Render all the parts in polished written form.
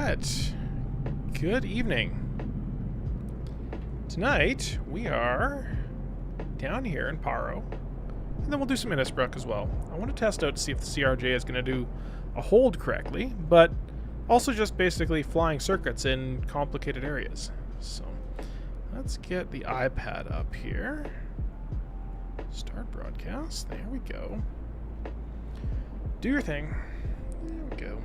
Alright. Good evening. Tonight, we are down here in Paro. And then we'll do some Innsbruck as well. I want to test out to see if the CRJ is going to do a hold correctly, but also just basically flying circuits in complicated areas. So, let's get the iPad up here. Start broadcast. There we go. Do your thing. There we go.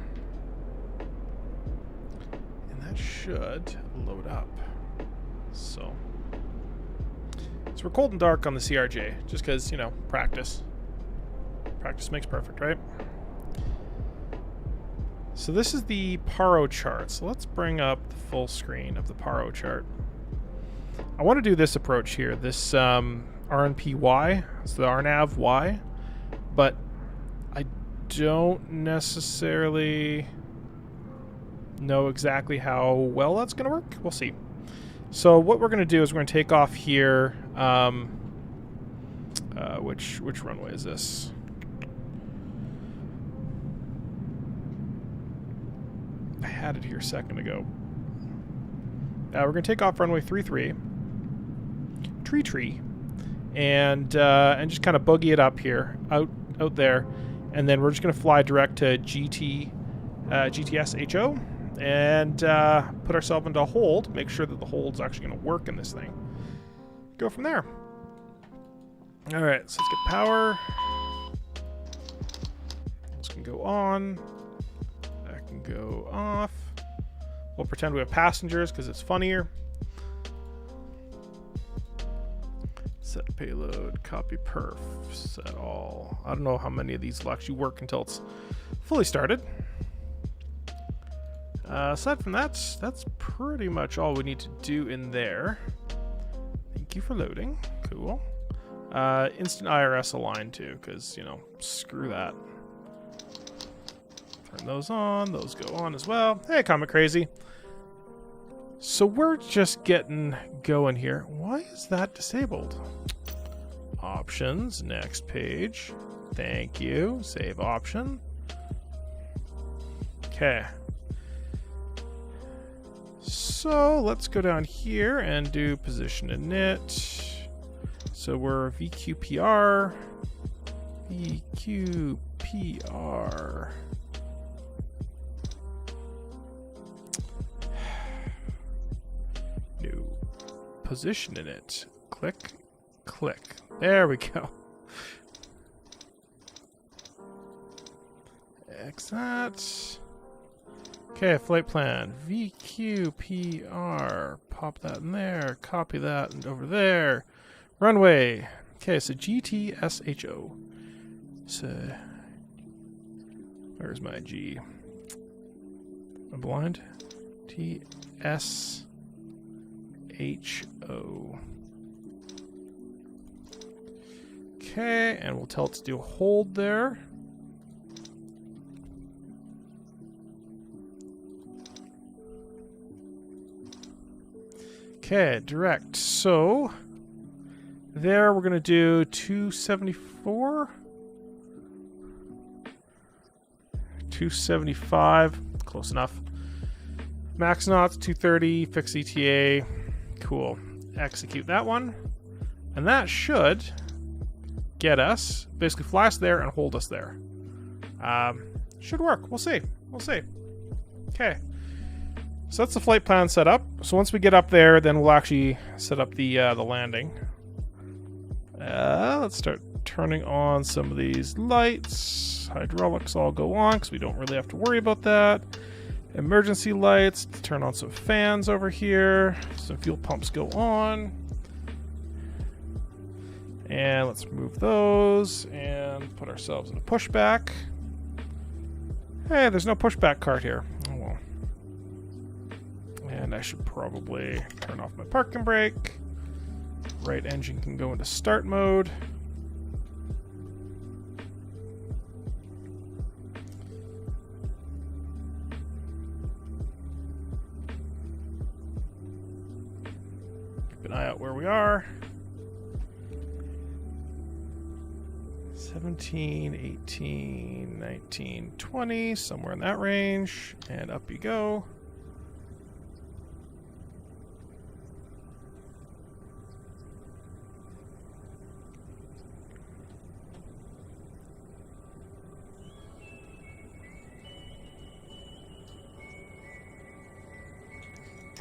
And that should load up. So we're cold and dark on the CRJ, just because, you know, practice. Practice makes perfect, right? So this is the Paro chart. So let's bring up the full screen of the Paro chart. I want to do this approach here, this RNPY, it's the RNAV Y, but I don't necessarily know exactly how well that's going to work. We'll see. So what we're going to do is we're going to take off here. Which runway is this? I had it here a second ago. We're going to take off runway 33, tree, and just kind of boogie it up here, out there, and then we're just going to fly direct to GTS HO. And put ourselves into a hold, make sure that the hold's actually going to work in this thing. Go from there. Alright, so let's get power. This can go on. That can go off. We'll pretend we have passengers because it's funnier. Set payload, copy perf, set all. I don't know how many of these will actually work until it's fully started. Aside from that, that's pretty much all we need to do in there. Thank you for loading. Cool. Instant IRS align too, because, you know, screw that. Turn those on. Those go on as well. Hey, Comet Crazy. So we're just getting going here. Why is that disabled? Options. Next page. Thank you. Save option. Okay. So let's go down here and do position init. So we're VQPR. New position init. Click, click. There we go. Exit. Okay, flight plan, VQPR, pop that in there, copy that and over there. Runway, okay, so GTSHO. So, where's my G? I'm blind? TSHO. Okay, and we'll tell it to do a hold there. Okay, direct. So there we're going to do 274, 275, close enough. Max knots 230, fix ETA. Cool. Execute that one. And that should get us, basically fly us there and hold us there. Should work. We'll see. We'll see. Okay. So that's the flight plan set up. So once we get up there, then we'll actually set up the landing. Let's start turning on some of these lights. Hydraulics all go on because we don't really have to worry about that. Emergency lights. Turn on some fans over here. Some fuel pumps go on. And let's remove those and put ourselves in a pushback. Hey, there's no pushback cart here. Oh well. And I should probably turn off my parking brake. Right engine can go into start mode. Keep an eye out where we are. 17, 18, 19, 20, somewhere in that range. And up you go.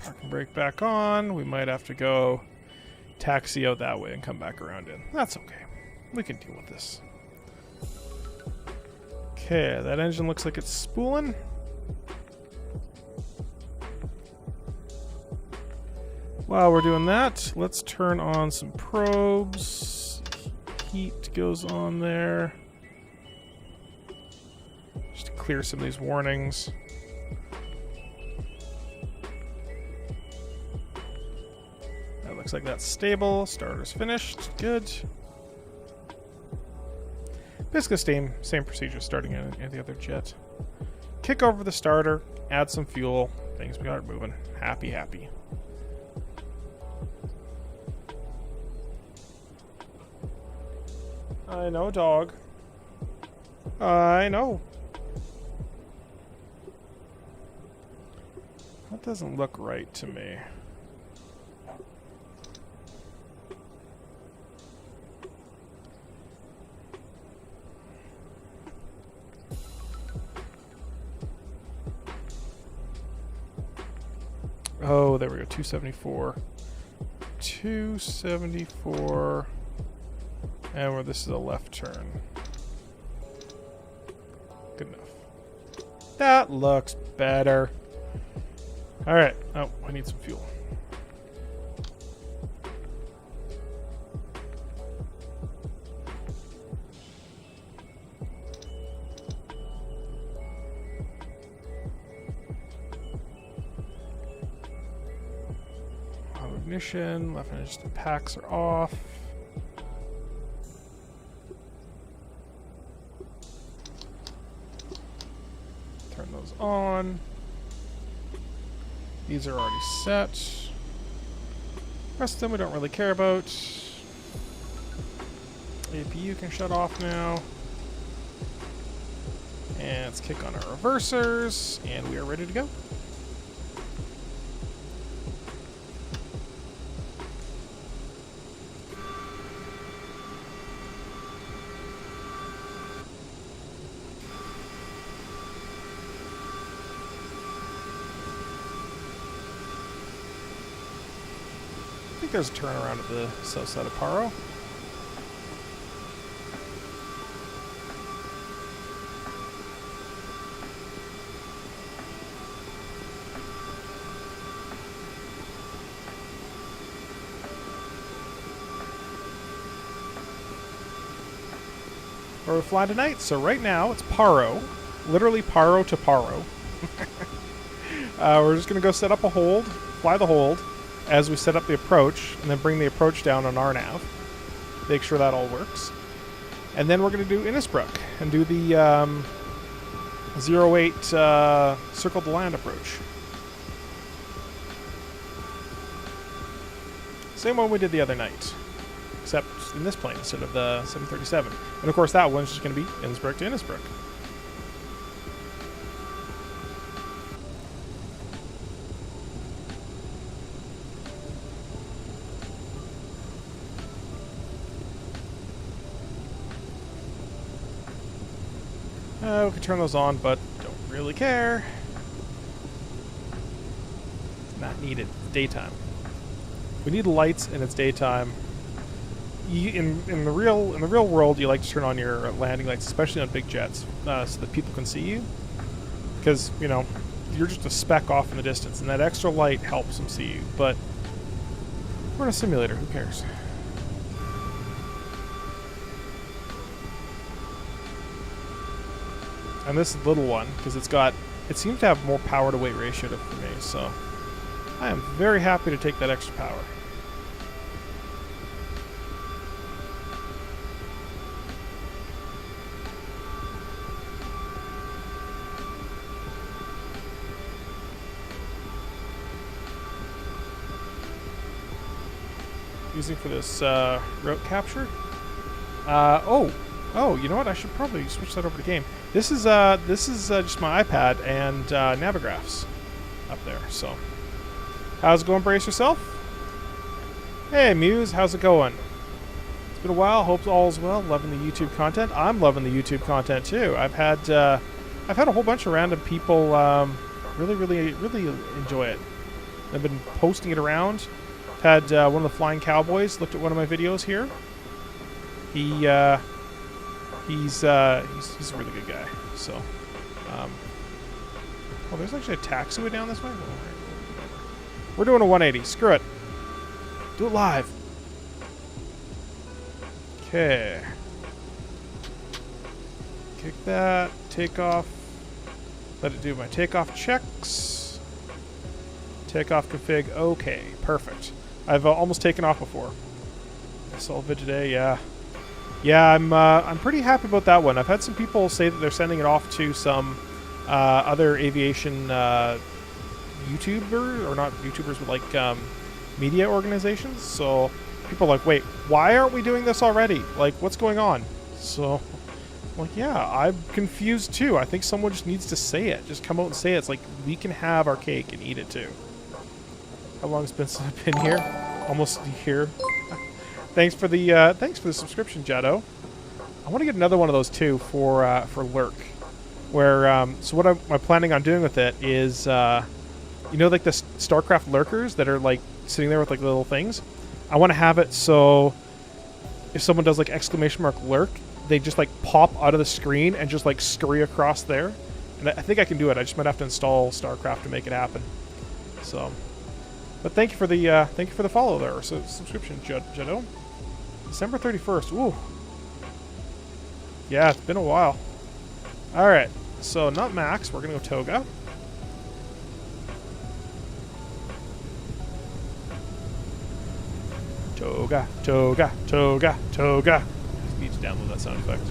Parking brake back on. We might have to go taxi out that way and come back around in. That's okay. We can deal with this. Okay, that engine looks like it's spooling. While we're doing that, let's turn on some probes. Heat goes on there. Just to clear some of these warnings. That looks like that's stable. Starter's finished. Good. Basically same procedure starting in the other jet. Kick over the starter, add some fuel, things we got moving. Happy, happy. I know, dog. I know. That doesn't look right to me. Oh, there we go. 274. 274. And where this is a left turn. Good enough. That looks better. Alright. Oh, I need some fuel. Ignition, left engine packs are off. Turn those on. These are already set. Rest of them we don't really care about. APU can shut off now. And let's kick on our reversers, and we are ready to go. I think there's a turnaround at the south side of Paro. Where we fly tonight? So right now it's Paro, literally Paro to Paro. We're just gonna go set up a hold, fly the hold, as we set up the approach, and then bring the approach down on our nav. Make sure that all works. And then we're going to do Innsbruck and do the 08 circle the land approach. Same one we did the other night, except in this plane instead of the 737. And of course that one's just going to be Innsbruck to Innsbruck. We can turn those on, but don't really care. It's not needed. Daytime. We need lights, and it's daytime. In the real world, you like to turn on your landing lights, especially on big jets, so that people can see you. Because you're just a speck off in the distance, and that extra light helps them see you. But we're in a simulator. Who cares? And this little one, because it seems to have more power to weight ratio for me, so I am very happy to take that extra power. Using for this route capture. Oh, you know what? I should probably switch that over to game. This is just my iPad and Navigraphs up there. So, how's it going? Brace yourself. Hey Muse, how's it going? It's been a while. Hope all's well. Loving the YouTube content. I'm loving the YouTube content too. I've had a whole bunch of random people really enjoy it. I've been posting it around. Had one of the Flying Cowboys looked at one of my videos here. He's a really good guy. So, oh, there's actually a taxiway down this way. We're doing a 180. Screw it. Do it live. Okay. Kick that. Take off. Let it do my takeoff checks. Takeoff config. Okay. Perfect. I've almost taken off before. Solvigidae. Yeah. Yeah, I'm pretty happy about that one. I've had some people say that they're sending it off to some other aviation YouTubers, or not YouTubers, but like media organizations. So people are like, wait, why aren't we doing this already? Like, what's going on? So I'm like, yeah, I'm confused too. I think someone just needs to say it. Just come out and say it. It's like, we can have our cake and eat it too. How long has it been since I've been here? Almost a year. Thanks for the subscription, Jetto. I want to get another one of those too for Lurk. Where so what I'm planning on doing with it is you know, like the StarCraft lurkers that are like sitting there with like little things. I want to have it so if someone does like ! lurk, they just like pop out of the screen and just like scurry across there. And I think I can do it. I just might have to install StarCraft to make it happen. So, but thank you for the follow there, or subscription, Jetto. December 31st. Ooh. Yeah, it's been a while. All right. So not Max. We're gonna go Toga. Toga, Toga, Toga, Toga. Just need to download that sound effect.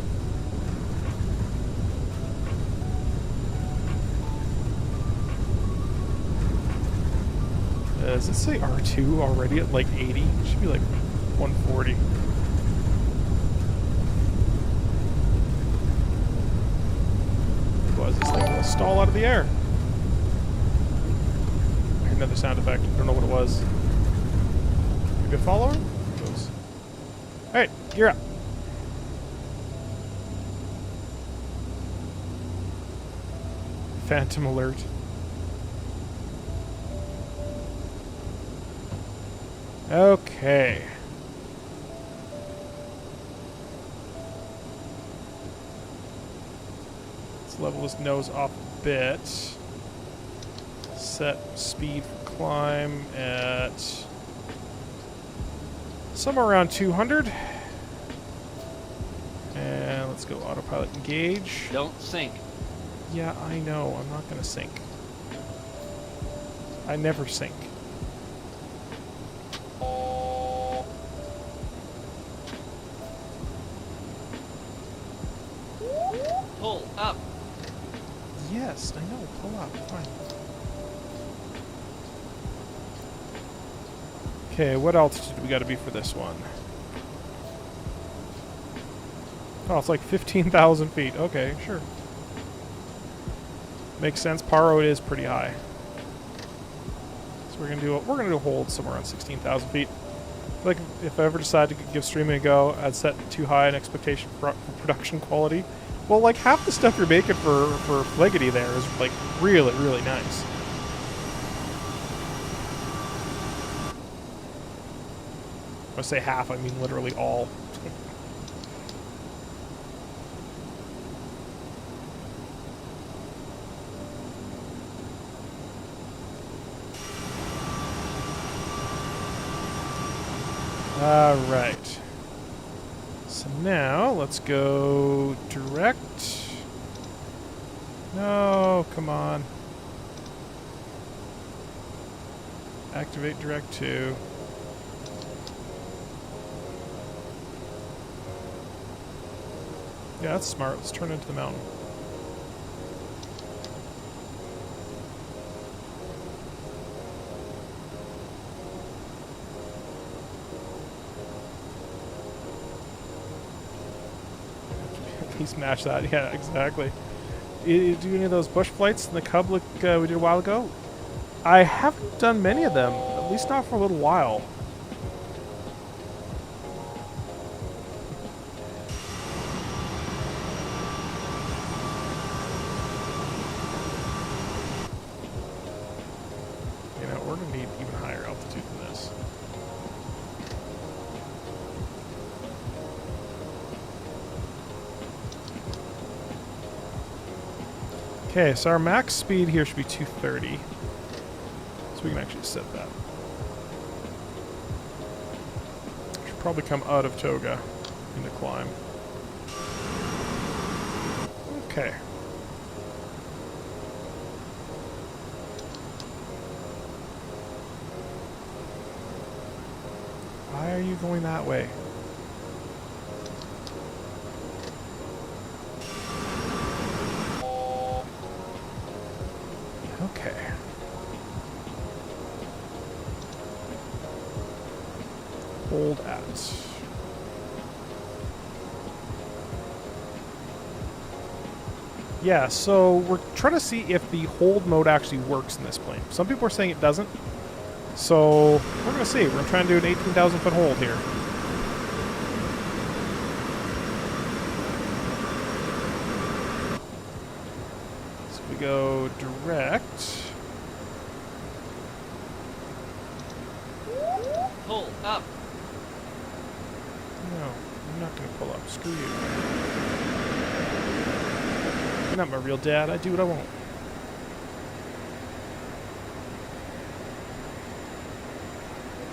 Does it say R2 already at like 80? It should be like 140. Was this thing will stall out of the air? I heard another sound effect. I don't know what it was. Maybe a follower? Alright, you're up. Phantom alert. Okay. Let's level this nose off a bit. Set speed for climb at somewhere around 200. And let's go autopilot engage. Don't sink. Yeah, I know. I'm not going to sink. I never sink. Pull up. Yes, I know. Pull up. Fine. Okay, what altitude do we got to be for this one? Oh, it's like 15,000 feet. Okay, sure. Makes sense. Paro is pretty high. So we're gonna do a hold somewhere around 16,000 feet. Like if I ever decide to give streaming a go, I'd set too high an expectation for production quality. Well, like half the stuff you're making for Flegety there is like really, really nice. When I say half, I mean literally all. Alright. So now, let's go direct. No, come on. Activate direct 2. Yeah, that's smart. Let's turn into the mountain. Please match that. Yeah, exactly. You do any of those bush flights in the Cub like we did a while ago? I haven't done many of them, at least not for a little while. You know, we're gonna need Okay, so our max speed here should be 230. So we can actually set that. Should probably come out of Toga in the climb. Okay. Why are you going that way? Okay. Hold at. Yeah, so we're trying to see if the hold mode actually works in this plane. Some people are saying it doesn't. So we're going to see. We're going to try and do an 18,000 foot hold here. So we go direct. Pull up. No, I'm not going to pull up. Screw you. You're not my real dad. I do what I want.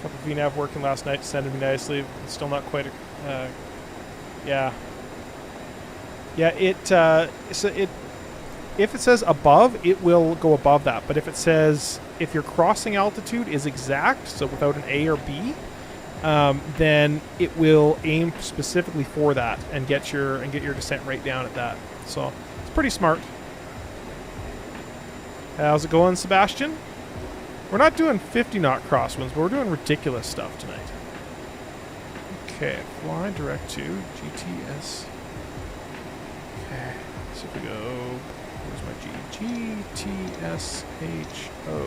Couple VNAV working last night. Sending me nicely. It's still not quite a... yeah. Yeah, if it says above, it will go above that. But if it says, if your crossing altitude is exact, so without an A or B, then it will aim specifically for that and get your descent right down at that. So it's pretty smart. How's it going, Sebastian? We're not doing 50 knot crosswinds, but we're doing ridiculous stuff tonight. Okay, fly direct to GTS. Okay, so if we go, where's my GTSHO?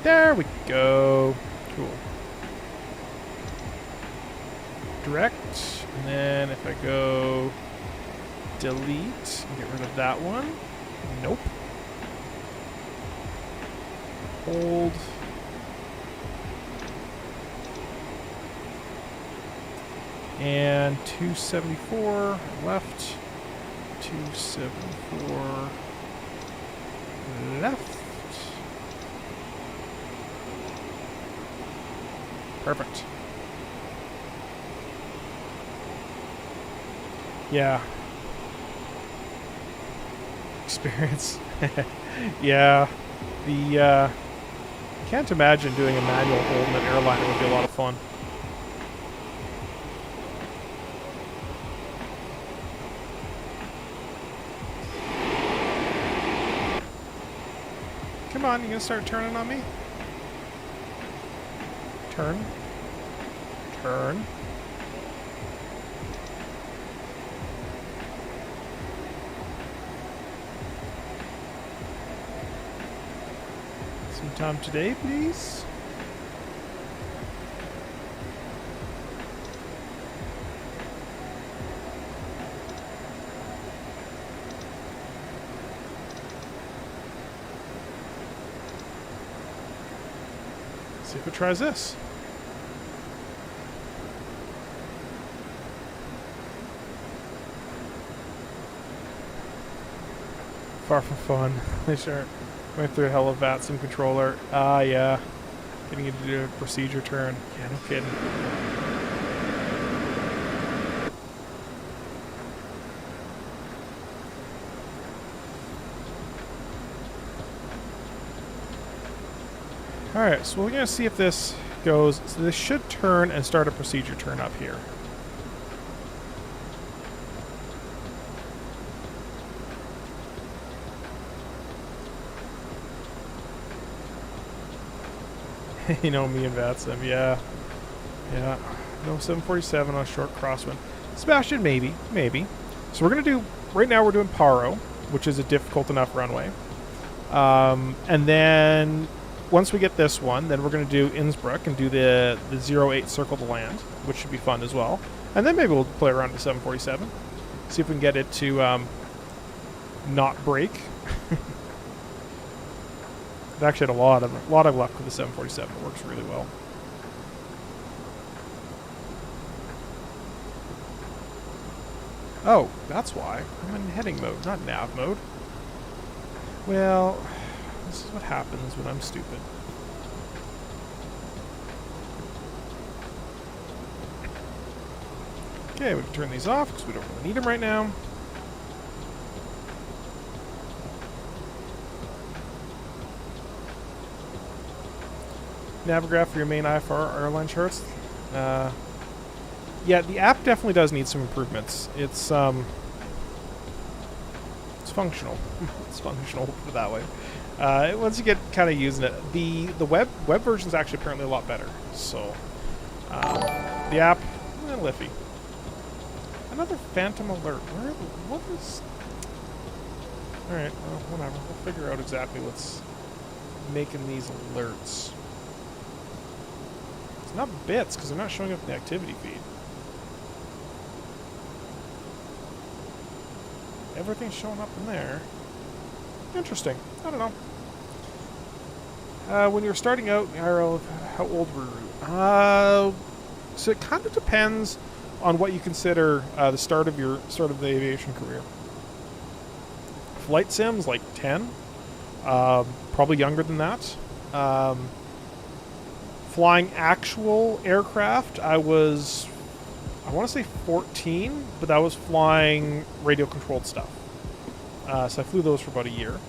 There we go. Cool. Direct, and then if I go delete and get rid of that one. Nope. Hold. And 274 left. 274 left. Perfect. Yeah. Experience. Yeah. I can't imagine doing a manual hold in an airliner would be a lot of fun. Come on, you gonna start turning on me? Turn. Turn. Some time today, please. See if it tries this. Far from fun. They sure went through a hell of a sim controller. Ah, yeah. Getting you to do a procedure turn. Yeah, no kidding. Alright, so we're going to see if this goes. So this should turn and start a procedure turn up here. You know me and Vatsim, yeah. Yeah. No 747 on a short crosswind. Sebastian, maybe. Maybe. So we're going to do... Right now we're doing Paro, which is a difficult enough runway. And then... Once we get this one, then we're going to do Innsbruck and do the 08 circle to land, which should be fun as well. And then maybe we'll play around with 747. See if we can get it to not break. I've actually had a lot of luck with the 747. It works really well. Oh, that's why. I'm in heading mode, not nav mode. Well, this is what happens when I'm stupid. Okay, we can turn these off because we don't really need them right now. Navigraph for your main IFR airline charts. Yeah, the app definitely does need some improvements. It's functional. It's functional, put it that way. Once you get kind of using it, the web version is actually apparently a lot better. So the app, liffy. Another phantom alert. What is? All right, well, whatever. We'll figure out exactly what's making these alerts. It's not bits because they're not showing up in the activity feed. Everything's showing up in there. Interesting. I don't know. When you were starting out, IRL, how old were you? So it kind of depends on what you consider the start of the aviation career. Flight sims, like 10. Probably younger than that. Flying actual aircraft, I want to say 14, but that was flying radio-controlled stuff. So I flew those for about a year.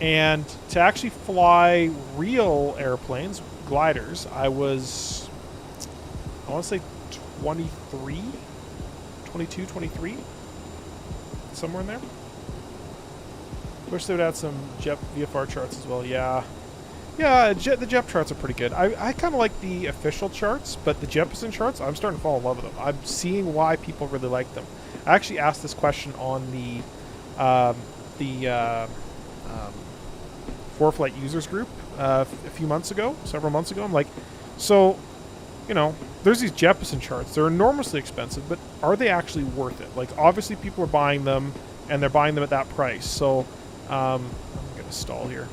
And to actually fly real airplanes, gliders, I want to say 23? 22, 23? Somewhere in there. Wish they would add some JEP VFR charts as well, yeah. Yeah, the JEP charts are pretty good. I kind of like the official charts, but the Jeppesen charts, I'm starting to fall in love with them. I'm seeing why people really like them. I actually asked this question on the ForeFlight users group several months ago. I'm like, so, there's these Jeppesen charts. They're enormously expensive, but are they actually worth it? Like, obviously people are buying them, and they're buying them at that price. So, I'm going to stall here.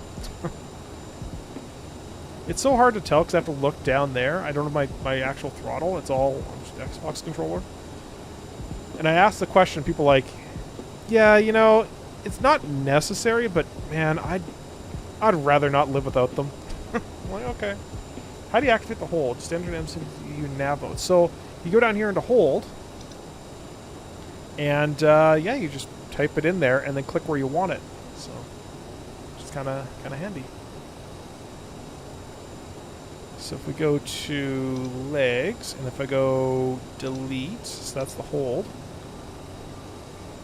It's so hard to tell because I have to look down there. I don't have my actual throttle. It's all just Xbox controller. And I asked the question, people like, yeah, it's not necessary, but man, I'd rather not live without them. I'm like, okay. How do you activate the hold? Standard MCU nav mode. So you go down here into hold, and yeah, you just type it in there and then click where you want it. So it's kind of handy. So if we go to legs, and if I go delete, so that's the hold,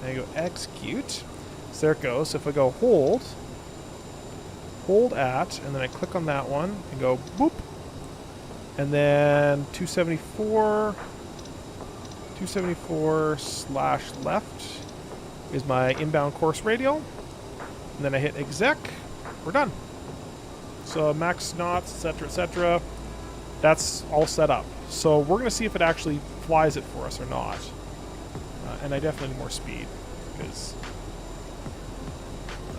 and I go execute, so there it goes. So if I go hold at, and then I click on that one, and go boop, and then 274/left is my inbound course radial, and then I hit exec, we're done. So max knots, etc., that's all set up. So we're going to see if it actually flies it for us or not. And I definitely need more speed because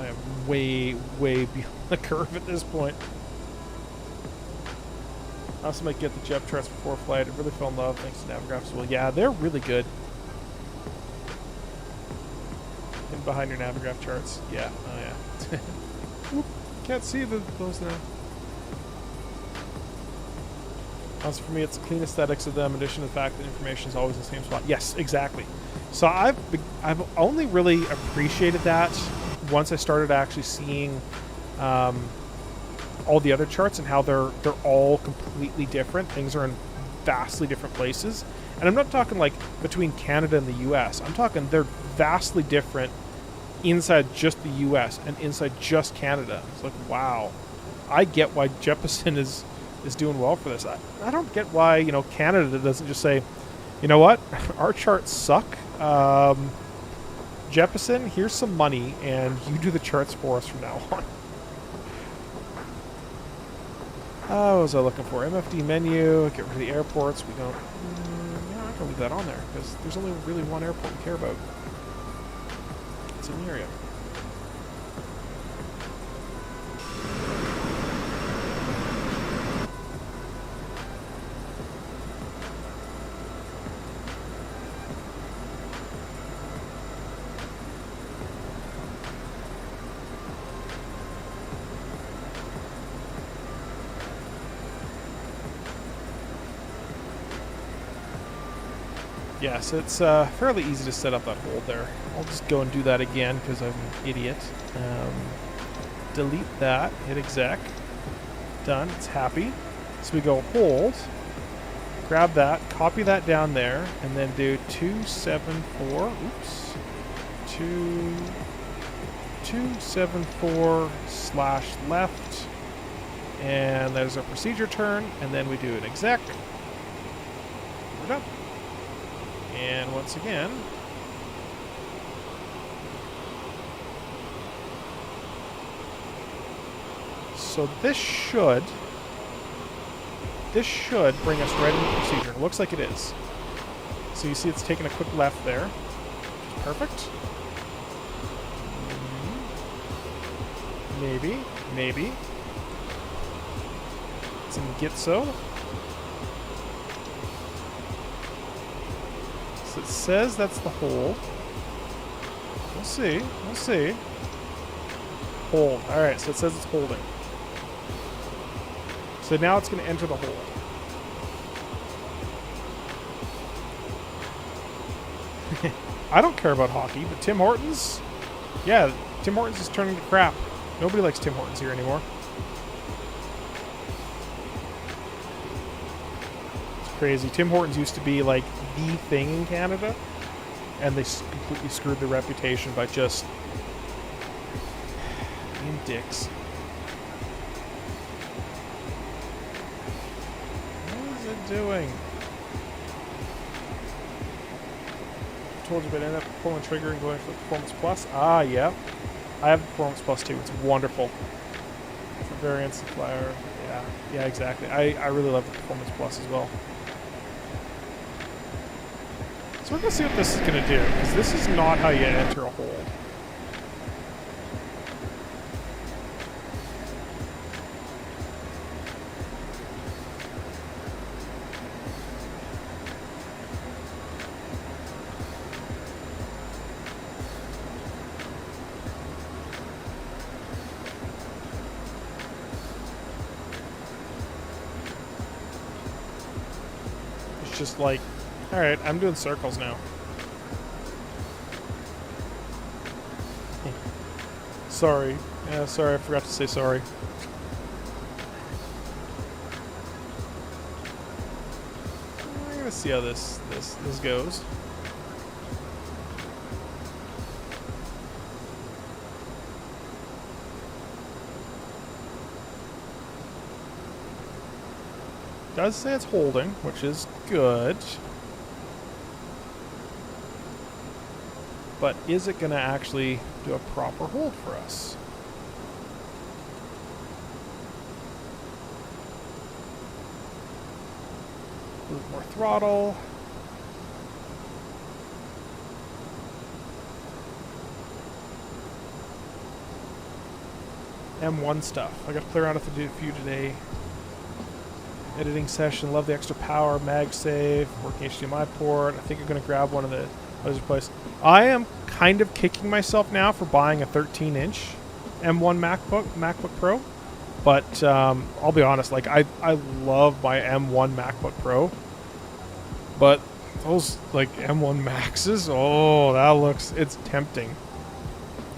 I am way beyond the curve at this point. I also might get the JEP charts before flight. I really fell in love thanks to Navigraph as well. Yeah, they're really good. And behind your Navigraph charts. Yeah, oh yeah. Can't see those now. Also for me, it's the clean aesthetics of them, in addition to the fact that information is always in the same spot. Yes, exactly. So I've only really appreciated that once I started actually seeing all the other charts and how they're all completely different. Things are in vastly different places. And I'm not talking like between Canada and the US. I'm talking they're vastly different inside just the US and inside just Canada. It's like, wow. I get why Jeppesen is doing well for this. I don't get why, Canada doesn't just say, you know what, our charts suck. Jeppesen, here's some money, and you do the charts for us from now on. What was I looking for? MFD menu, get rid of the airports. We don't... yeah, I can leave that on there, because there's only really one airport we care about. It's in the area. Yes, it's fairly easy to set up that hold there. I'll just go and do that again because I'm an idiot. Delete that, hit exec. Done, it's happy. So we go hold, grab that, copy that down there, and then do 274, oops, 274 slash left, and there's our procedure turn, and then we do an exec. We're done. And once again, so this should bring us right into procedure. It looks like it is. So you see it's taking a quick left there. Perfect. Maybe. It's in Gitso. So it says that's the hold. We'll see. Hold. Alright, so it says it's holding. So now it's going to enter the hold. I don't care about hockey, but Tim Hortons? Yeah, Tim Hortons is turning to crap. Nobody likes Tim Hortons here anymore. It's crazy. Tim Hortons used to be like the thing in Canada, and they completely screwed their reputation by just being dicks. What is it doing? Told you about ending up pulling the trigger and going for Performance Plus. Ah, yeah. I have Performance Plus too. It's wonderful. For variants, flyer. Yeah, exactly. I really love the Performance Plus as well. So we're going to see what this is going to do, because this is not how you enter a hold. Just like, alright, I'm doing circles now. Sorry. Yeah, sorry, I forgot to say sorry. We're gonna see how this goes. Does say it's holding, which is good. But is it going to actually do a proper hold for us? A little more throttle. M1 stuff. I got to play around with a few today. Editing session, love the extra power, MagSafe, working HDMI port. I think I'm going to grab one of the other places. I am kind of kicking myself now for buying a 13-inch M1 MacBook Pro. But I'll be honest, like I love my M1 MacBook Pro. But those like M1 Maxes, it's tempting.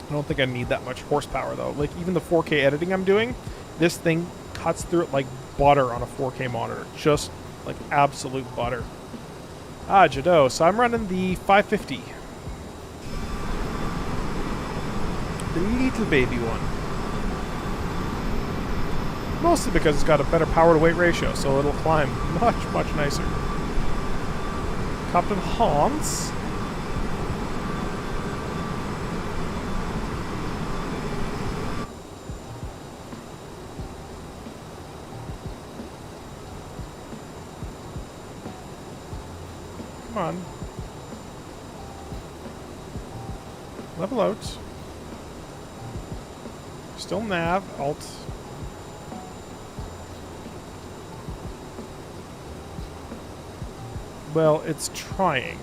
I don't think I need that much horsepower though. Like even the 4K editing I'm doing, this thing cuts through it like butter on a 4K monitor. Just like absolute butter. Ah, Jado. So I'm running the 550. The little baby one. Mostly because it's got a better power to weight ratio, so it'll climb much, much nicer. Captain Hans. Come on. Level out. Still nav, alt. Well, it's trying,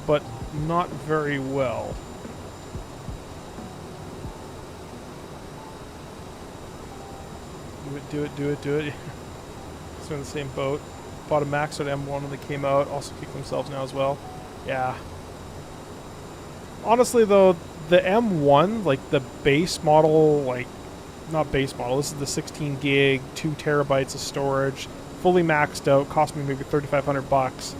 but not very well. Do it. It's in the same boat. Bought a Max at M1 when they came out. Also kicked themselves now as well. Yeah. Honestly, though, the M1, like the base model, like, not base model, this is the 16 gig, 2 terabytes of storage, fully maxed out, cost me maybe 3,500 bucks.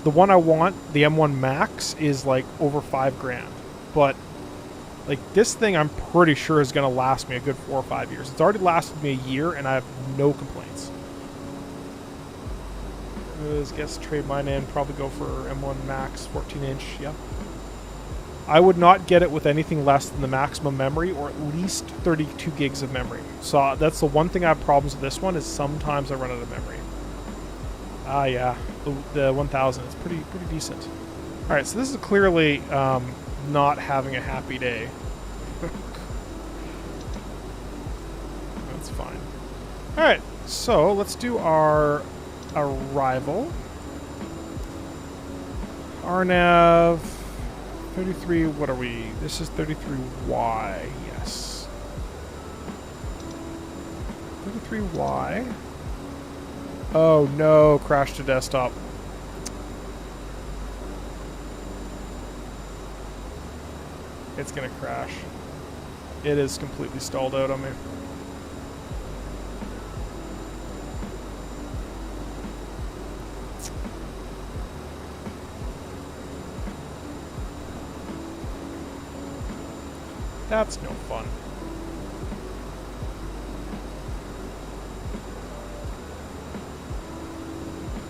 The one I want, the M1 Max, is like over 5 grand. But, like, this thing I'm pretty sure is going to last me a good 4 or 5 years. It's already lasted me a year, and I have no complaints. I guess trade mine in, probably go for M1 Max 14-inch, yeah. I would not get it with anything less than the maximum memory, or at least 32 gigs of memory. So that's the one thing I have problems with this one, is sometimes I run out of memory. Ah, yeah, the 1000 is pretty decent. All right, so this is clearly not having a happy day. That's fine. All right, so let's do our arrival. RNAV 33, what are we? This is 33Y, yes. 33Y. Oh no, crash to desktop. It's gonna crash. It is completely stalled out on me. That's no fun.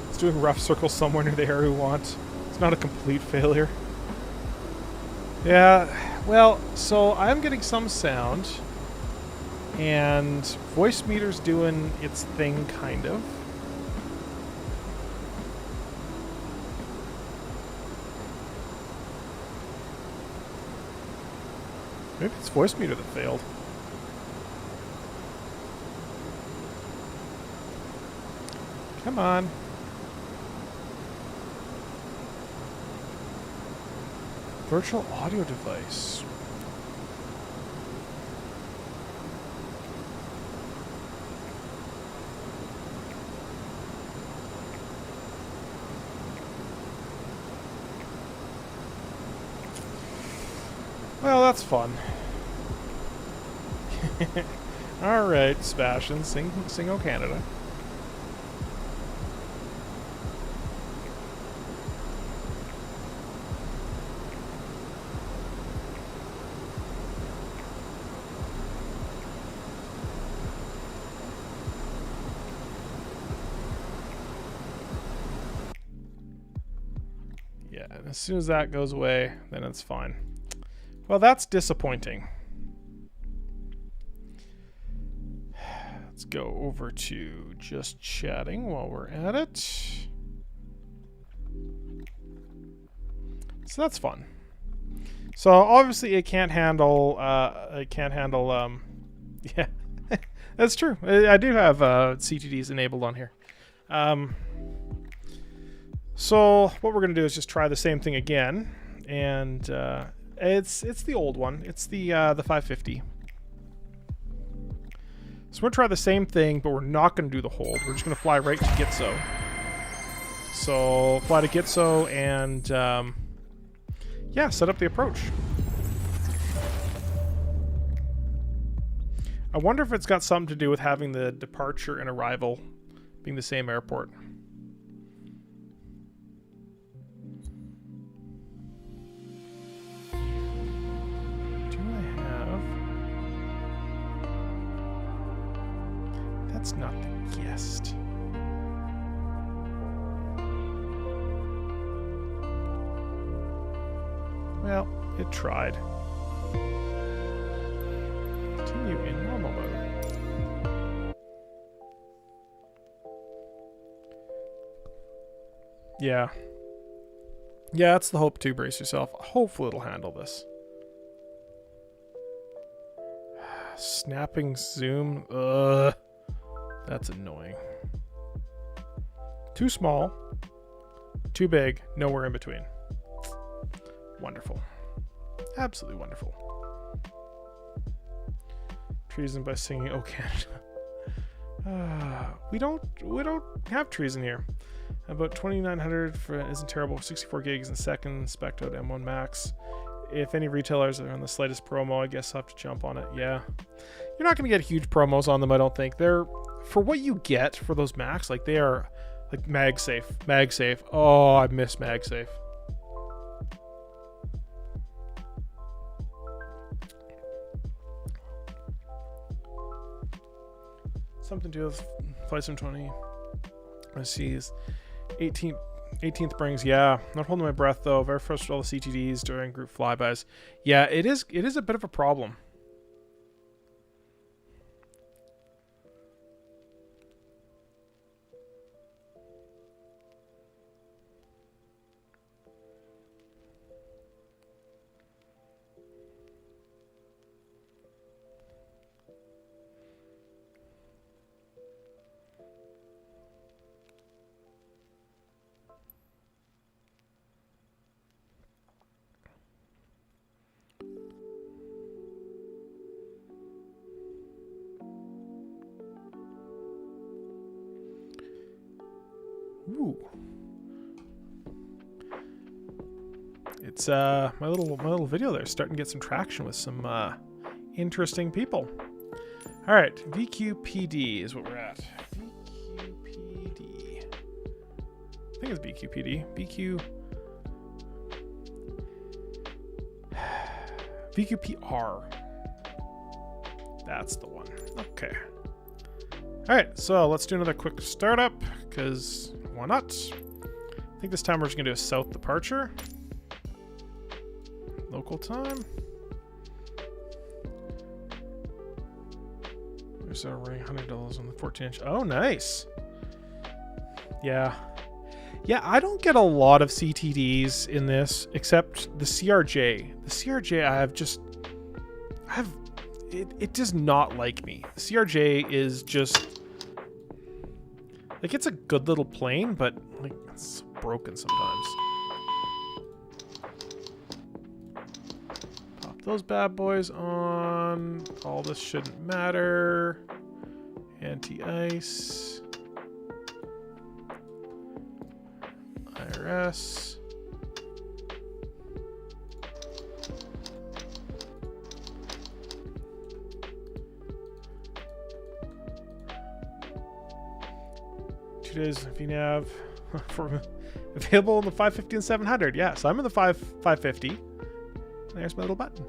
It's doing rough circles somewhere near the area we want. It's not a complete failure. Yeah, well, so I'm getting some sound, and voice meter's doing its thing, kind of. Maybe it's voice meter that failed. Come on. Virtual audio device. Well, that's fun. Alright, Sebastian, sing O Canada. Yeah, and as soon as that goes away, then it's fine. Well, that's disappointing. Let's go over to just chatting while we're at it. So that's fun. So obviously it can't handle, yeah, that's true. I do have CTDs enabled on here. So what we're gonna do is just try the same thing again, and it's the old one. It's the 550. So we're going to try the same thing, but we're not going to do the hold. We're just going to fly right to Gitso. So fly to Gitso and, yeah, set up the approach. I wonder if it's got something to do with having the departure and arrival being the same airport. That's not the guest. Well, it tried. Continue in normal mode. Yeah. Yeah, that's the hope too, brace yourself. Hopefully it'll handle this. Snapping zoom. Ugh. That's annoying. Too small, too big, nowhere in between. Wonderful. Absolutely wonderful. Treason by singing "Oh Canada." We don't have treason here. About 2900 for isn't terrible. 64 gigs in second. Spec'd out M1 Max. If any retailers are on the slightest promo, I guess I'll have to jump on it. Yeah, you're not going to get huge promos on them. I don't think they're for what you get for those Macs. Like they are like MagSafe. MagSafe. Oh, I miss MagSafe. Something to do with Flight Sim 20. I see is 18th brings, yeah. Not holding my breath though. Very frustrated with all the CTDs during group flybys. Yeah, it is a bit of a problem. Ooh. It's my little video there starting to get some traction with some interesting people. All right, VQPD is what we're at. VQPD. I think it's VQPD. VQPR. That's the one. Okay. All right, so let's do another quick startup because why not? I think this time we're just gonna do a south departure. Local time. There's our running $100 on the 14-inch. Oh, nice. Yeah. Yeah, I don't get a lot of CTDs in this except the CRJ. The CRJ it does not like me. The CRJ is just like it's a good little plane, but like it's broken sometimes. Pop those bad boys on. All this shouldn't matter. Anti-ice. IRS. Days VNav for available in the 550 and 700. Yeah, so I'm in the 550. There's my little button.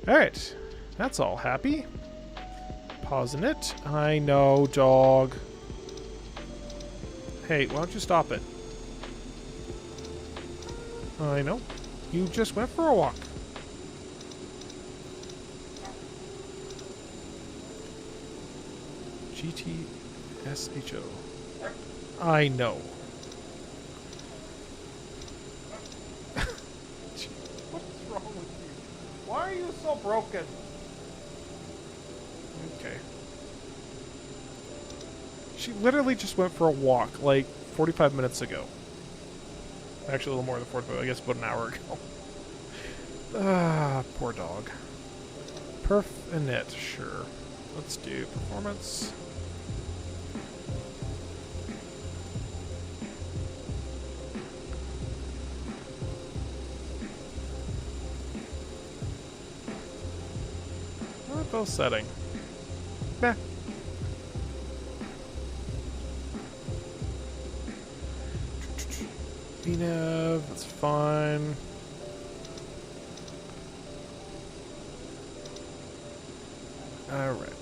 All right, that's all happy. Pausing it. I know, dog. Hey, why don't you stop it? I know. You just went for a walk. GTSHO. I know. What's wrong with you? Why are you so broken? Okay. She literally just went for a walk like 45 minutes ago. Actually, a little more than 45, I guess about an hour ago. Ah, poor dog. Perf and knit, sure. Let's do performance. Both setting. Meh. VNav, that's fine. Alright. I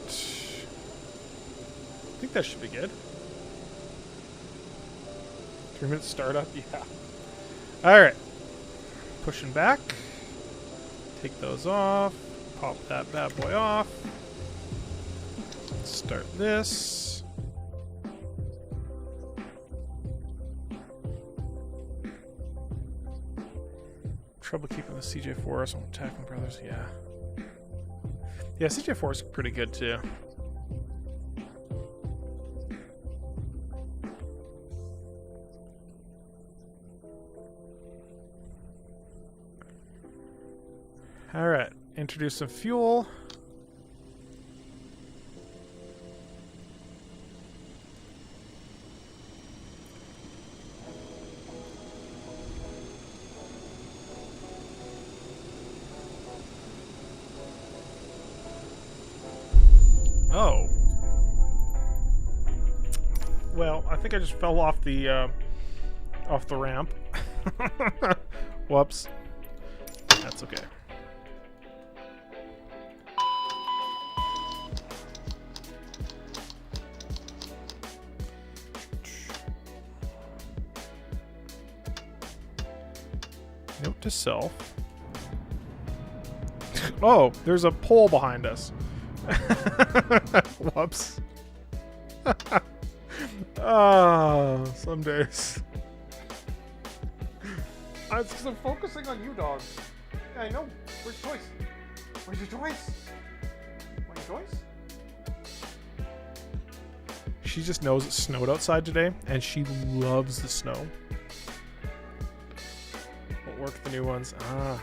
think that should be good. 3-minute startup, yeah. Alright. Pushing back. Take those off. Pop that bad boy off. Start this. Trouble keeping the CJ4s on Attackman Brothers, yeah. Yeah, CJ4 is pretty good too. Alright, introduce some fuel. Oh. Well, I think I just fell off the ramp. Whoops. That's okay. Note to self. Oh, there's a pole behind us. Whoops. Oh, some days. It's because I'm focusing on you, dog. Yeah, I know. Where's your toys? Where's your toys? Want your toys? She just knows it snowed outside today, and she loves the snow. Won't work with the new ones. Ah.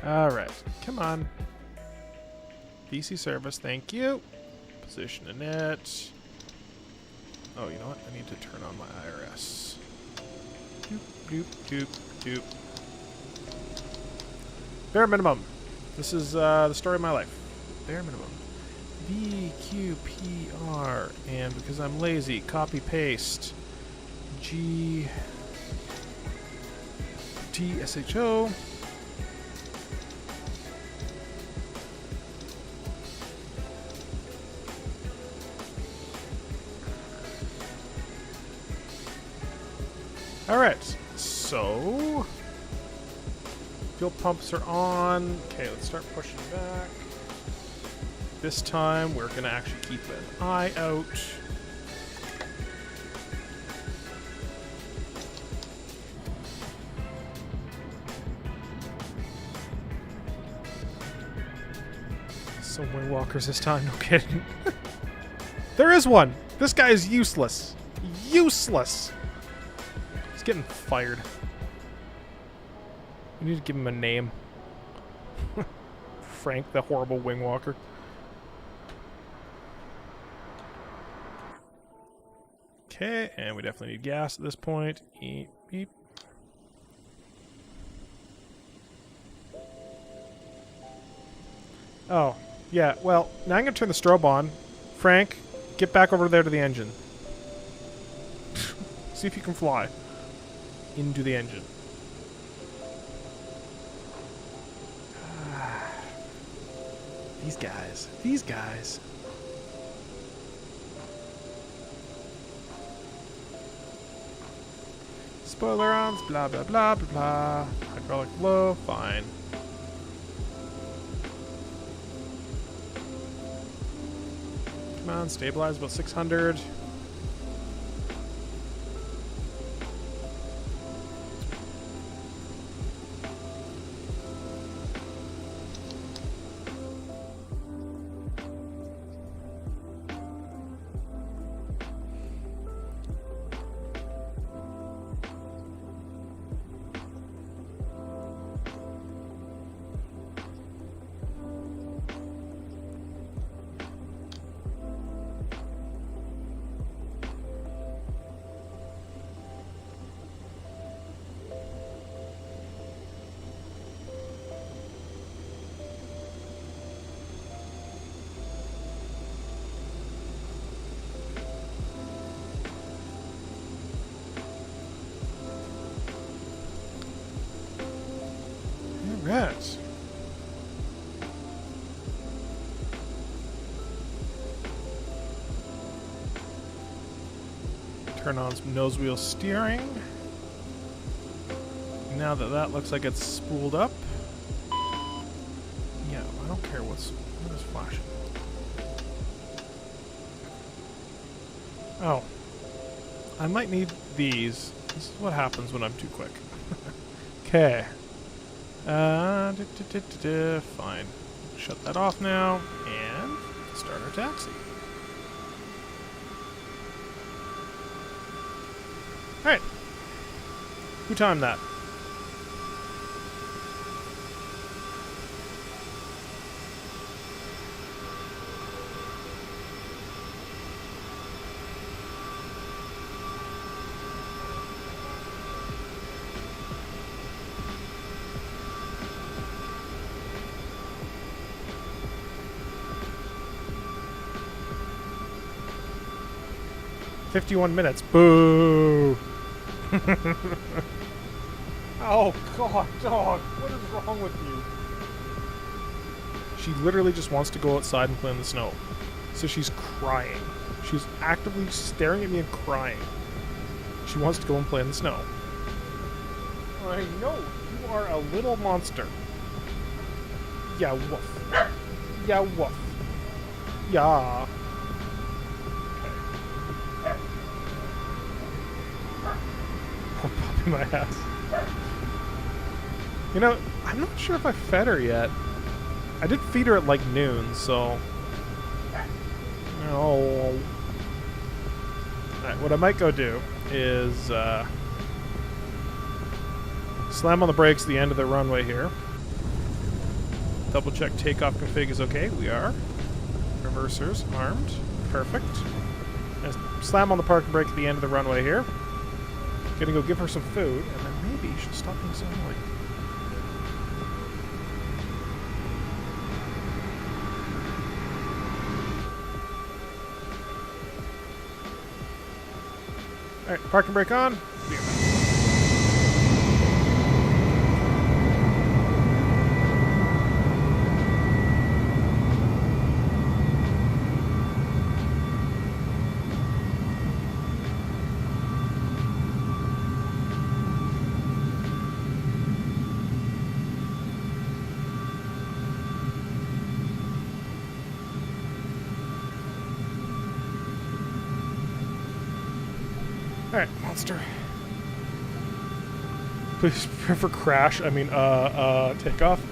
Alright, come on. DC service, thank you. Position in it. Oh, you know what? I need to turn on my IRS. Doop, doop, doop, doop. Bare minimum. This is the story of my life. Bare minimum. VQPR. And because I'm lazy, copy paste. GTSHO. Alright, so fuel pumps are on. Okay, let's start pushing back. This time we're going to actually keep an eye out. Some windwalkers this time, no kidding. There is one! This guy is useless. Useless! He's getting fired. We need to give him a name. Frank, the horrible wingwalker. Okay, and we definitely need gas at this point. Eep, beep. Oh, yeah, well, now I'm going to turn the strobe on. Frank, get back over there to the engine. See if you can fly into the engine. These guys. These guys. Spoiler-ons, blah, blah, blah, blah, blah. Hydraulic blow, fine. Come on, stabilize about 600. Alright. Turn on some nose wheel steering. Now that that looks like it's spooled up. Yeah, I don't care what is flashing. Oh. I might need these. This is what happens when I'm too quick. Okay. Fine. Shut that off now, and start our taxi. Alright. Who timed that? 51 minutes. Boo! Oh, God, dog. What is wrong with you? She literally just wants to go outside and play in the snow. So she's crying. She's actively staring at me and crying. She wants to go and play in the snow. I know. You are a little monster. Yeah, woof. Yeah, woof. Yeah. Oh, puppy my ass. You know, I'm not sure if I fed her yet. I did feed her at like noon, so... Oh. Alright, what I might go do is slam on the brakes at the end of the runway here. Double check takeoff config is okay. We are. Reversers armed. Perfect. And slam on the parking brake at the end of the runway here. Gonna go give her some food, and then maybe she'll stop being so annoying. Alright, parking brake on. Be right back. Alright, monster. Please prepare for crash. I mean, takeoff.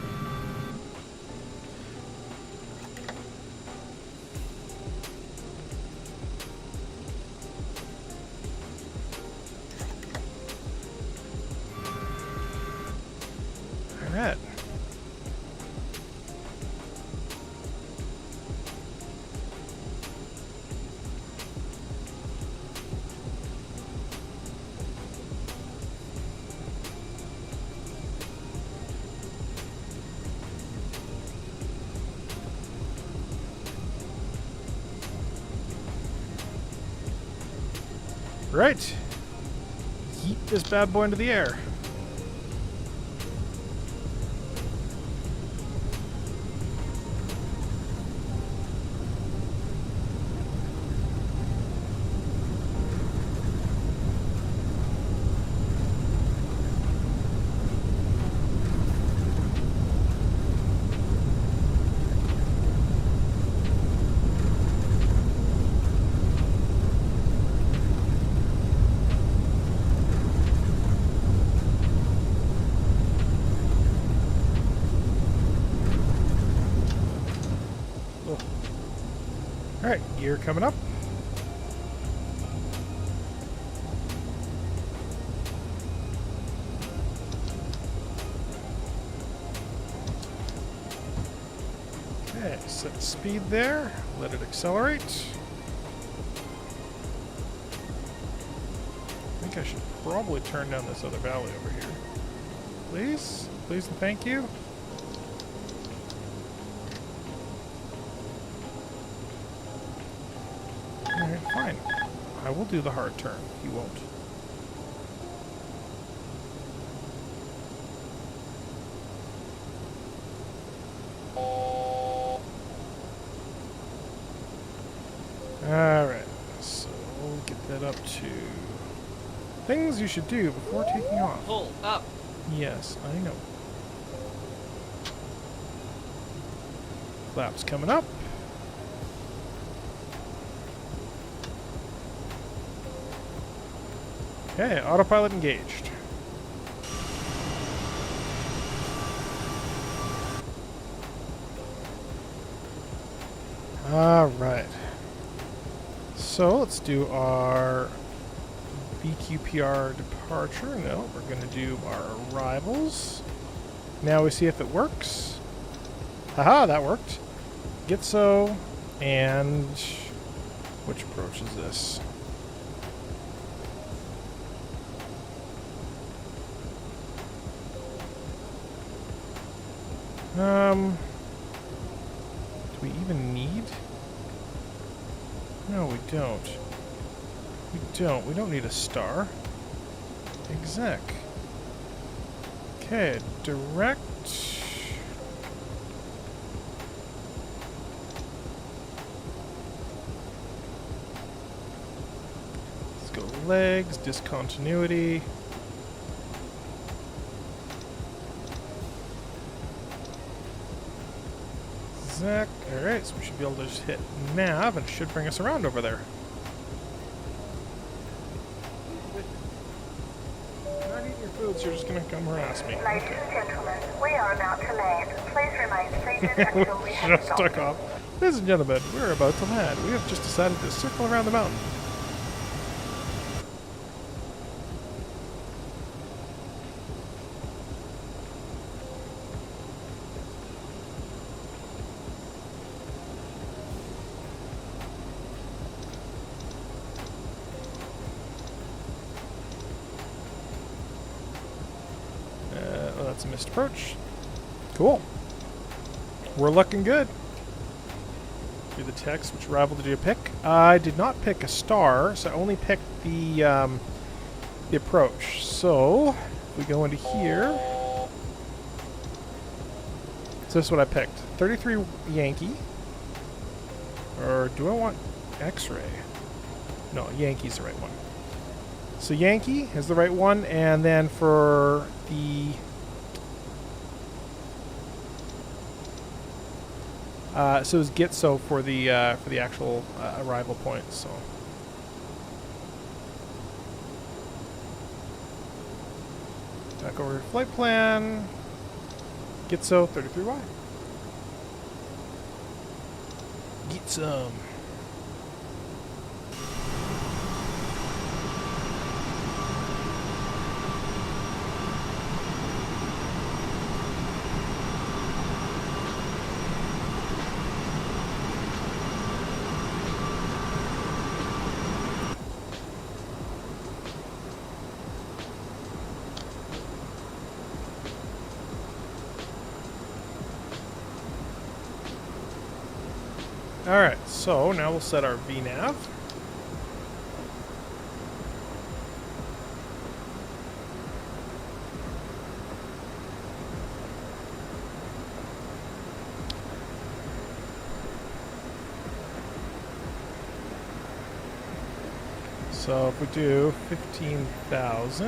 Alright. Right. Yeet this bad boy into the air. Alright, gear coming up. Okay, set the speed there. Let it accelerate. I think I should probably turn down this other valley over here. Please? Please and thank you. Alright, fine. I will do the hard turn. You won't. Alright, so we'll get that up to things you should do before taking off. Pull up. Yes, I know. Flaps coming up. Okay, autopilot engaged. Alright. So let's do our VQPR departure. No, we're going to do our arrivals. Now we see if it works. Haha, that worked. Gitso, and which approach is this? Do we even need? No, we don't. We don't. We don't need a star. Exec. Okay, direct. Let's go legs, discontinuity. Exec. Alright, so we should be able to just hit nav and it should bring us around over there. Not eating your food, so you're just gonna come harass me. Ladies and gentlemen, we are about to land. Please remain seated until we have Just took off. Ladies and gentlemen, we're about to land. We have just decided to circle around the mountain. Well, that's a missed approach. Cool. We're looking good. Do the text. Which rival did you pick? I did not pick a star, so I only picked the approach. So if we go into here, so this is what I picked: 33 Yankee, or do I want X-ray? No, Yankee's the right one. So Yankee is the right one, and then for the so is Gitso for the actual arrival point. So back over to flight plan. Gitso 33Y. Get some. Alright, so now we'll set our VNav. So if we do 15,000,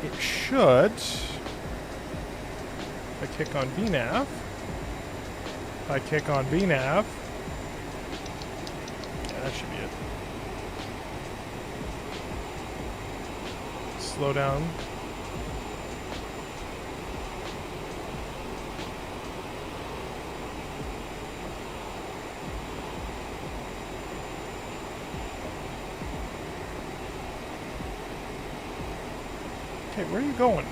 it should, if I kick on VNav, if I kick on VNav, yeah, that should be it. Slow down. Okay, where are you going?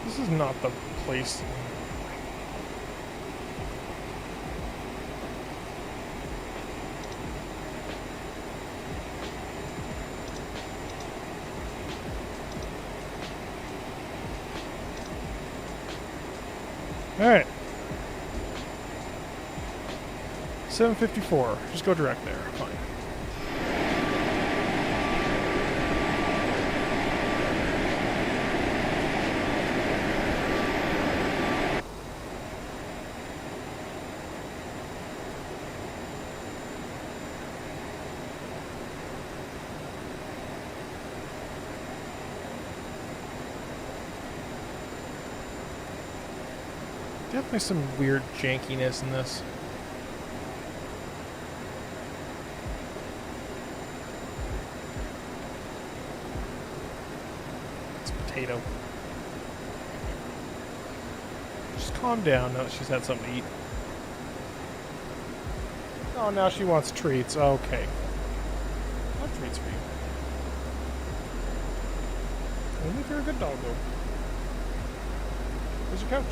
This is not the place. Alright. 754. Just go direct there. Fine. Definitely some weird jankiness in this. It's potato. Just calm down now that she's had something to eat. Oh, now she wants treats. Okay. I have treats for you. Only if you're a good dog, though. Where's your couch?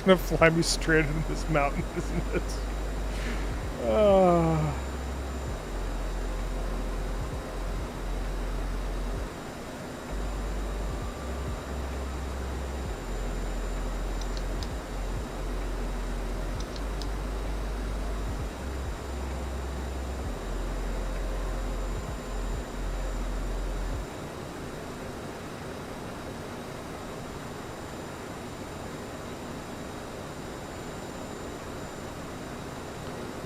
gonna fly me straight into this mountain, isn't it?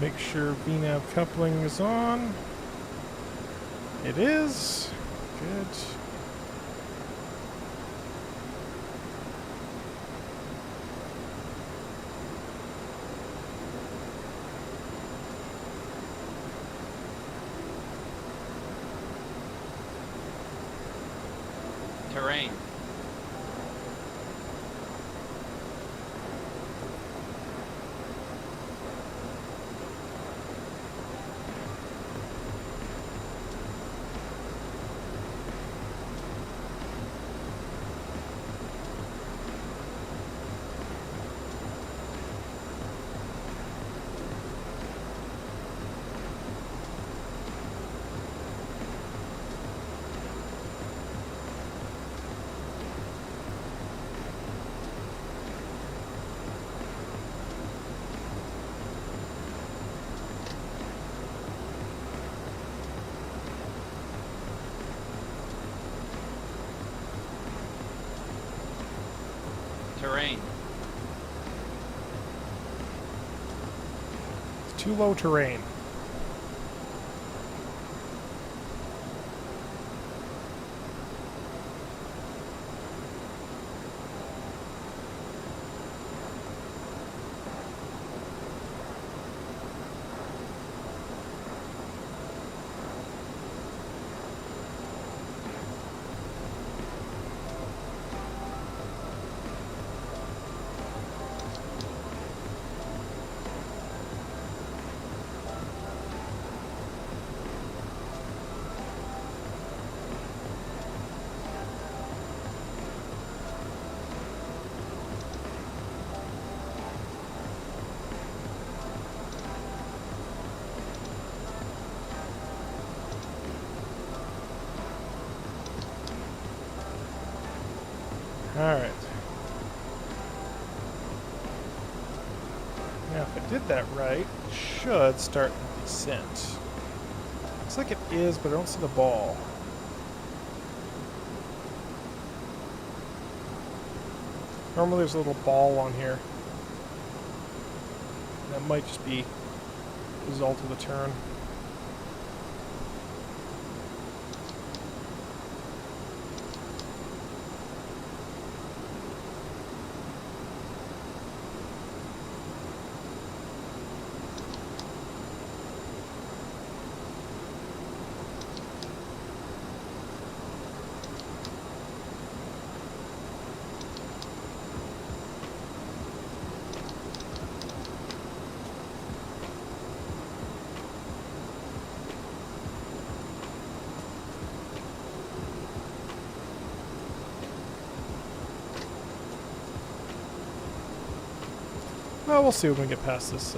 Make sure VNAV coupling is on. It is. Good. Terrain. Terrain. It's too low terrain. Alright. Now if I did that right, it should start the descent. Looks like it is, but I don't see the ball. Normally there's a little ball on here. That might just be the result of the turn. Well, we'll see when we get past this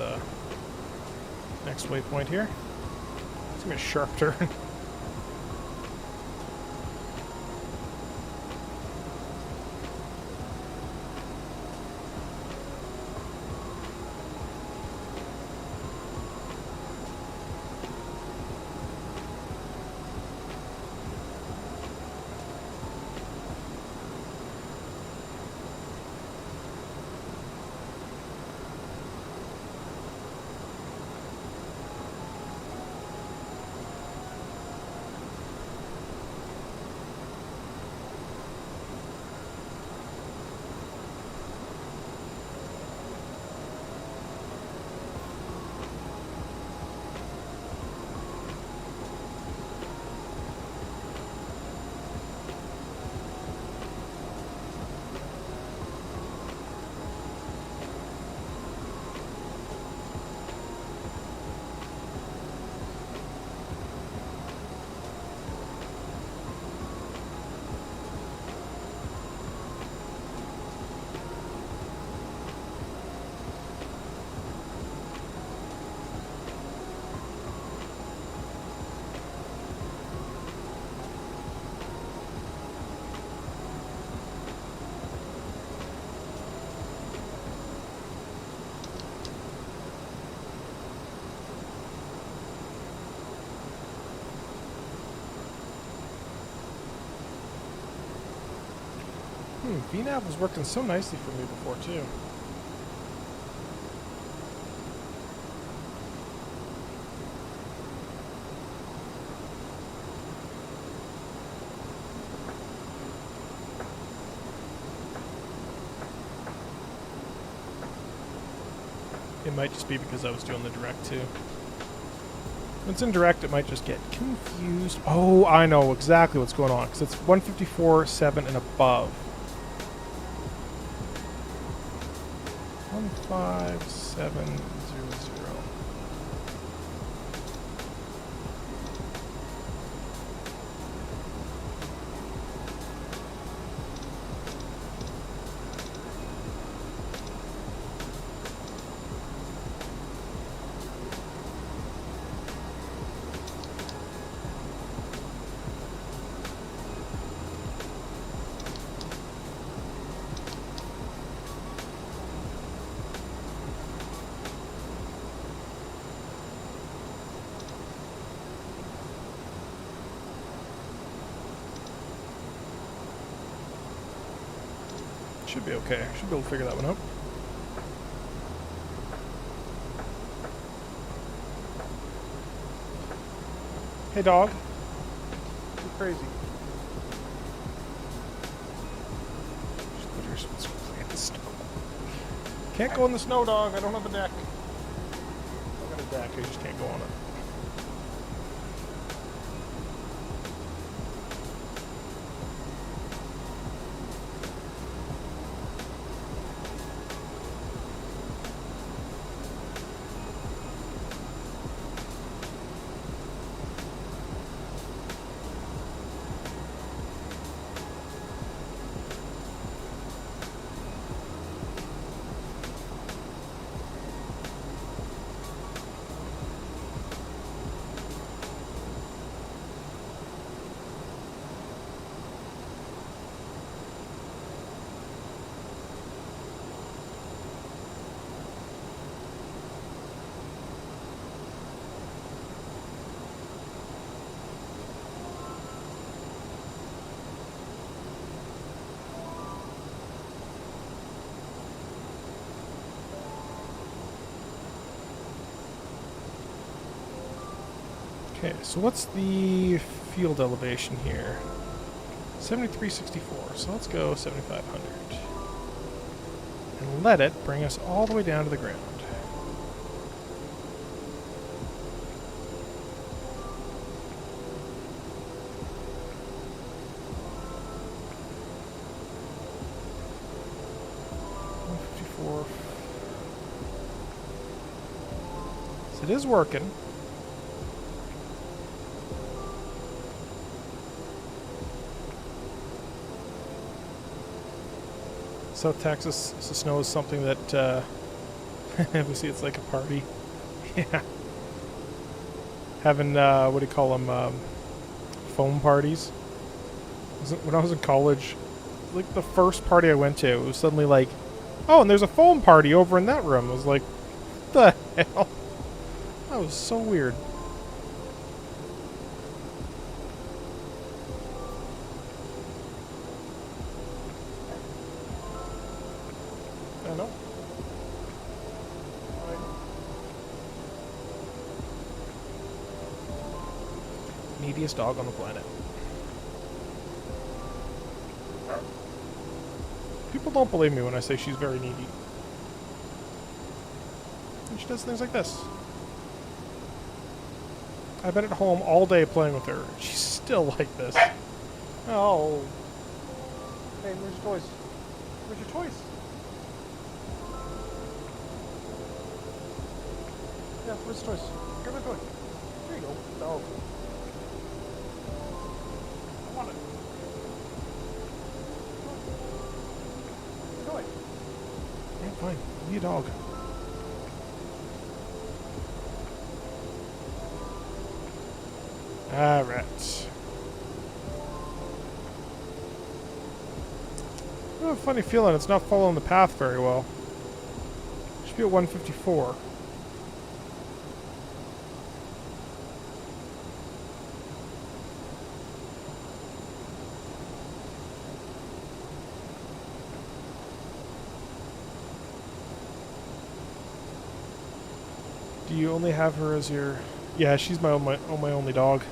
next waypoint here. It's gonna be a sharp turn. VNAV was working so nicely for me before, too. It might just be because I was doing the direct, too. When it's indirect, it might just get confused. Oh, I know exactly what's going on, because it's 154.7 and above. 15700. Should be okay. Should be able to figure that one out. Hey, dog. You're crazy. Just put your play in the snow. Can't go in the snow, dog. I don't have a deck. I got a deck. I just can't go on it. Okay, so what's the field elevation here? 7364, so let's go 7500. And let it bring us all the way down to the ground. So it is working. South Texas, so snow is something that, obviously it's like a party. Yeah. Having, what do you call them, foam parties. When I was in college, like the first party I went to, it was suddenly like, oh, and there's a foam party over in that room. I was like, what the hell? That was so weird. I know. Neediest dog on the planet. People don't believe me when I say she's very needy. And she does things like this. I've been at home all day playing with her. She's still like this. Oh. Hey, where's your toys? Where's your toys? Yeah, where's the toys? Grab my toy. There you go. Dog. I want it. Toy. Yeah, fine. Be a dog. Alright. I have a funny feeling it's not following the path very well. Should be at 154. Do you only have her as your... Yeah, she's my only dog.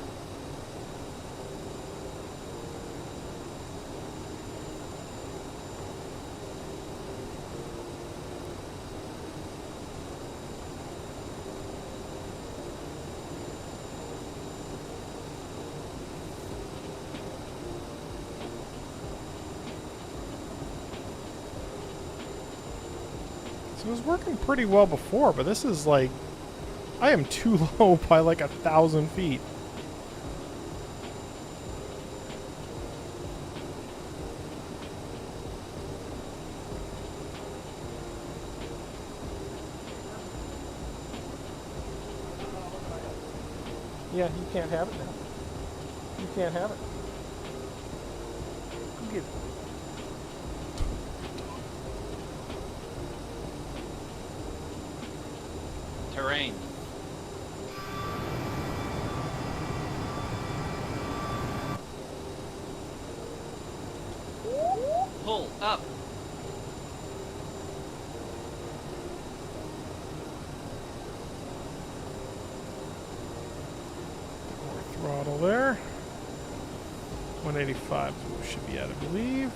So it was working pretty well before, but this is like... I am too low by like 1,000 feet. Yeah, you can't have it now. You can't have it. Go get it. Terrain. Pull up. More throttle there. 185 should be at, I believe.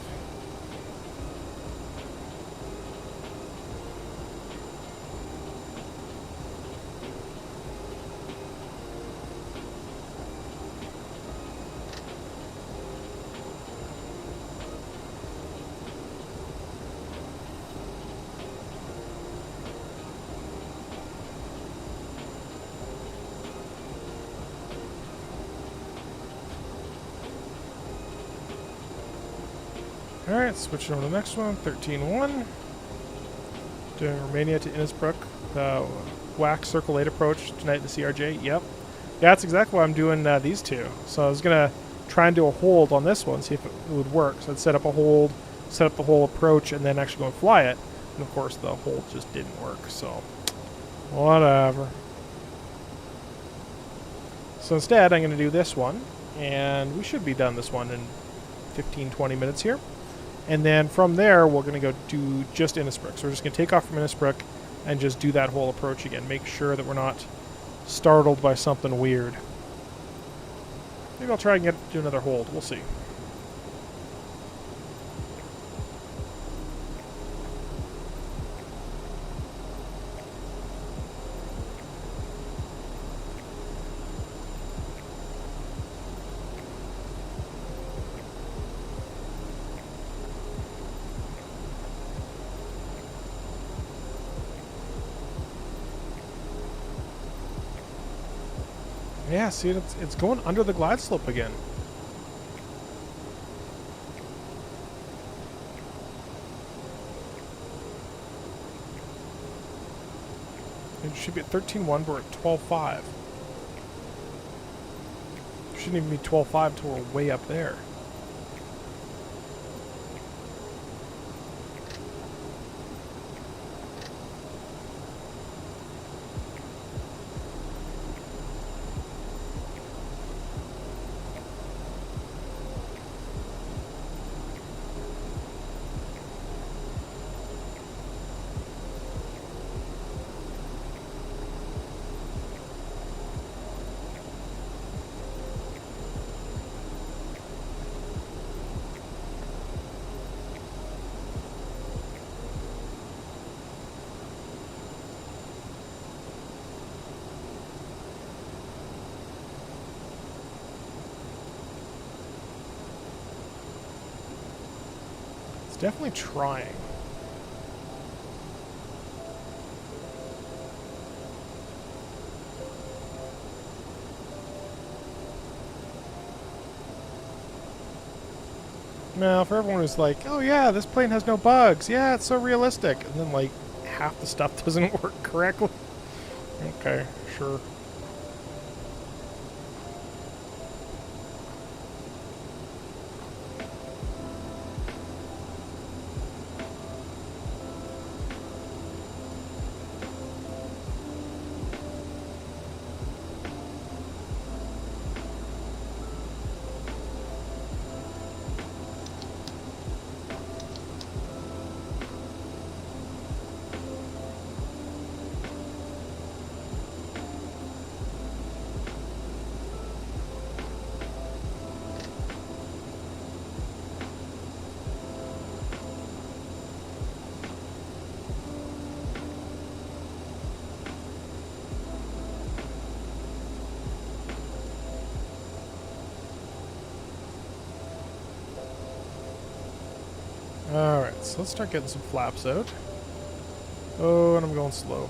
Alright, switching over to the next one, 13-1. Doing Romania to Innsbruck, the WAC Circle 8 approach tonight in the CRJ. Yep. Yeah, that's exactly why I'm doing these two. So I was going to try and do a hold on this one, see if it would work. So I'd set up a hold, set up the whole approach, and then actually go and fly it. And of course the hold just didn't work, so whatever. So instead I'm going to do this one, and we should be done this one in 15-20 minutes here. And then from there, we're going to go do just Innsbruck. So we're just going to take off from Innsbruck and just do that whole approach again. Make sure that we're not startled by something weird. Maybe I'll try and do another hold. We'll see. Yeah, see, it's going under the glide slope again. It should be at 13-1, but we're at 12-5. Shouldn't even be 12-5 until we're way up there. It's definitely trying. Now, for everyone who's like, oh yeah, this plane has no bugs. Yeah, it's so realistic. And then, like, half the stuff doesn't work correctly. Okay, sure. Alright, so let's start getting some flaps out. Oh, and I'm going slow.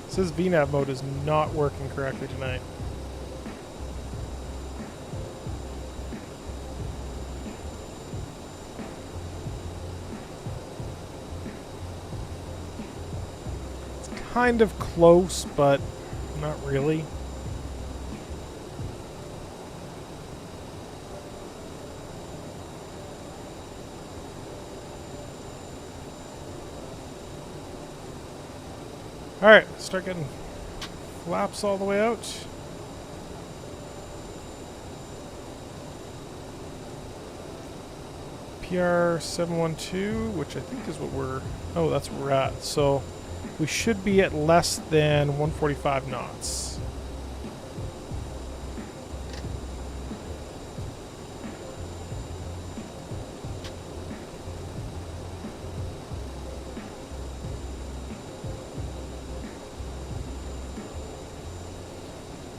It says VNAV mode is not working correctly tonight. It's kind of close, but not really. Alright, start getting flaps all the way out. PR 712, which I think is what we're... Oh, that's where we're at. So we should be at less than 145 knots.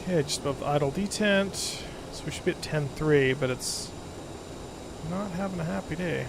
Okay, just above the idle detent. So we should be at 10.3, but it's not having a happy day.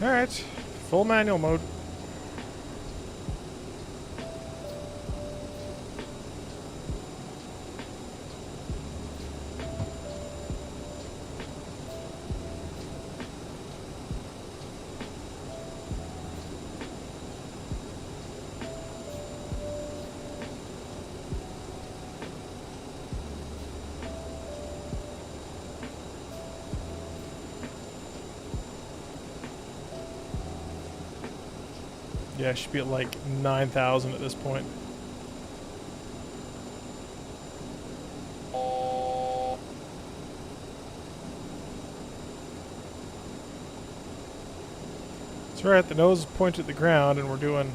Alright, full manual mode. Yeah, I should be at like 9,000 at this point. That's right, the nose is pointed at the ground and we're doing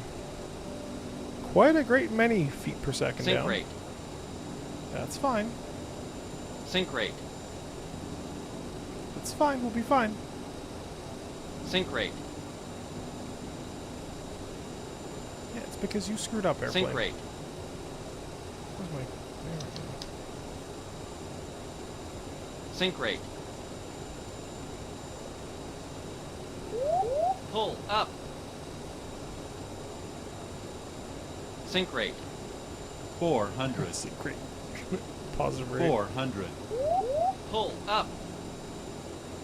quite a great many feet per second Sink down. rate. That's fine. Sink rate. It's fine, we'll be fine. Sink rate. Yeah, it's because you screwed up, airplane. Sink rate. Where's my... There we go. Sink rate. Pull up. Sink rate. 400. That's great. Positive rate. 400. Pull up.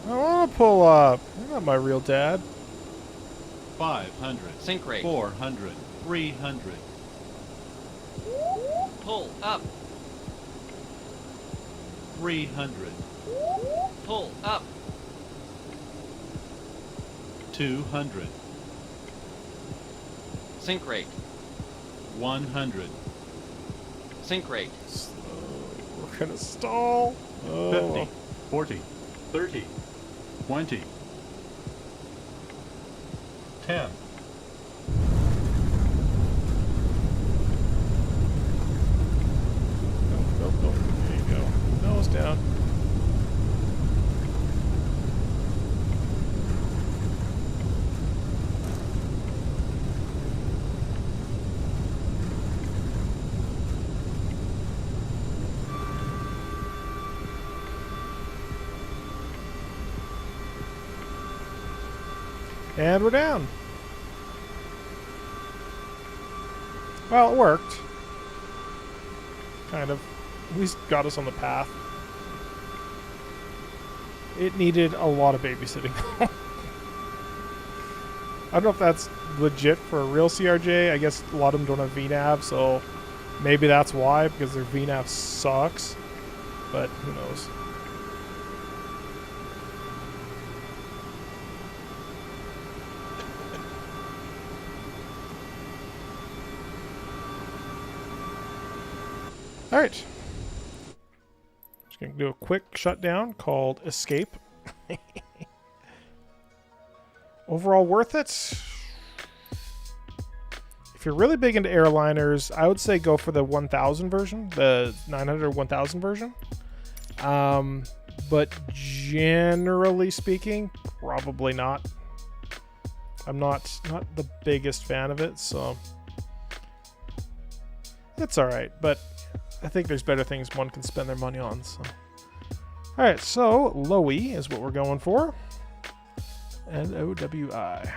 I want to pull up. You're not my real dad. 500. Sink rate. 400. 300. Pull up. 300. Pull up. 200. Sink rate. 100. Sink rate. We're gonna stall. Oh. 50. 40. 30. 20. 10. Nope. There you go. Nose down. And we're down. Well, it worked. Kind of. At least got us on the path. It needed a lot of babysitting. I don't know if that's legit for a real CRJ. I guess a lot of them don't have VNAV, so maybe that's why, because their VNAV sucks. But who knows. Alright. Just going to do a quick shutdown called Escape. Overall worth it? If you're really big into airliners, I would say go for the 1000 version, the 900 or 1000 version. But generally speaking, probably not. I'm not the biggest fan of it, so it's alright, but I think there's better things one can spend their money on. So, all right, so Lowy is what we're going for. L-O-W-I.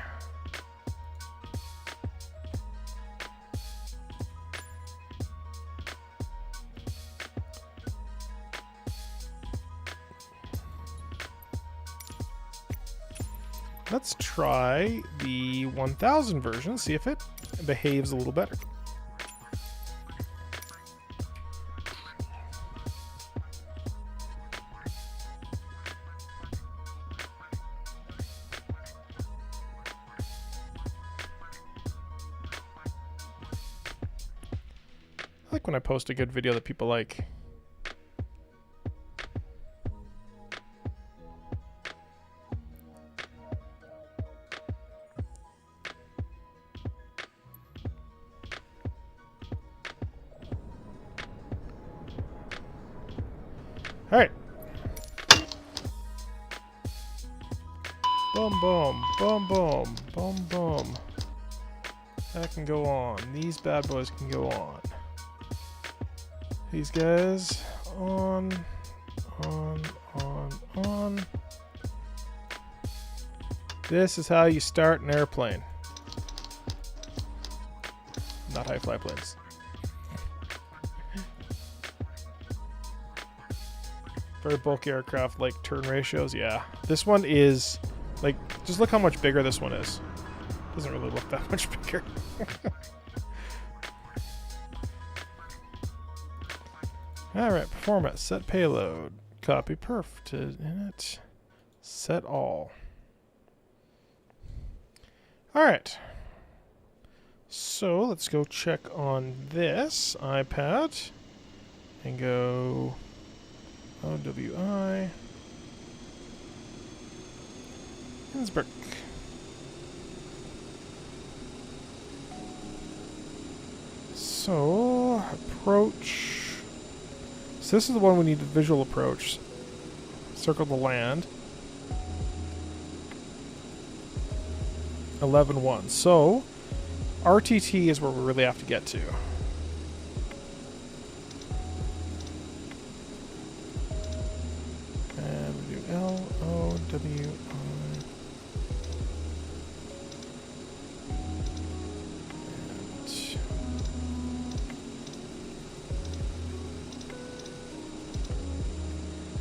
Let's try the 1000 version, see if it behaves a little better. I like when I post a good video that people like. All right. Boom, boom, boom, boom, boom, boom. That can go on. These bad boys can go on. These guys on. This is how you start an airplane. Not high fly planes. Very bulky aircraft, like turn ratios, yeah. This one is, like, just look how much bigger this one is. Doesn't really look that much bigger. Alright, performance, set payload, copy perf to init, set all. Alright. So let's go check on this iPad and go OWI Innsbruck. So approach. So this is the one we need, the visual approach. Circle the land. 11-1. So RTT is where we really have to get to. And we do LOWI.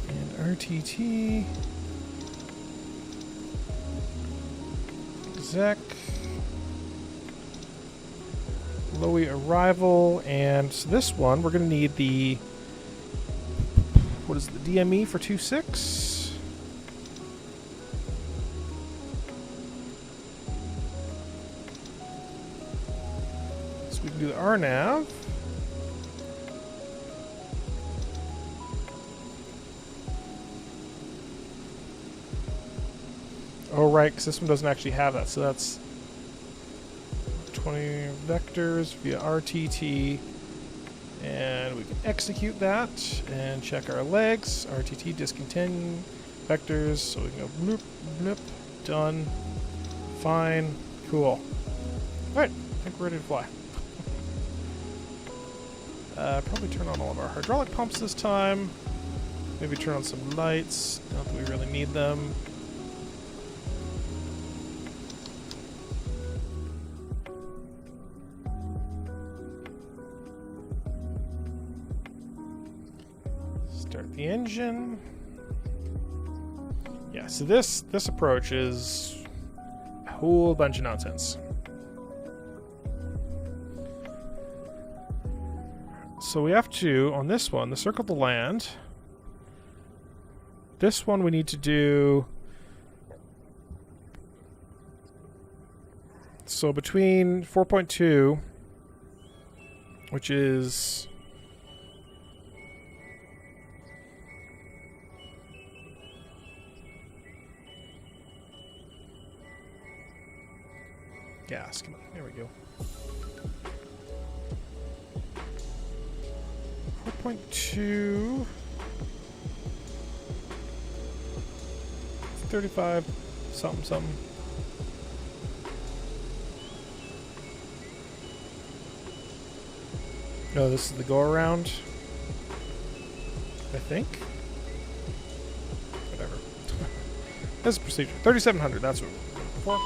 And RTT. Exec. Lowy arrival, and so this one we're going to need the, what is it, the DME for 2.6? So we can do the RNAV. Oh right, because this one doesn't actually have that, so that's 20 vectors via RTT, and we can execute that and check our legs. RTT discontinue vectors, so we can go bloop, bloop, done, fine, cool. Alright, I think we're ready to fly. Probably turn on all of our hydraulic pumps this time. Maybe turn on some lights, not that we really need them. Start the engine. Yeah, so this approach is a whole bunch of nonsense. So we have to, on this one, the circle the land. This one we need to do, so between 4.2, which is gas. Come on, there we go. 4.2, 35, something, something. No, this is the go around, I think. Whatever. That's a procedure. 3,700, that's what we're looking for.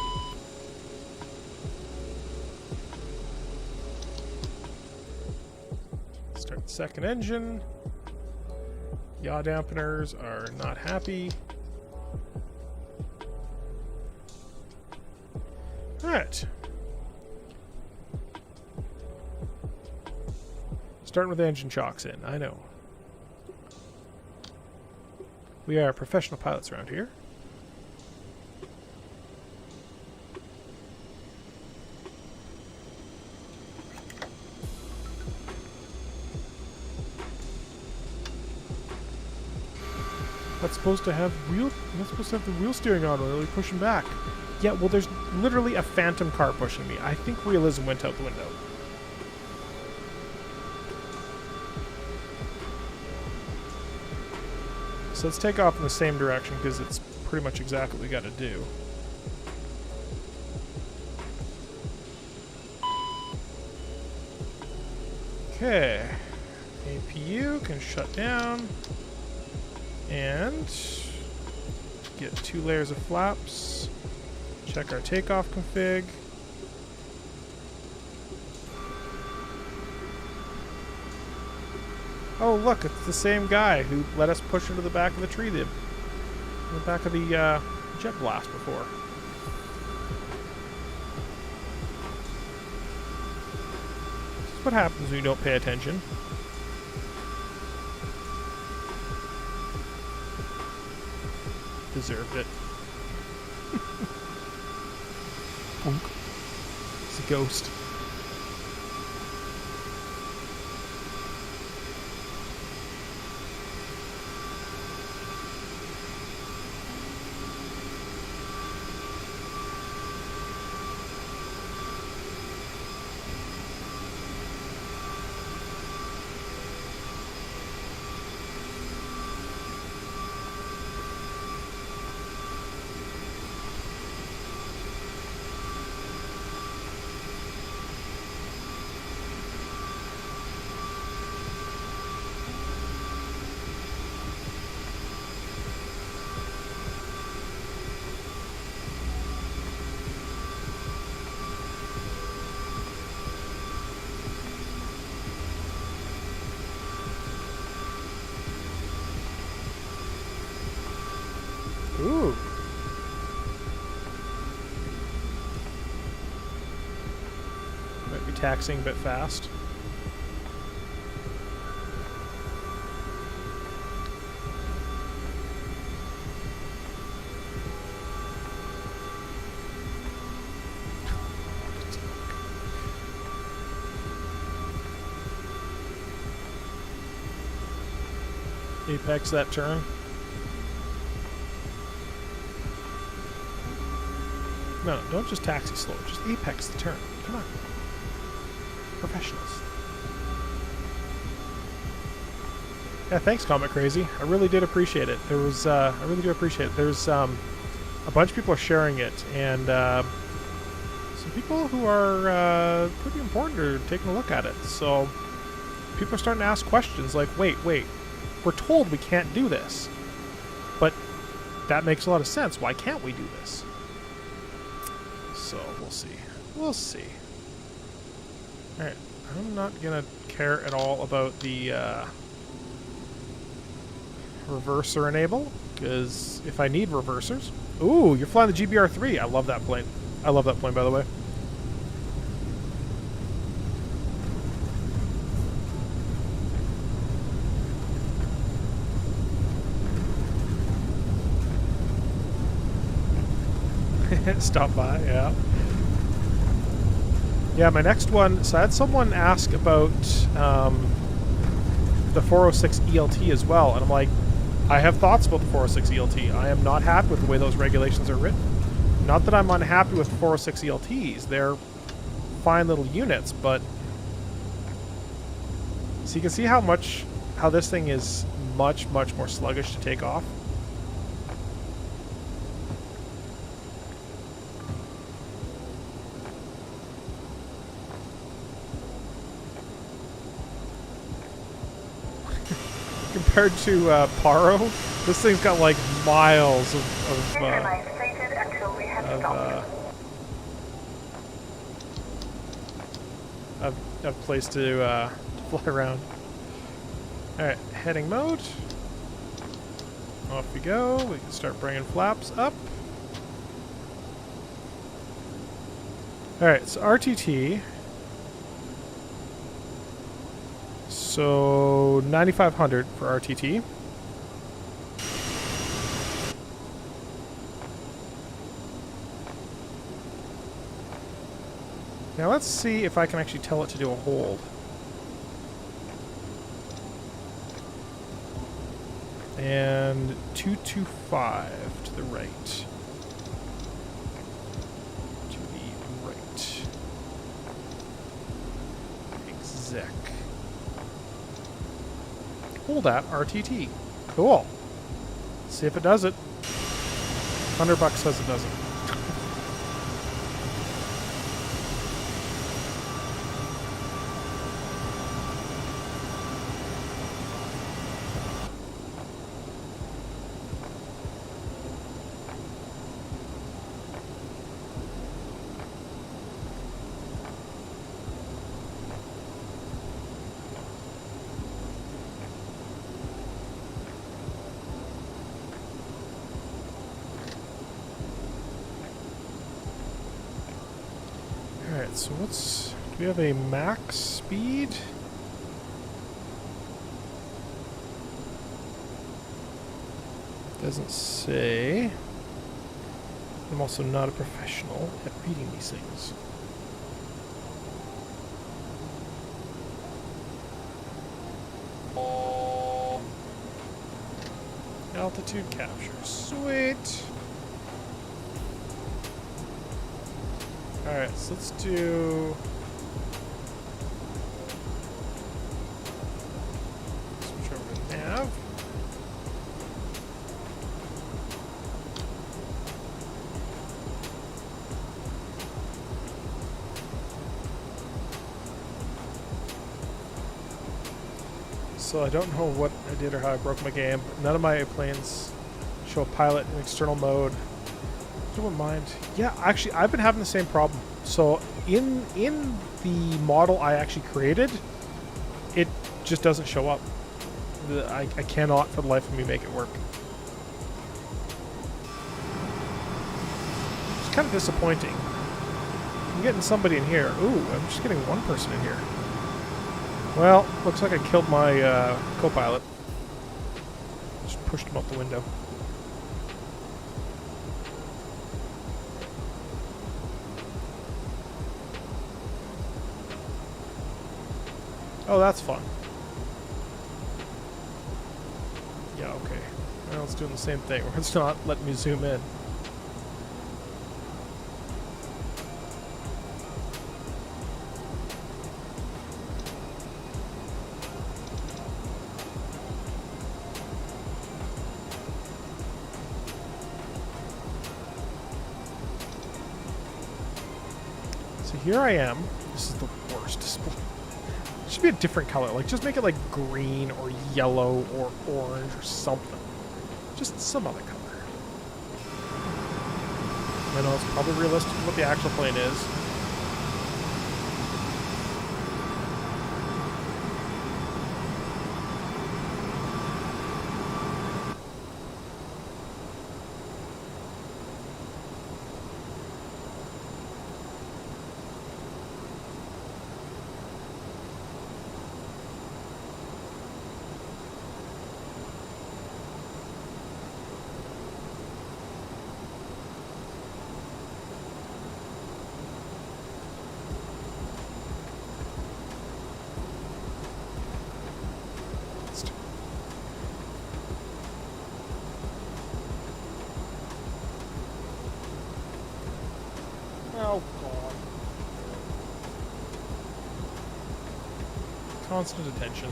Start the second engine. Yaw dampeners are not happy. Alright. Starting with the engine chocks in, I know. We are professional pilots around here. That's supposed to have wheel. That's supposed to have the wheel steering on when we're pushing back. Yeah, well, there's literally a phantom car pushing me. I think realism went out the window. So let's take off in the same direction because it's pretty much exactly what we got to do. Okay, APU can shut down. And get 2 layers of flaps. Check our takeoff config. Oh look, it's the same guy who let us push into the back of the tree, the back of the jet blast before. This is what happens when you don't pay attention. Deserved it. Punk. It's a ghost. Ooh. Might be taxiing a bit fast. Apex that turn. No, don't just taxi slow. Just apex the turn. Come on. Professionals. Yeah, thanks, Comet Crazy. I really did appreciate it. There was, I really do appreciate it. There's, a bunch of people are sharing it, and, some people who are, pretty important are taking a look at it. So, people are starting to ask questions like, wait, we're told we can't do this. But that makes a lot of sense. Why can't we do this? So, we'll see. We'll see. Alright, I'm not gonna care at all about the, reverser enable, because if I need reversers... Ooh, you're flying the GBR-3. I love that plane. I love that plane, by the way. Stop by, yeah. Yeah, my next one, so I had someone ask about the 406 ELT as well, and I'm like, I have thoughts about the 406 ELT. I am not happy with the way those regulations are written. Not that I'm unhappy with 406 ELTs. They're fine little units, but... So you can see how this thing is much more sluggish to take off. Compared to Paro, this thing's got like miles of place to fly around. Alright, heading mode. Off we go. We can start bringing flaps up. Alright, so RTT. So 9,500 for RTT. Now let's see if I can actually tell it to do a hold. And 225 to the right. To the right. Exec. Hold at RTT. Cool. See if it does it. $100 says it doesn't. Alright, so do we have a max speed? Doesn't say. I'm also not a professional at reading these things. Altitude capture. Sweet! Alright, so let's do... Switch over to nav. So I don't know what I did or how I broke my game. None of my planes show a pilot in external mode. I don't mind. Yeah, actually, I've been having the same problem. So in the model I actually created, it just doesn't show up. I cannot for the life of me make it work. It's kind of disappointing. I'm getting somebody in here. Ooh, I'm just getting one person in here. Well, looks like I killed my co-pilot. Just pushed him out the window. Oh, that's fun. Yeah, okay. Well, it's doing the same thing. It's not letting me zoom in. So here I am. This is the worst display. It should be a different color. Like, just make it like green or yellow or orange or something. Just some other color. I know it's probably realistic what the actual plane is. Oh, God. Constant attention.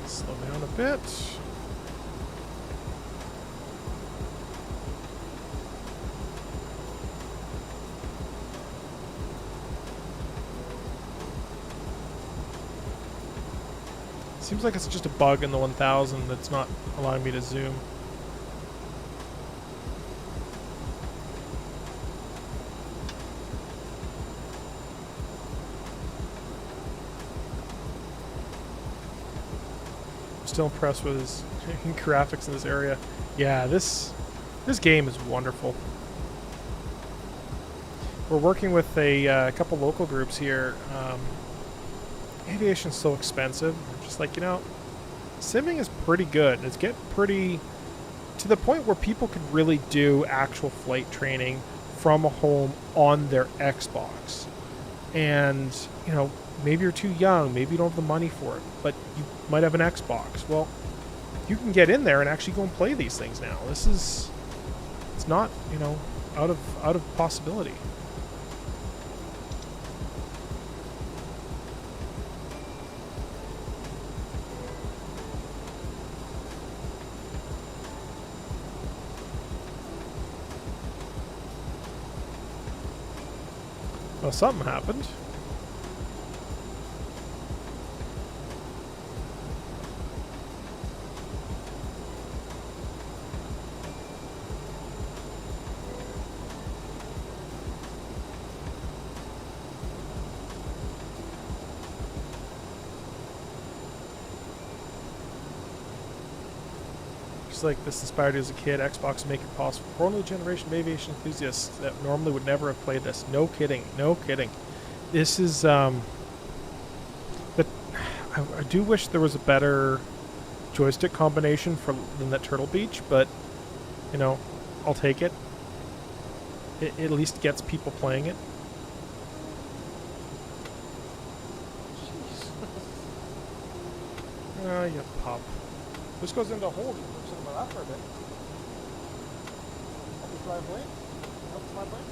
Slow down a bit. Seems like it's just a bug in the 1000 that's not allowing me to zoom. Still impressed with his graphics in this area. Yeah, this game is wonderful. We're working with a couple local groups here. Aviation's so expensive. I'm just like, you know, simming is pretty good. It's getting pretty to the point where people could really do actual flight training from home on their Xbox. And, you know, maybe you're too young, maybe you don't have the money for it, but you might have an Xbox. Well, you can get in there and actually go and play these things now. It's not, you know, out of possibility. Well, something happened. Like this inspired you as a kid. Xbox make it possible for only generation of aviation enthusiasts that normally would never have played this. No kidding, no kidding. This is but I do wish there was a better joystick combination than that Turtle Beach, but you know, I'll take it. It at least gets people playing it. Oh, you pup. This goes into a hole. That for a bit. Help me drive lane. Help my lane.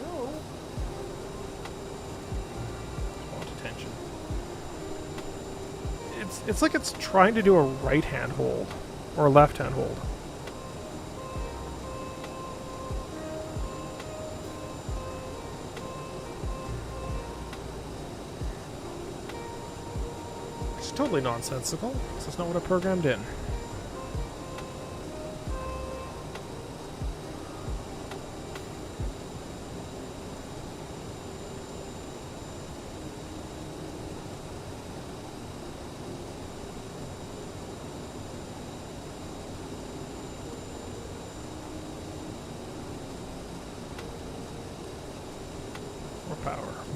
No. Want attention. It's like it's trying to do a right hand hold or a left hand hold. totally nonsensical. That's not what I programmed in.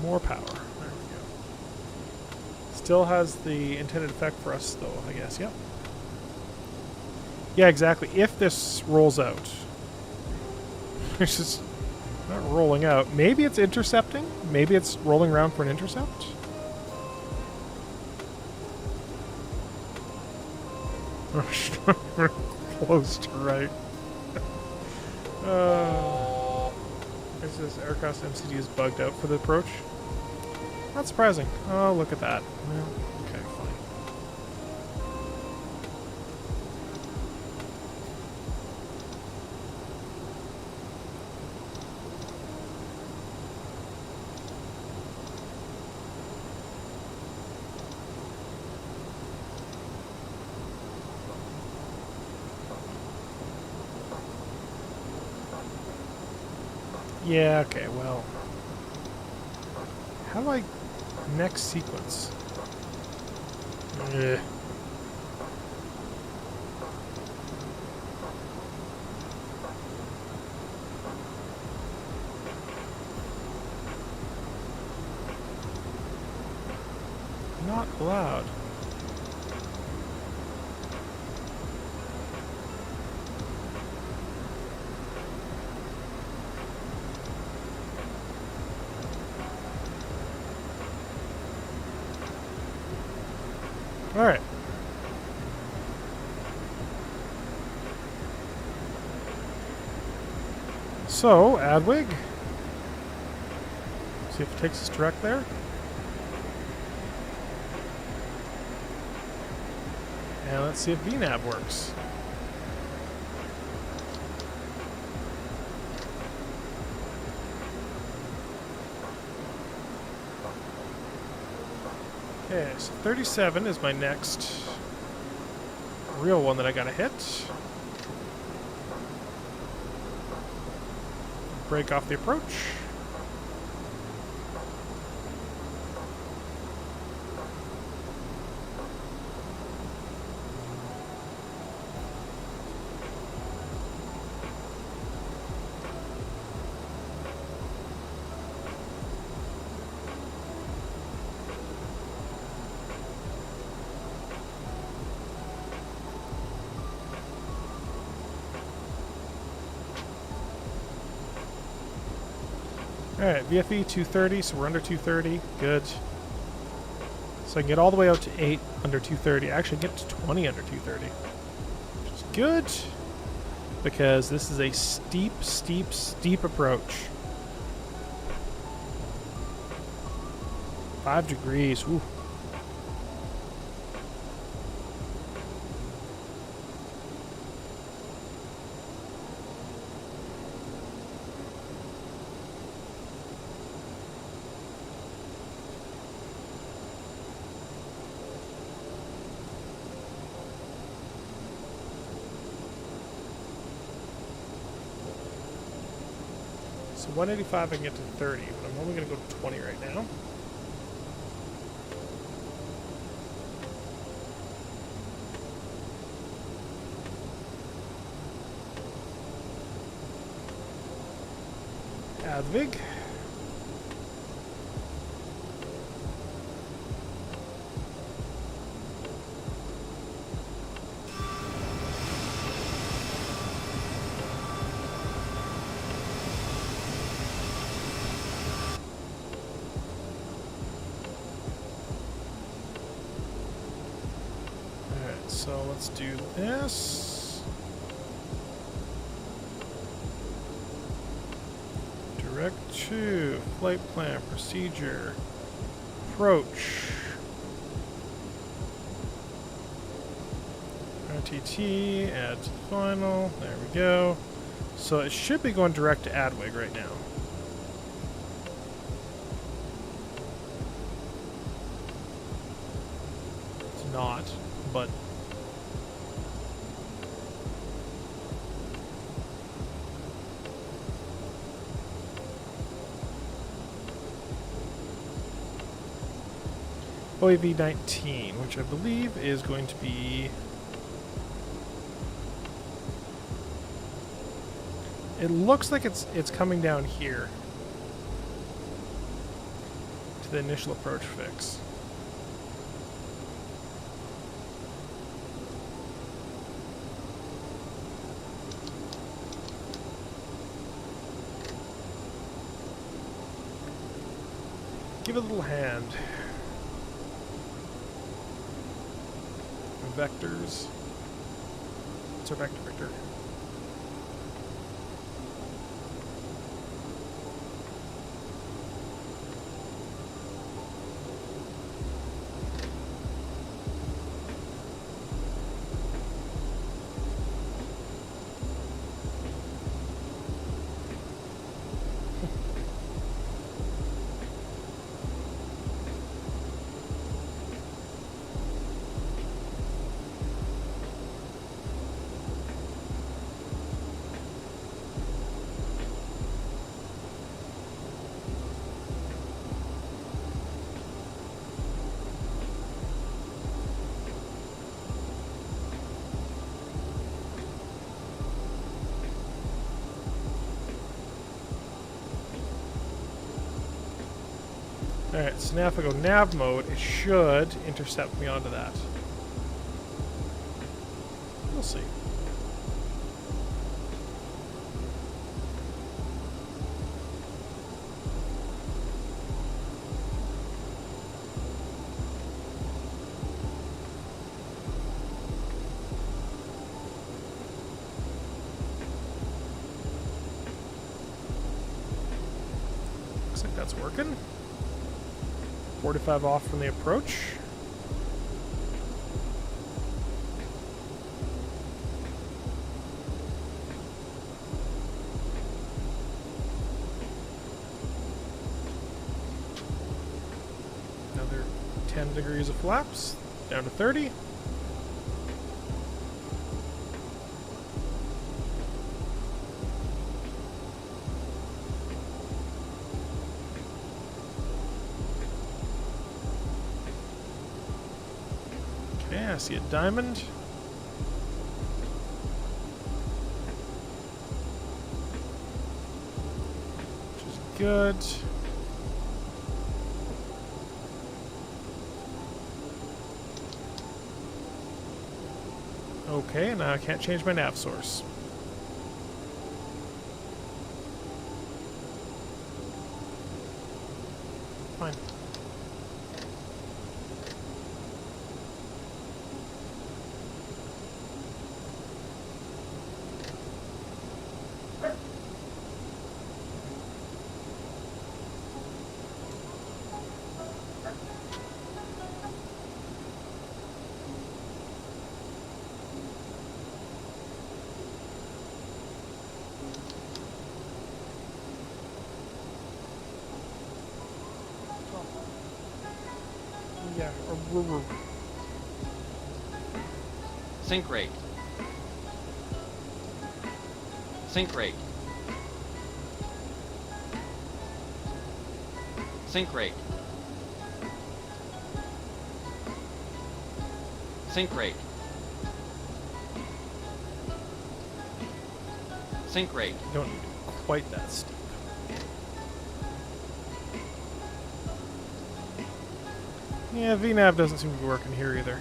More power. There we go. Still has the intended effect for us, though, I guess. Yep. Yeah, exactly. If this rolls out. It's just not rolling out. Maybe it's intercepting? Maybe it's rolling around for an intercept? Close to right. It says aircraft MCD is bugged out for the approach. Not surprising. Oh, look at that. Well, okay, fine. Yeah, okay, well. How do I next sequence? Ugh. Not allowed. All right. So, Adwig. See if it takes us direct there. And let's see if VNAV works. Okay, so 37 is my next real one that I gotta hit. Break off the approach. Alright, VFE 230, so we're under 230. Good. So I can get all the way out to 8 under 230. Actually, get to 20 under 230. Which is good. Because this is a steep, steep, steep approach. 5 degrees. Ooh. So 185 I can get to 30, but I'm only going to go to 20 right now. Advig. So let's do this. Direct to flight plan procedure. Approach. RTT, add to the final. There we go. So it should be going direct to Adwig right now. not, but OAV 19, which I believe is going to be. It looks like it's coming down here to the initial approach fix. Give it a little hand. Vectors. What's our vector? Alright, so now if I go nav mode, it should intercept me onto that. We'll see. Looks like that's working. 45 off from the approach. Another 10 degrees of flaps, down to 30. Okay, I see a diamond. Which is good. Okay, now I can't change my nav source. Fine. Yeah, Sync rate. Sync rate. Sync rate. Sync rate. Sync rate. don't need quite that steep. Yeah, VNav doesn't seem to be working here either.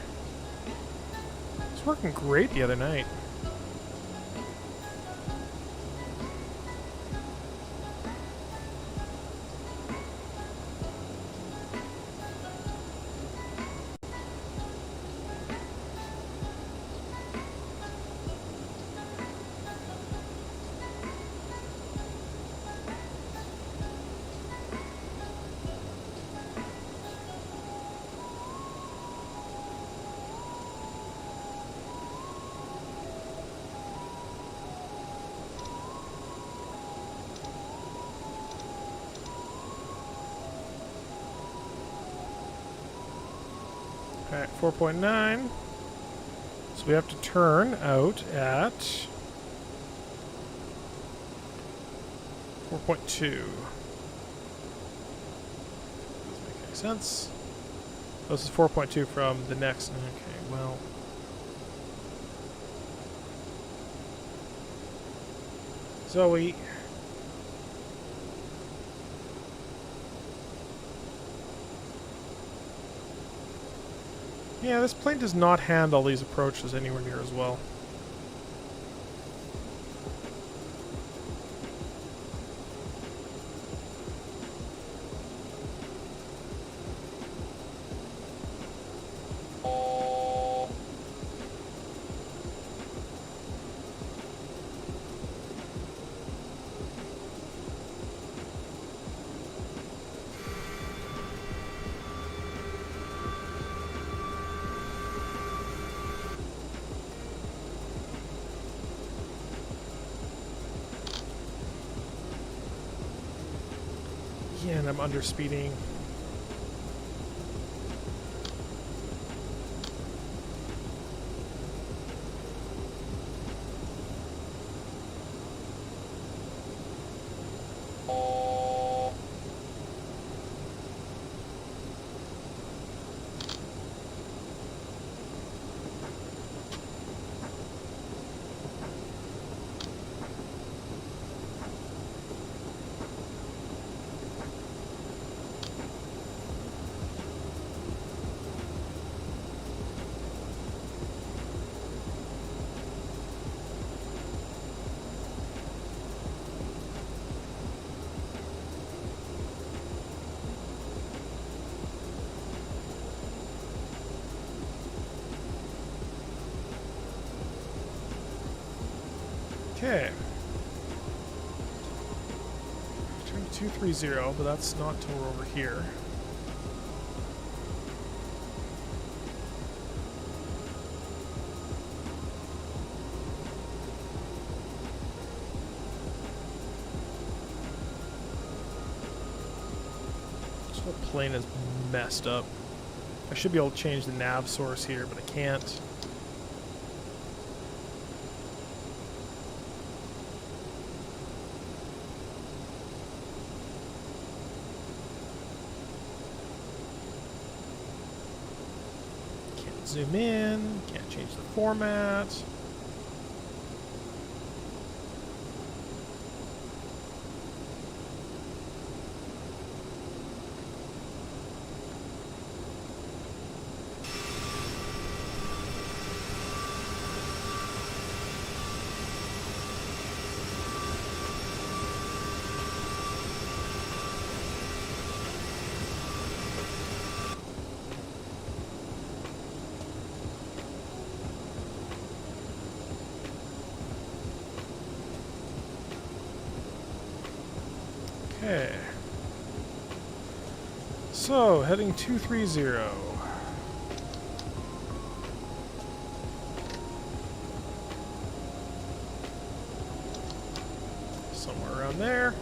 It was working great the other night. Okay, 4.9. So we have to turn out at 4.2. Doesn't make any sense. This is 4.2 from the next. Okay, well. Zoe. Yeah, this plane does not handle these approaches anywhere near as well. Yeah, and I'm underspeeding. Okay. Turn to 230, but that's not till we're over here. This whole plane is messed up. I should be able to change the nav source here, but I can't. Zoom in, can't change the format. Okay. So, heading 230. Somewhere around there.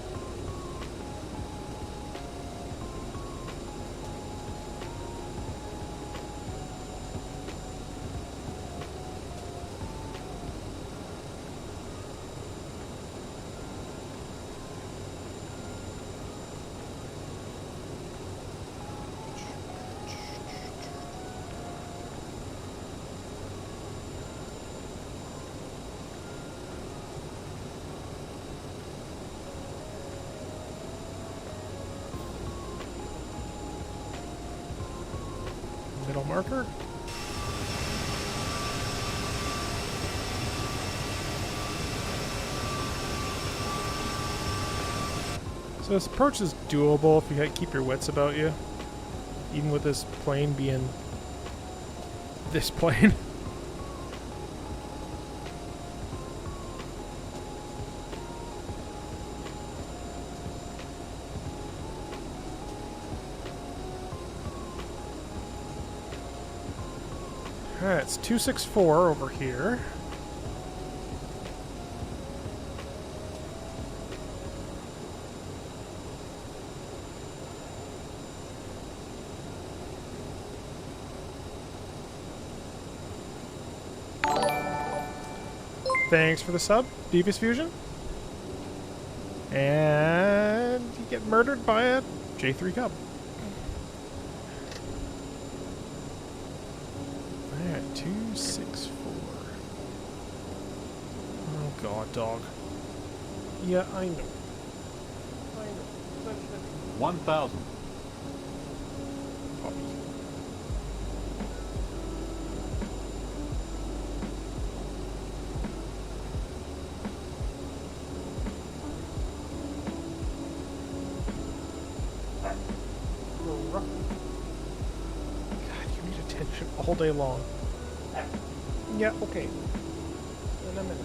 Middle marker. So this approach is doable if you keep your wits about you, even with this plane being this plane. Alright, it's 264 over here. thanks for the sub, Devious Fusion. And you get murdered by a J3 Cub. Alright, 264. Oh god, dog. Yeah, I know. 1,000. Puppy. God, you need attention all day long. Yeah, okay. In a minute.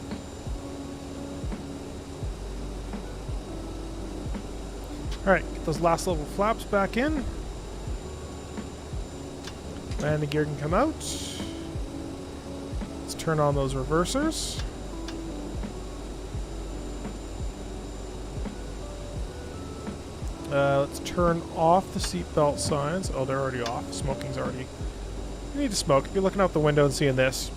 Alright, get those last level flaps back in. Landing gear can come out. Let's turn on those reversers. Let's turn off the seatbelt signs. Oh, they're already off. Smoking's already... You need to smoke if you're looking out the window and seeing this.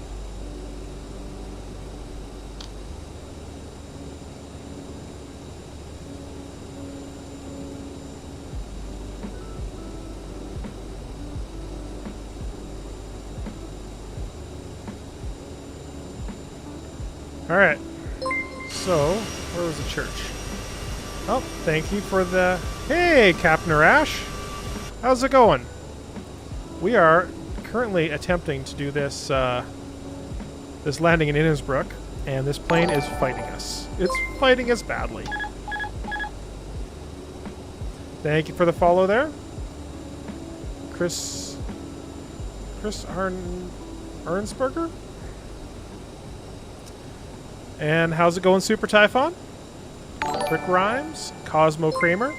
Alright, so, where was the church? Oh, thank you for the... Hey, Captain Arash! How's it going? We are currently attempting to do this, this landing in Innsbruck, and this plane is fighting us. It's fighting us badly. Thank you for the follow there. Chris Arnsberger? And how's it going, Super Typhon? Rick Rhymes, Cosmo Kramer,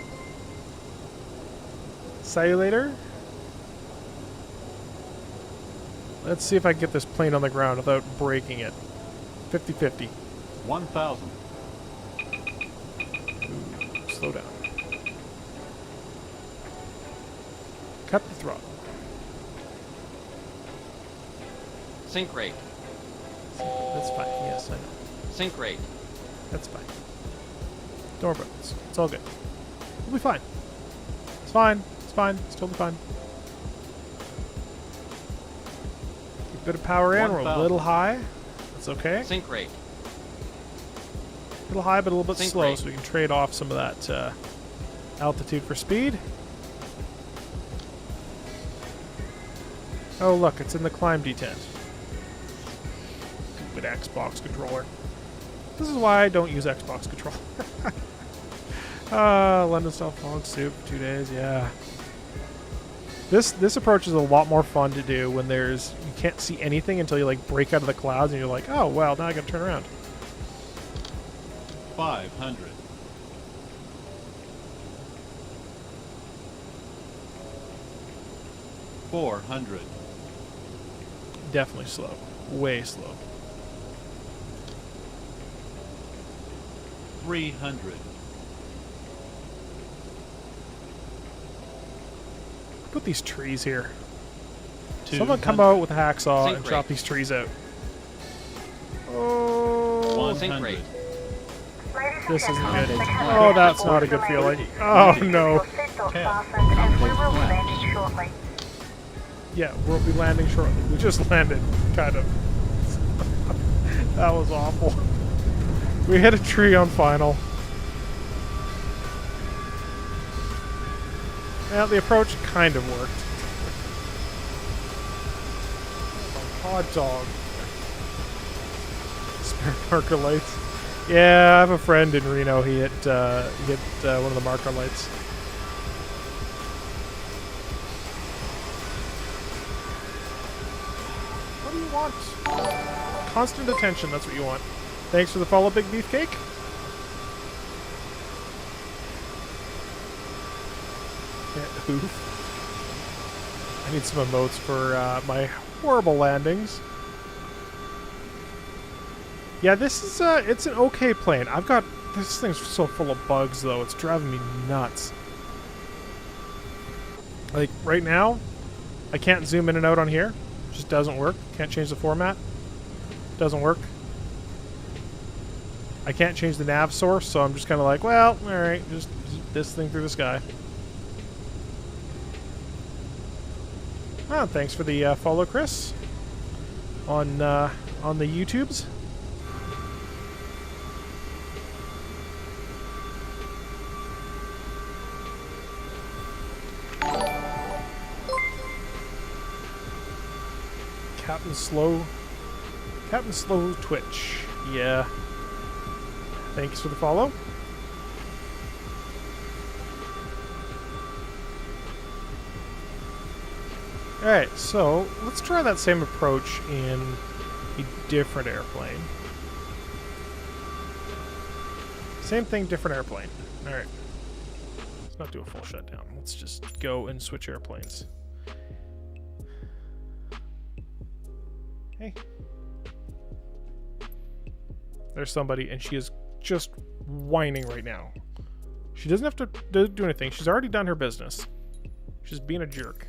Cellulator. Let's see if I can get this plane on the ground without breaking it. 50-50. 1,000. Ooh, slow down. Cut the throttle. Sync rate. That's fine. Yes, I know. Sync rate. That's fine. Don't worry about this. It's all good. We'll be fine. It's fine. It's fine. It's totally fine. Keep a bit of power in. We're a 1,000. little high. That's okay. Sync rate. A little high, but a little bit Sync slow, rate. so we can trade off some of that altitude for speed. Oh, look. It's in the climb detent. Stupid Xbox controller. This is why I don't use Xbox controller. London style fog soup, 2 days, yeah. This approach is a lot more fun to do when you can't see anything until you like break out of the clouds and you're like, oh well, now I gotta turn around. 500. 400. Definitely slow. Way slow. 300. Put these trees here. 200. Someone come out with a hacksaw Sync and rate. chop these trees out. Oh, Sync 100. rate. Ladies and this isn't gentlemen, good. the captain Oh, that's is not a good aboard feeling. delayed. Oh Keep no. your seatbelt 10. fastened and we will be landing shortly. Yeah, we'll be landing shortly. We just landed, kind of. That was awful. We hit a tree on final. Well, the approach kind of worked. Oh, hot dog. Spare marker lights. Yeah, I have a friend in Reno. He hit one of the marker lights. What do you want? Constant attention, that's what you want. Thanks for the follow, Big Beefcake. Yeah, oof. I need some emotes for my horrible landings. Yeah, this is it's an okay plane. This thing's so full of bugs though. It's driving me nuts. Like right now, I can't zoom in and out on here. It just doesn't work. Can't change the format. Doesn't work. I can't change the nav source, so I'm just kind of like, well, alright, just keep this thing through the sky. Oh, thanks for the follow, Chris, on the YouTubes. Captain Slow Twitch. Yeah. Thanks for the follow. Alright, so let's try that same approach in a different airplane. Same thing, different airplane. Alright. Let's not do a full shutdown. Let's just go and switch airplanes. Hey. There's somebody, and she is just whining right now. She doesn't have to do anything. She's already done her business. She's being a jerk.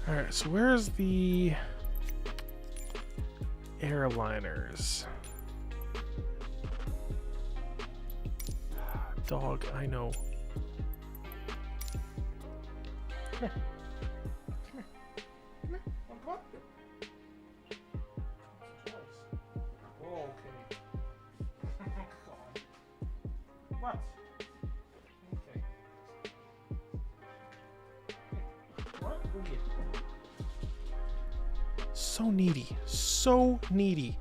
Alright, so where's the airliners? Dog, I know. Come here. Come here. Come here. Come on. Whoa, okay. What? Okay. What? So needy. So needy.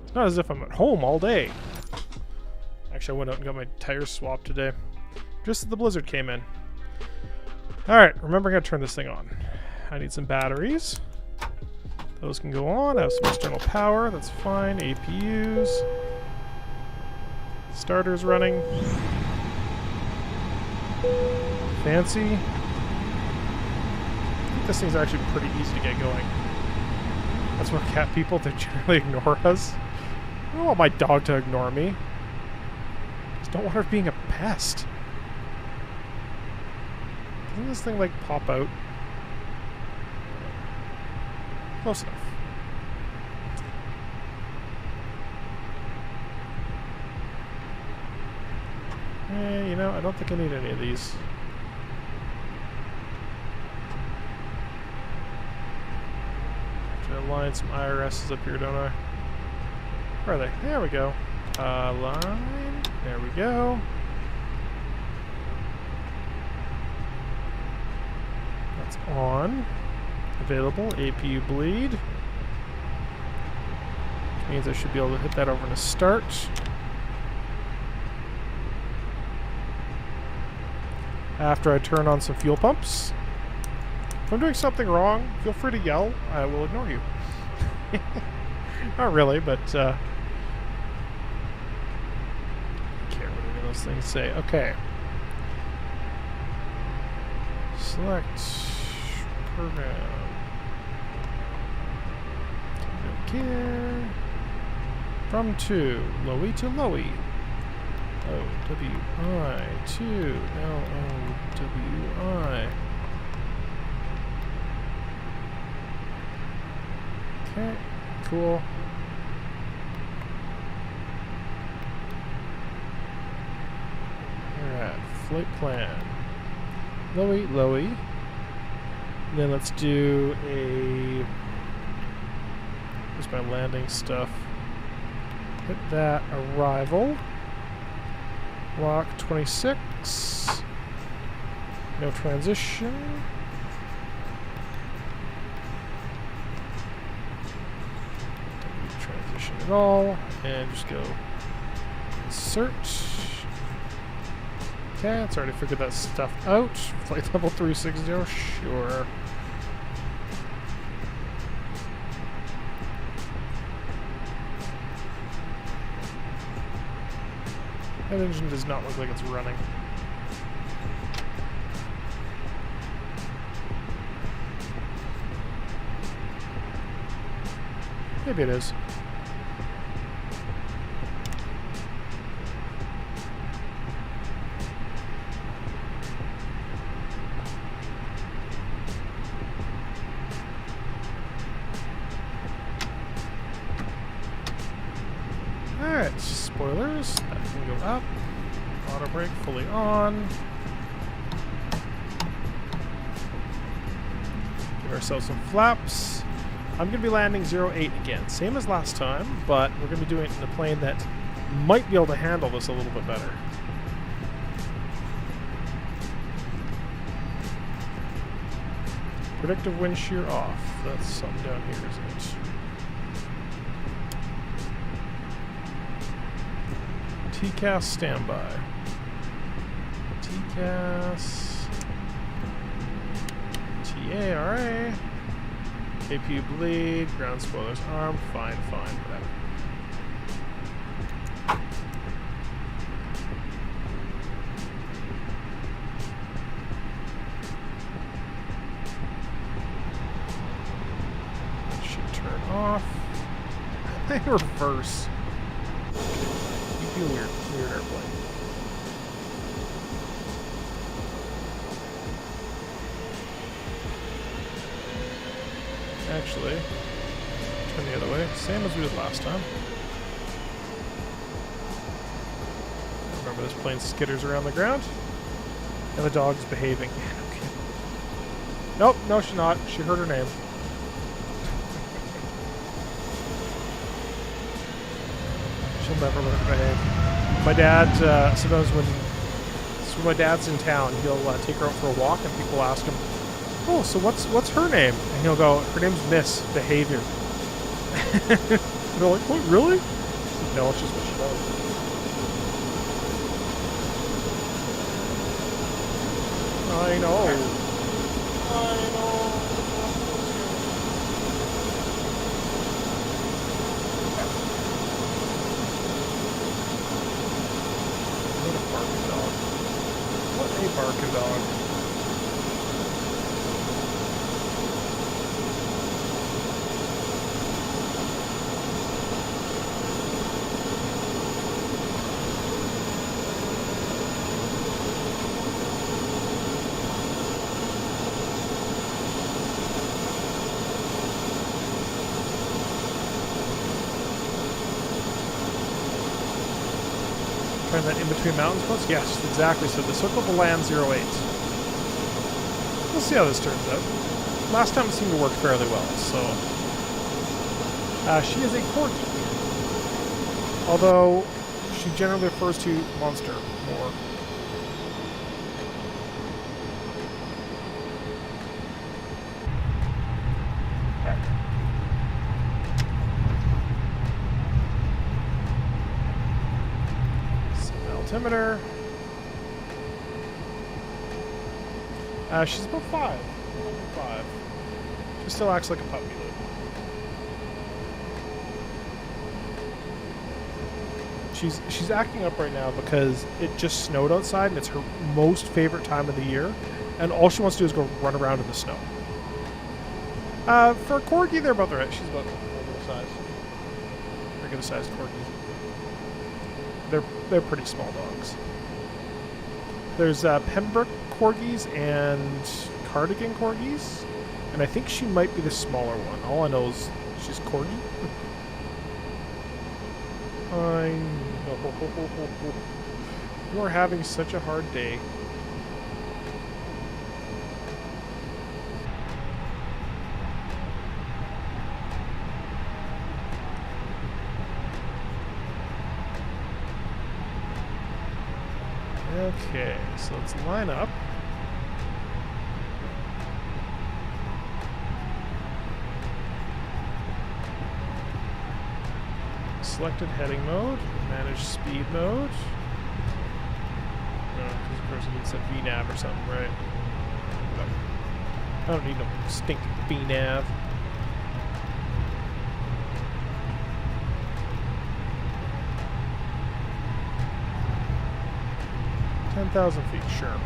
It's not as if I'm at home all day. Actually, I went out and got my tires swapped today. Just as the blizzard came in. Alright, remember I gotta turn this thing on. I need some batteries. Those can go on. I have some external power. That's fine. APUs. Starter's running. Fancy. I think this thing's actually pretty easy to get going. That's where cat people, they generally ignore us. I don't want my dog to ignore me. Just don't want her being a pest. Doesn't this thing like pop out? Close enough. You know, I don't think I need any of these. Should I line some IRSs up here, don't I? Where are they? There we go. Line. There we go. That's on. Available. APU bleed. Which means I should be able to hit that over to start. After I turn on some fuel pumps. If I'm doing something wrong, feel free to yell. I will ignore you. Not really, but I care what any of those things say. Okay. Select program. Don't care. From to lowy to lowy. O-W-I to L-O-W-I. Okay, cool. Alright, flight plan. Lowy, lowy. Then let's do a... Here's my landing stuff. Hit that, arrival. Lock 26. No transition. Don't need transition at all. And just go insert. Okay, it's already figured that stuff out. Flight level 360, sure. That engine does not look like it's running. Maybe it is. Alright, spoilers. That can go up. Auto brake fully on. Give ourselves some flaps. I'm going to be landing 08 again. Same as last time, but we're going to be doing it in a plane that might be able to handle this a little bit better. Predictive wind shear off. That's something down here, isn't it? TCAS standby. TCAS. TARA. KPU bleed. Ground spoilers arm. Fine, whatever. That should turn off. They reverse. You feel weird airplane. Actually, turn the other way. Same as we did last time. Remember, this plane skitters around the ground. And the dog's behaving. Okay. Nope, no, she's not. She heard her name. She'll never learn to behave. My dad, sometimes when my dad's in town, he'll take her out for a walk, and people ask him, "Oh, so what's her name?" And he'll go, "Her name's Miss Behavior." They're like, "What, really?" No, it's just what she does. I know. I know. What a barking dog. What a barking dog. Trying that in-between mountains post? Yes, exactly. So the circle will land 08. We'll see how this turns out. Last time it seemed to work fairly well, so... she is a corgi. Although, she generally refers to monster more. Altimeter. She's about 5. She still acts like a puppy, though. She's acting up right now because it just snowed outside and it's her most favorite time of the year, and all she wants to do is go run around in the snow. For a corgi, they're about the right. She's about regular size. Regular sized corgi. They're pretty small dogs. There's Pembroke corgis and Cardigan corgis, and I think she might be the smaller one. All I know is she's corgi. I know. You are having such a hard day. Okay, so let's line up. Selected heading mode, manage speed mode. Because of course it needs a VNAV or something, right? Whatever. I don't need no stinking VNAV. 10,000 feet, sure.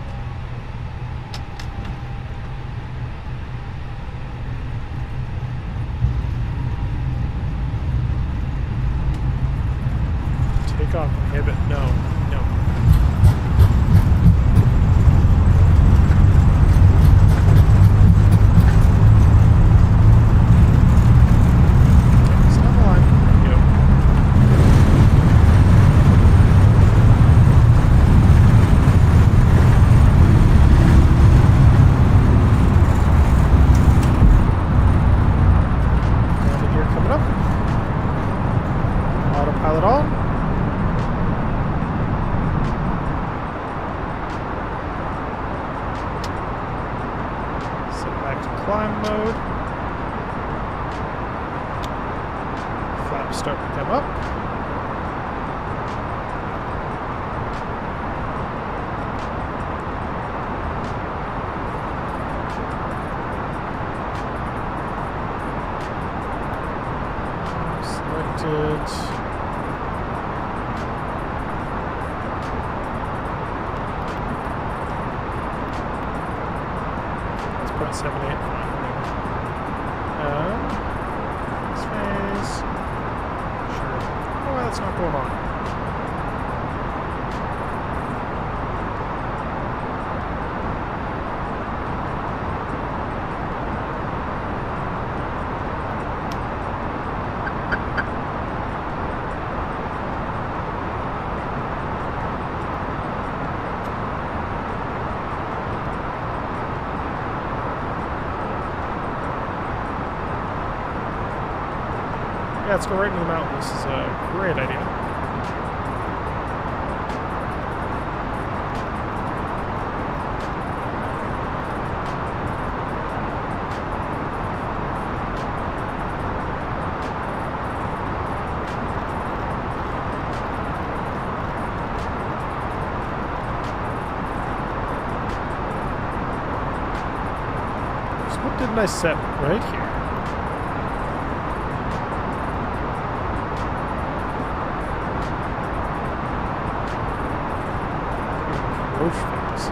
Take off, inhibit, no. mode. Flaps start to come up. Selected. Let's put 7, 8, 5. Space. Sure. Oh, that's not going on. Yeah, let's go right into the mountain. This is a great idea. So what didn't I set right here? Phase.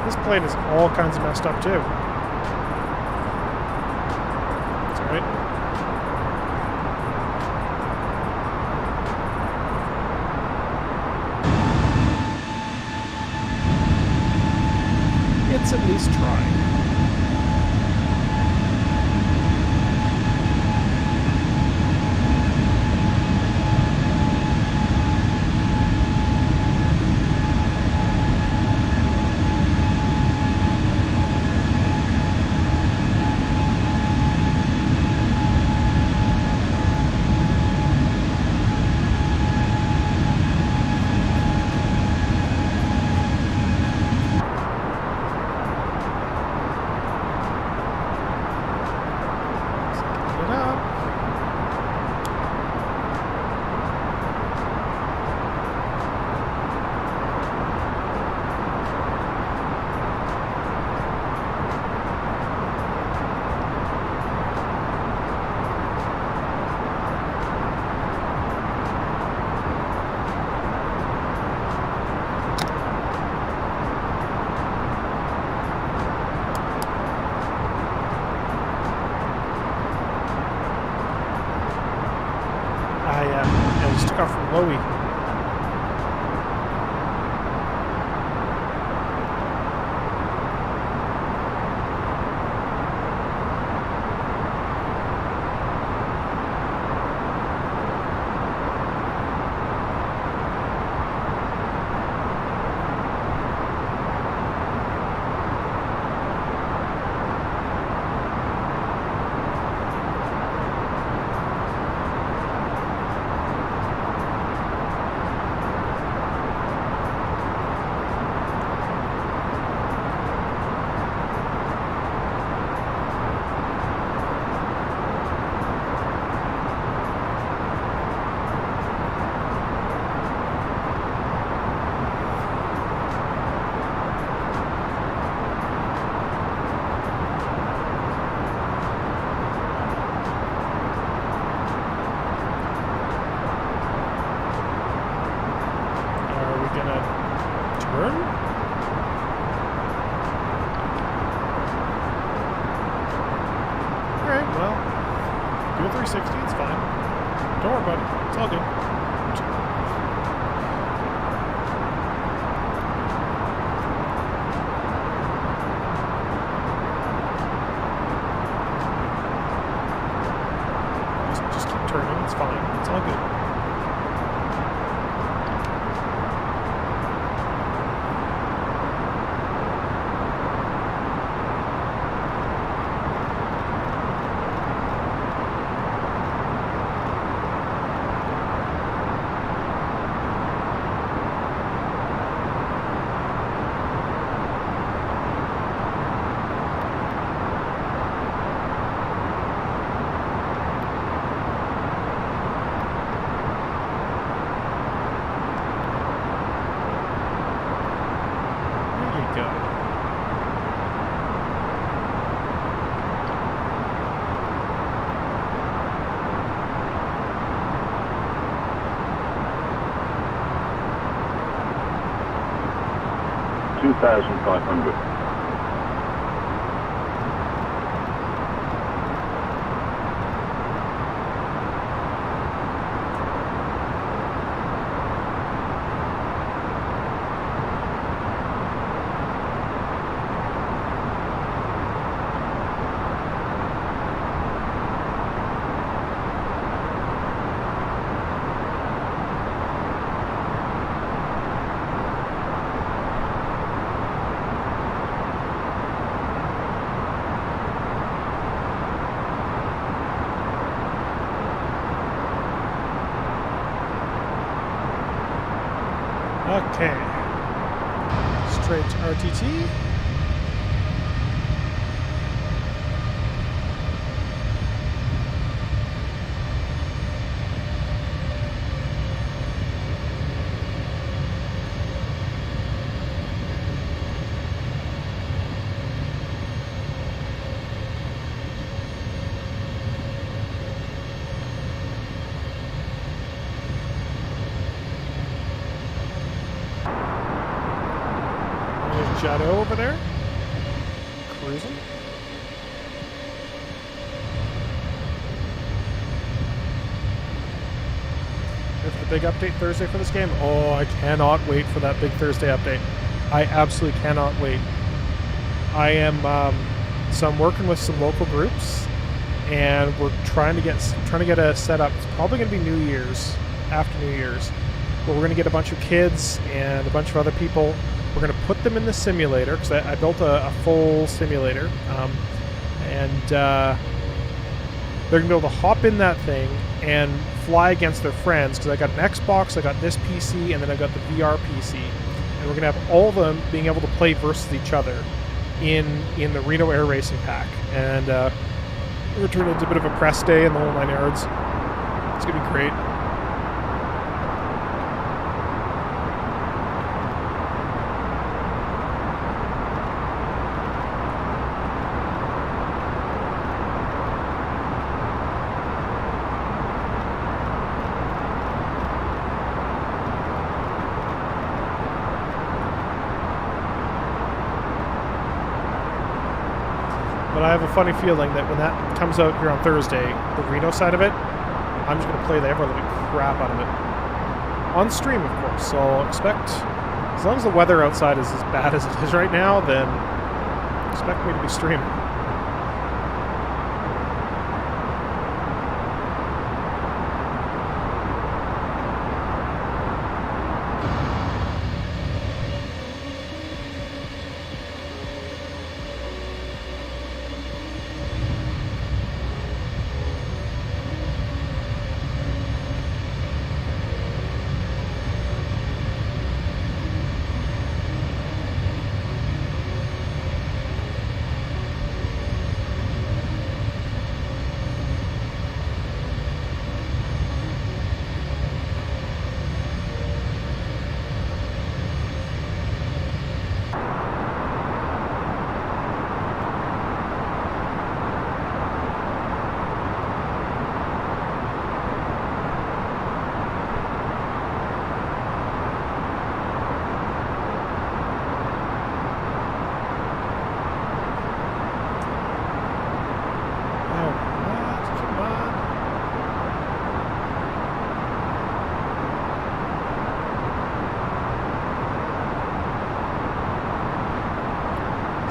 This plane is all kinds of messed up too. That's alright. It's at least trying. I just took off from Lowy. Do a 360, it's fine. Don't worry about it. It's all good. Just keep turning. It's fine. It's all good. 2,500. Okay. Straight to RTT. There's Jado over there. Cruising. Here's the big update Thursday for this game. Oh, I cannot wait for that big Thursday update. I absolutely cannot wait. I am, so I'm working with some local groups, and we're trying to get a setup. It's probably going to be New Year's, after New Year's, where we're going to get a bunch of kids and a bunch of other people. We're going to put them in the simulator, because I built a full simulator, and they're going to be able to hop in that thing and fly against their friends, because I got an Xbox, I got this PC, and then I got the VR PC, and we're going to have all of them being able to play versus each other in the Reno Air Racing Pack, and we're going to turn it into a bit of a press day in the whole 9 yards. It's going to be great. But I have a funny feeling that when that comes out here on Thursday, the Reno side of it, I'm just going to play the ever-living crap out of it. On stream, of course, so I'll expect, as long as the weather outside is as bad as it is right now, then expect me to be streaming.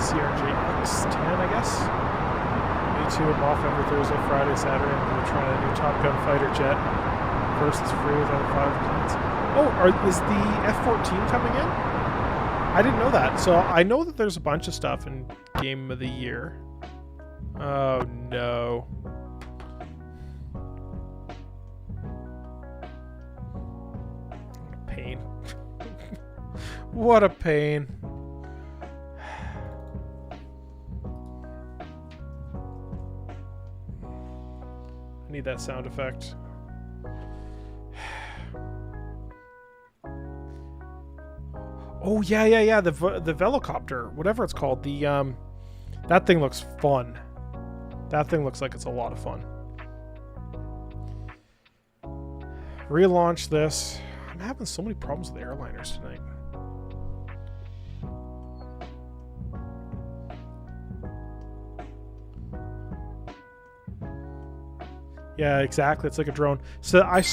CRJ X10, I guess. Me too, I'm off every Thursday, Friday, Saturday. I'm going to try a new Top Gun fighter jet. First it's free with other 5 planes. Oh, is the F-14 coming in? I didn't know that. So I know that there's a bunch of stuff in Game of the Year. Oh, no. Pain. What a pain. I need that sound effect. Oh yeah. The Velocopter, whatever it's called. The that thing looks fun. That thing looks like it's a lot of fun. Relaunch this. I'm having so many problems with the airliners tonight. Yeah, exactly. It's like a drone. So I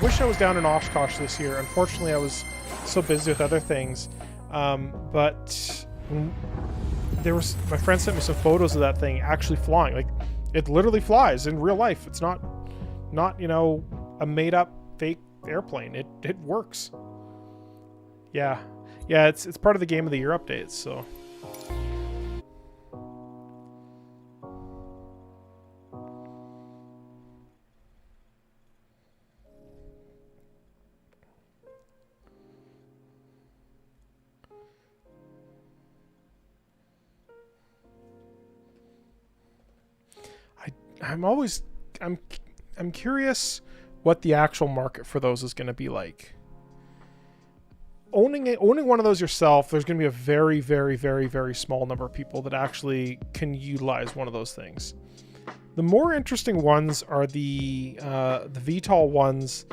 wish I was down in Oshkosh this year. Unfortunately, I was so busy with other things. But my friend sent me some photos of that thing actually flying. Like, it literally flies in real life. It's not a made up fake airplane. It works. Yeah. Yeah, it's part of the Game of the Year updates, so. I'm curious what the actual market for those is going to be like. Owning one of those yourself, there's going to be a very, very, very, very small number of people that actually can utilize one of those things. The more interesting ones are the VTOL ones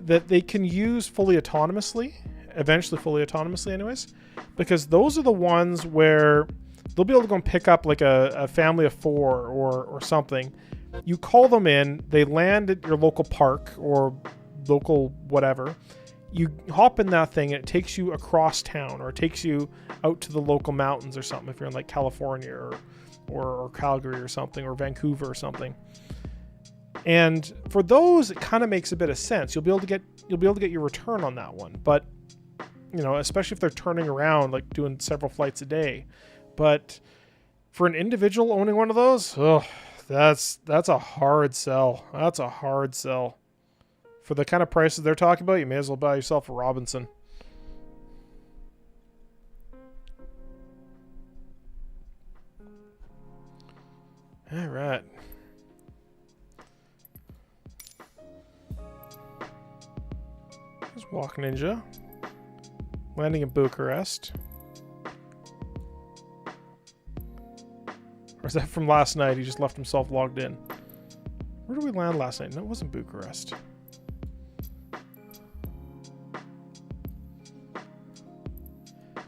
that they can use fully autonomously, eventually fully autonomously anyways, because those are the ones where they'll be able to go and pick up like a family of 4 or something. You call them in, they land at your local park or local whatever. You hop in that thing and it takes you across town, or it takes you out to the local mountains or something if you're in like California or Calgary or something, or Vancouver or something. And for those, it kind of makes a bit of sense. You'll be able to get your return on that one. But, especially if they're turning around, like doing several flights a day. But for an individual owning one of those, that's a hard sell. That's a hard sell. For the kind of prices they're talking about, you may as well buy yourself a Robinson. All right. There's Walk Ninja. Landing in Bucharest. Or is that from last night? He just left himself logged in. Where did we land last night? No, it wasn't Bucharest.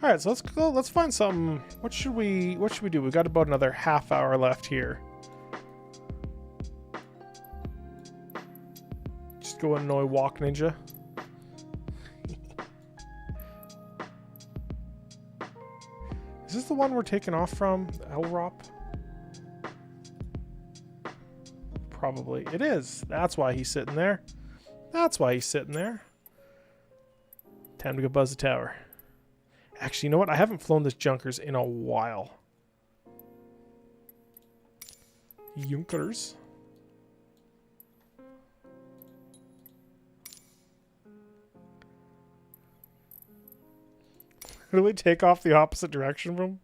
All right, so let's go. Let's find something. What should we do? We've got about another half hour left here. Just go annoy Walk Ninja. Is this the one we're taking off from? Elrop? Probably. It is. That's why he's sitting there. That's why he's sitting there. Time to go buzz the tower. Actually, you know what? I haven't flown this Junkers in a while. Junkers. Really take off the opposite direction from?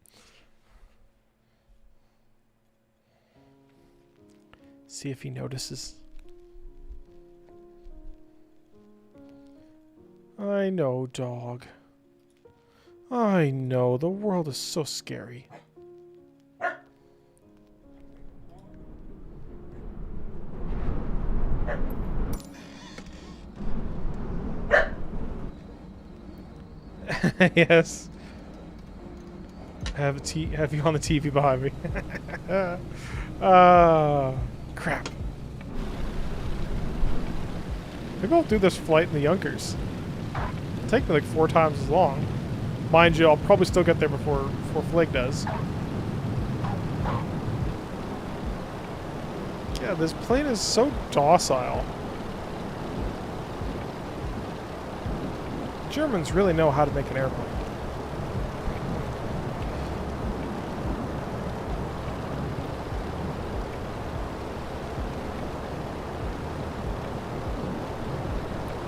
See if he notices. I know, dog. I know, the world is so scary. Yes. Have you on the TV behind me. Crap. Maybe I'll do this flight in the Junkers. It'll take me like 4 times as long. Mind you, I'll probably still get there before Flake does. Yeah, this plane is so docile. Germans really know how to make an airplane.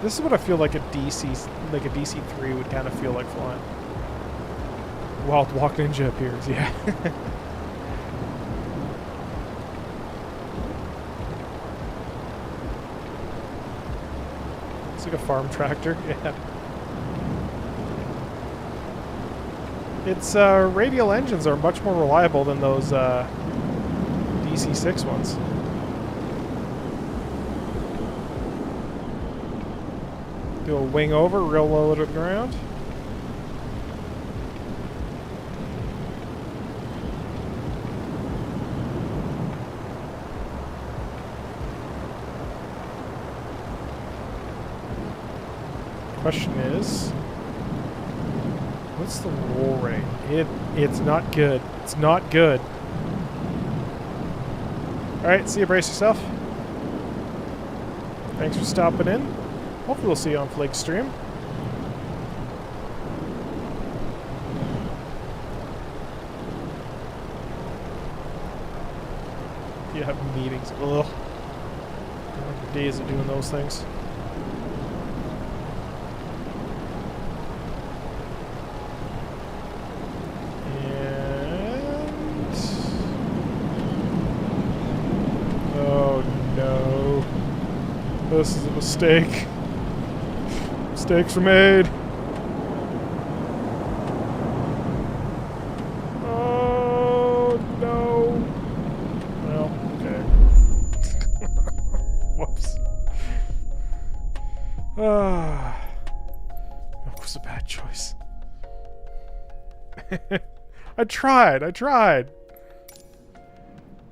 This is what I feel like a DC-3 would kind of feel like flying. Wild Walk Ninja appears, yeah. It's like a farm tractor, yeah. Its radial engines are much more reliable than those DC-6 ones. Do a wing over, real low to the ground. question is, what's the roll rate? It's not good. It's not good. Alright, see you, brace yourself. Thanks for stopping in. Hopefully we'll see you on Flake's stream. If you have meetings, ugh. I don't like the days of doing those things. This is a mistake. Mistakes are made. Oh no. Well, okay. Whoops. Milk was a bad choice. I tried.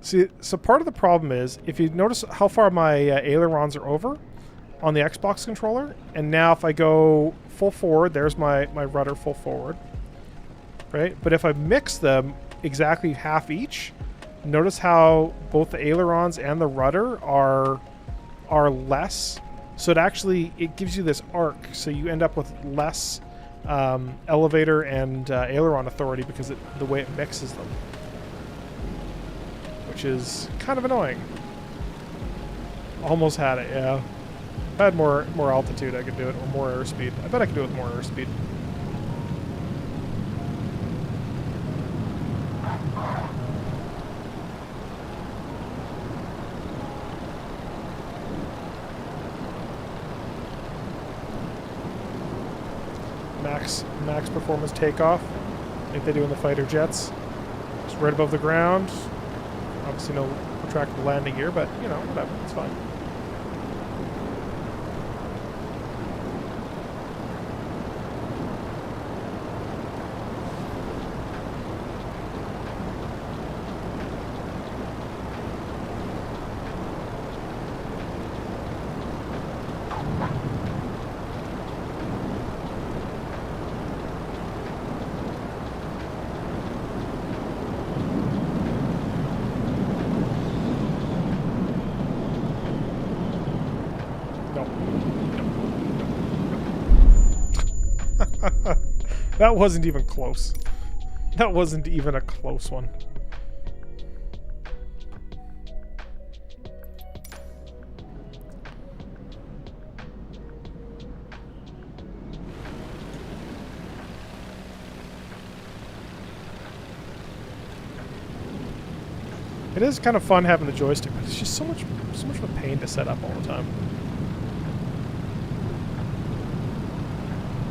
See, so part of the problem is, if you notice how far my ailerons are over on the Xbox controller, and now if I go full forward, there's my rudder full forward, right? But if I mix them exactly half each, notice how both the ailerons and the rudder are less. So it gives you this arc, so you end up with less elevator and aileron authority because the way it mixes them. Which is kind of annoying. Almost had it, yeah. If I had more altitude, I could do it, or more airspeed. I bet I could do it with more airspeed. Max performance takeoff, like they do in the fighter jets. Just right above the ground. Obviously no retractable landing gear, but, you know, whatever, it's fine. That wasn't even close. That wasn't even a close one. It is kind of fun having the joystick, but it's just so much of a pain to set up all the time.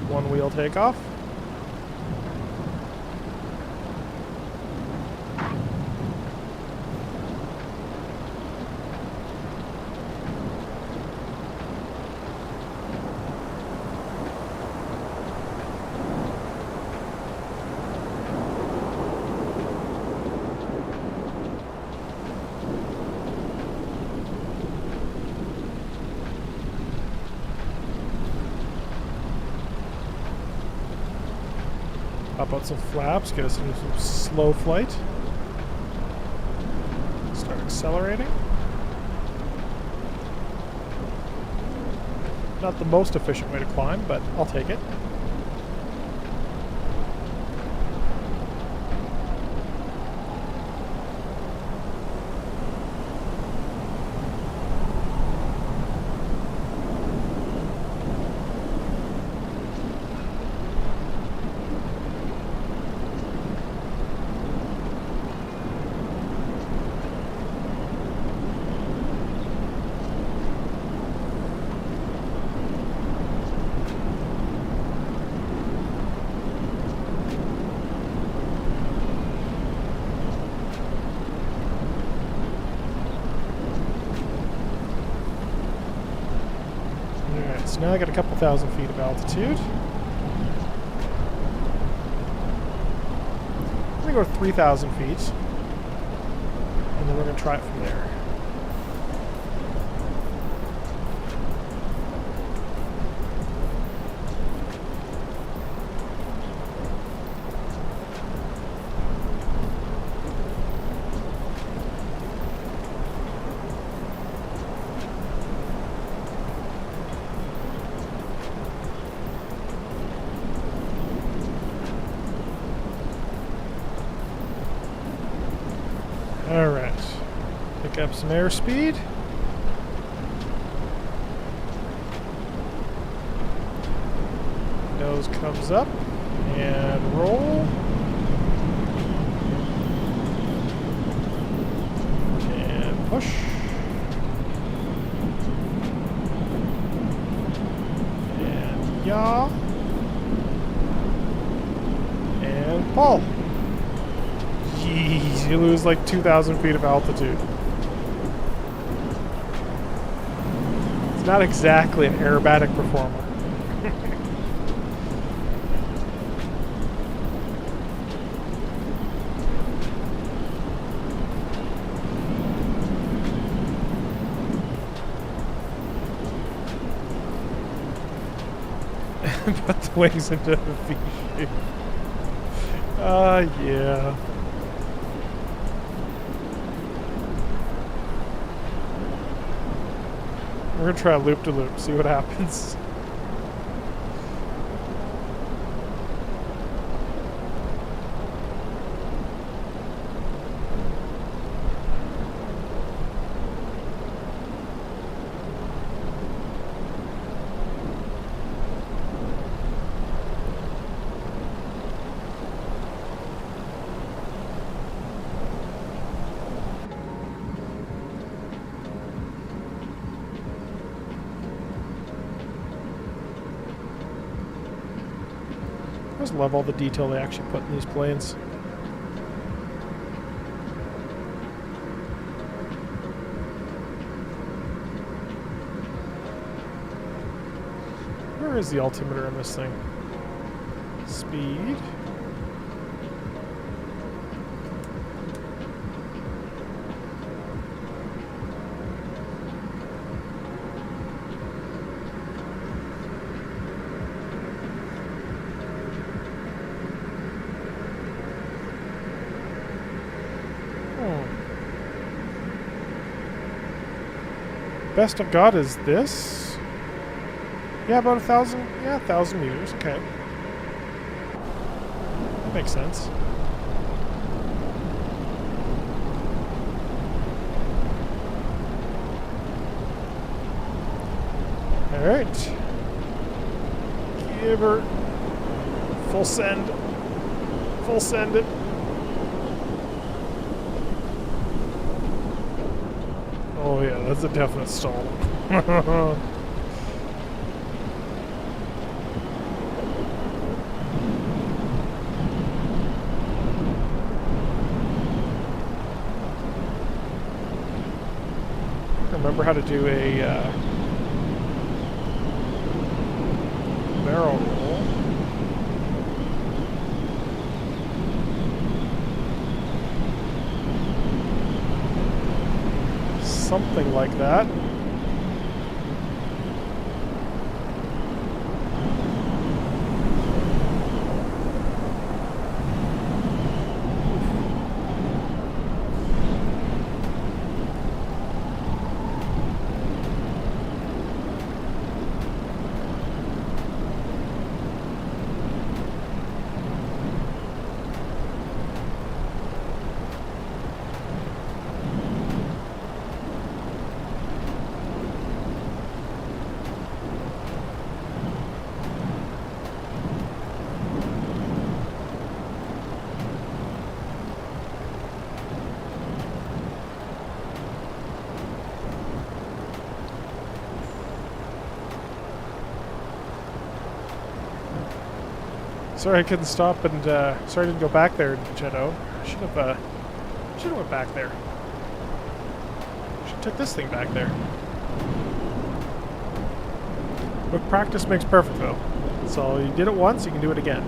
One wheel takeoff. Pop out some flaps, get us into some slow flight. Start accelerating. Not the most efficient way to climb, but I'll take it. So now I got a couple thousand feet of altitude. I'm going to go to 3,000 feet. And then we're going to try it from there. Alright. Pick up some airspeed. Nose comes up and roll. And push. And yaw. And pull. Jeez, you lose like 2,000 feet of altitude. It's not exactly an aerobatic performer. Put the wings into the V shape. Yeah. We're gonna try a loop-de-loop, see what happens. I just love all the detail they actually put in these planes. Where is the altimeter in this thing? Speed. Best I've got is this. Yeah, about 1,000. Yeah, 1,000 meters. Okay, that makes sense. All right. Give her full send. Full send it. Oh yeah, that's a definite stall. Remember how to do a barrel roll. Something like that. Sorry I couldn't stop and sorry I didn't go back there, Jetto. Should have went back there. Should have took this thing back there. But practice makes perfect though. So you did it once, you can do it again.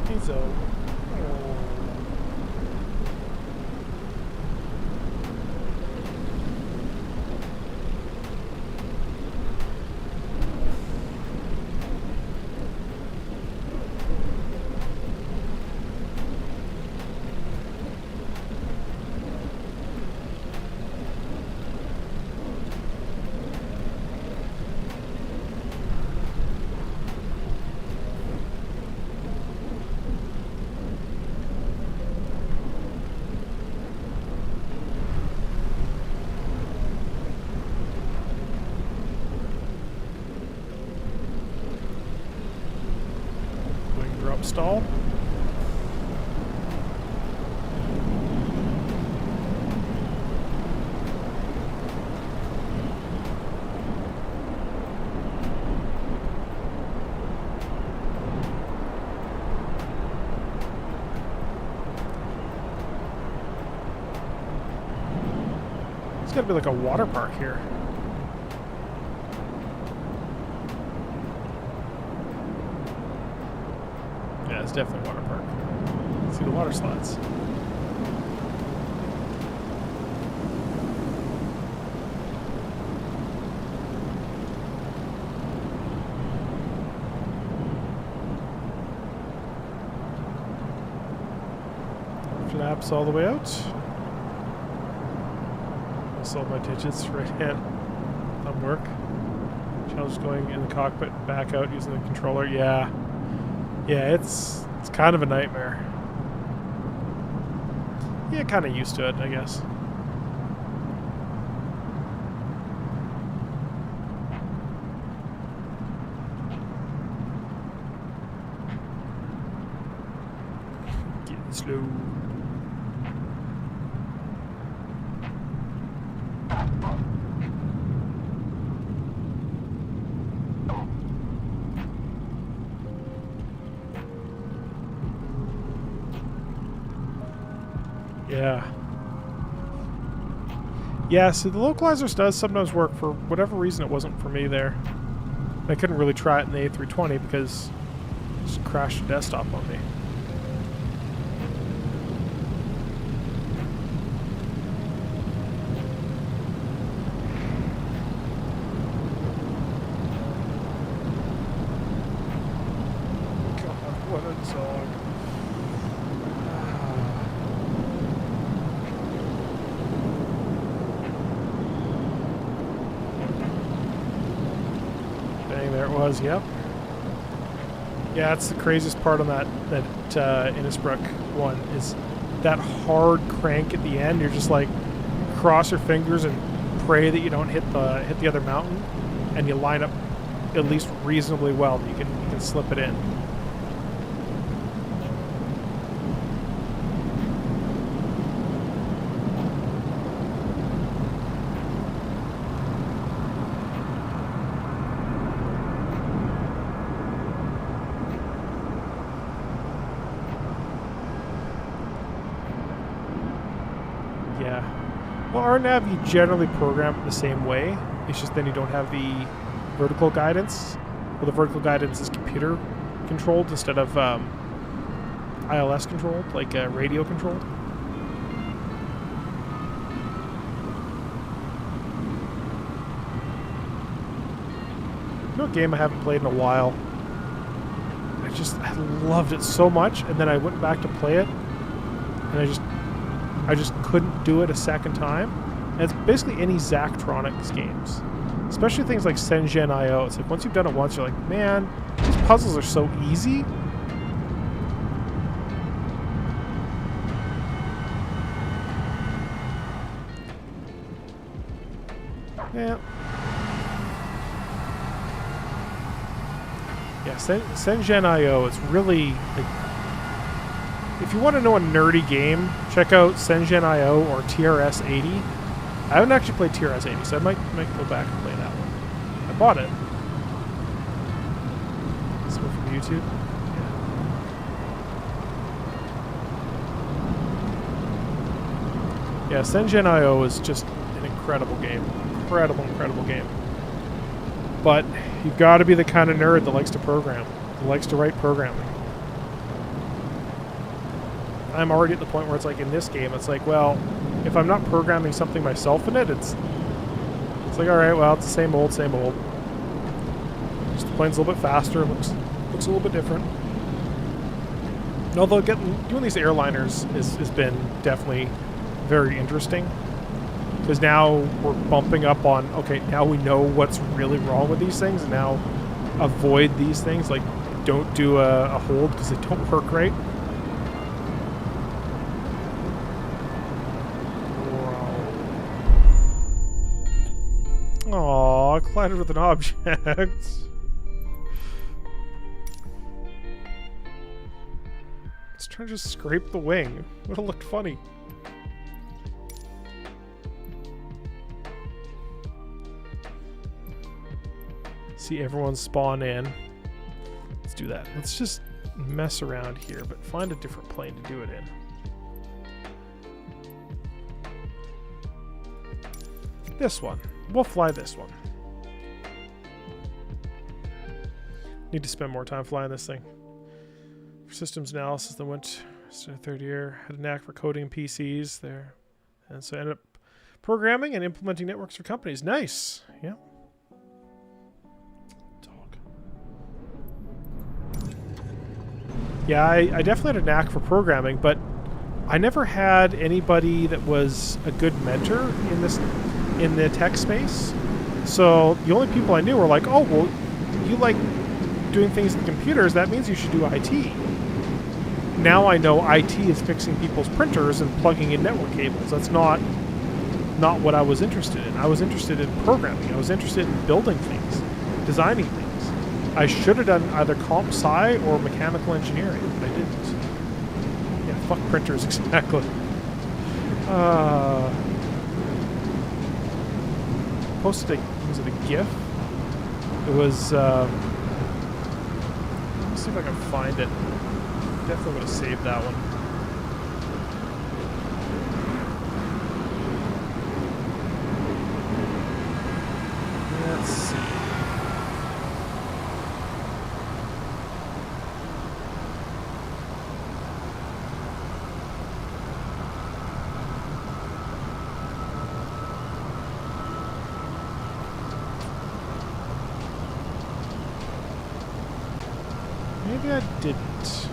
Okay, so warm-up stall. It's gotta be like a water park here. Yeah, it's definitely a water park. See the water slides. Flaps all the way out. Also my digits, right hand, thumb work. Challenge going in the cockpit, back out using the controller. Yeah. Yeah, it's kind of a nightmare. Yeah, kind of used to it, I guess. Getting slow. Yeah. Yeah, so the localizers does sometimes work. For whatever reason, it wasn't for me there. I couldn't really try it in the A320 because it just crashed the desktop on me. God, what a dog. There it was, yep. Yeah, that's the craziest part on that Innsbruck one is that hard crank at the end. You're just like cross your fingers and pray that you don't hit the other mountain, and you line up at least reasonably well. You can slip it in. Yeah. Well, RNAV you generally program it the same way. It's just then you don't have the vertical guidance. Well, the vertical guidance is computer controlled instead of ILS controlled, like radio controlled. You know, a game I haven't played in a while. I loved it so much, and then I went back to play it, and I just couldn't do it a second time. And it's basically any Zachtronics games, especially things like Sengen IO. It's like once you've done it once, you're like, man, these puzzles are so easy. Yeah. Yeah, Sengen IO, it's really, like, if you want to know a nerdy game, check out Sengen IO or TRS 80. I haven't actually played TRS 80, so I might go back and play that one. I bought it. This one from YouTube. Yeah, Sengen IO is just an incredible game. Incredible game. But you've got to be the kind of nerd that likes to program, that likes to write programming. I'm already at the point where it's like in this game, it's like, well, if I'm not programming something myself in it, it's like, all right, well, it's the same old. Just the plane's a little bit faster, looks a little bit different. Although doing these airliners has been definitely very interesting. Because now we're bumping up on, okay, now we know what's really wrong with these things, and now avoid these things. Like, don't do a hold because they don't work right. Aww, collided with an object. trying to just scrape the wing. Would have looked funny. See everyone spawn in. Let's do that. Let's just mess around here, but find a different plane to do it in. This one. We'll fly this one. Need to spend more time flying this thing. For systems analysis, then went to third year. Had a knack for coding PCs there. And so I ended up programming and implementing networks for companies. Nice. Yeah. Yeah, I definitely had a knack for programming, but I never had anybody that was a good mentor in the tech space. So the only people I knew were like, oh, well, you like doing things with computers, that means you should do IT. Now I know IT is fixing people's printers and plugging in network cables. That's not what I was interested in. I was interested in programming. I was interested in building things, designing things. I should have done either comp sci or mechanical engineering, but I didn't. Yeah, fuck printers, exactly. Posted was it a GIF? It was, let's see if I can find it. Definitely would have saved that one. Let's see. Maybe I didn't.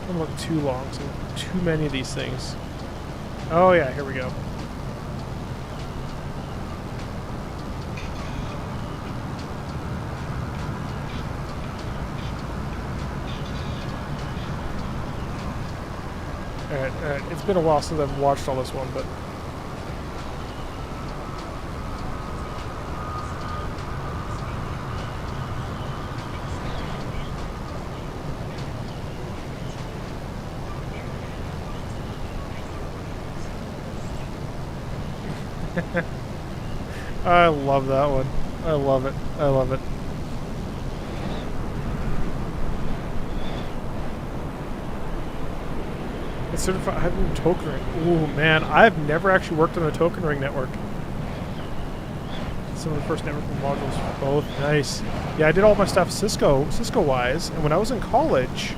Don't look too long, so too many of these things. Oh yeah, here we go. Alright. It's been a while since I've watched all this one, but I love that one. I love it. I love it. It's certified. I've been token ring. Ooh, man, I've never actually worked on a token ring network. Some of the first networking modules for both. Nice. Yeah, I did all my stuff Cisco wise, and when I was in college,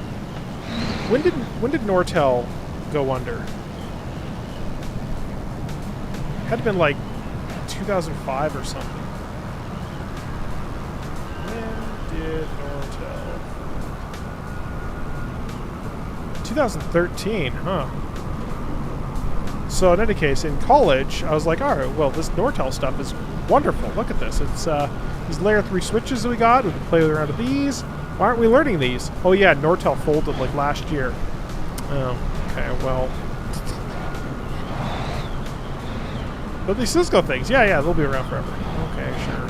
when did Nortel go under? Had to been like 2005 or something. When did Nortel? 2013, huh? So in any case, in college, I was like, all right, well, this Nortel stuff is wonderful. Look at this. It's these layer 3 switches that we got. We can play around with these. Why aren't we learning these? Oh yeah, Nortel folded like last year. Oh, okay, well. But these Cisco things, yeah, they'll be around forever. Okay, sure.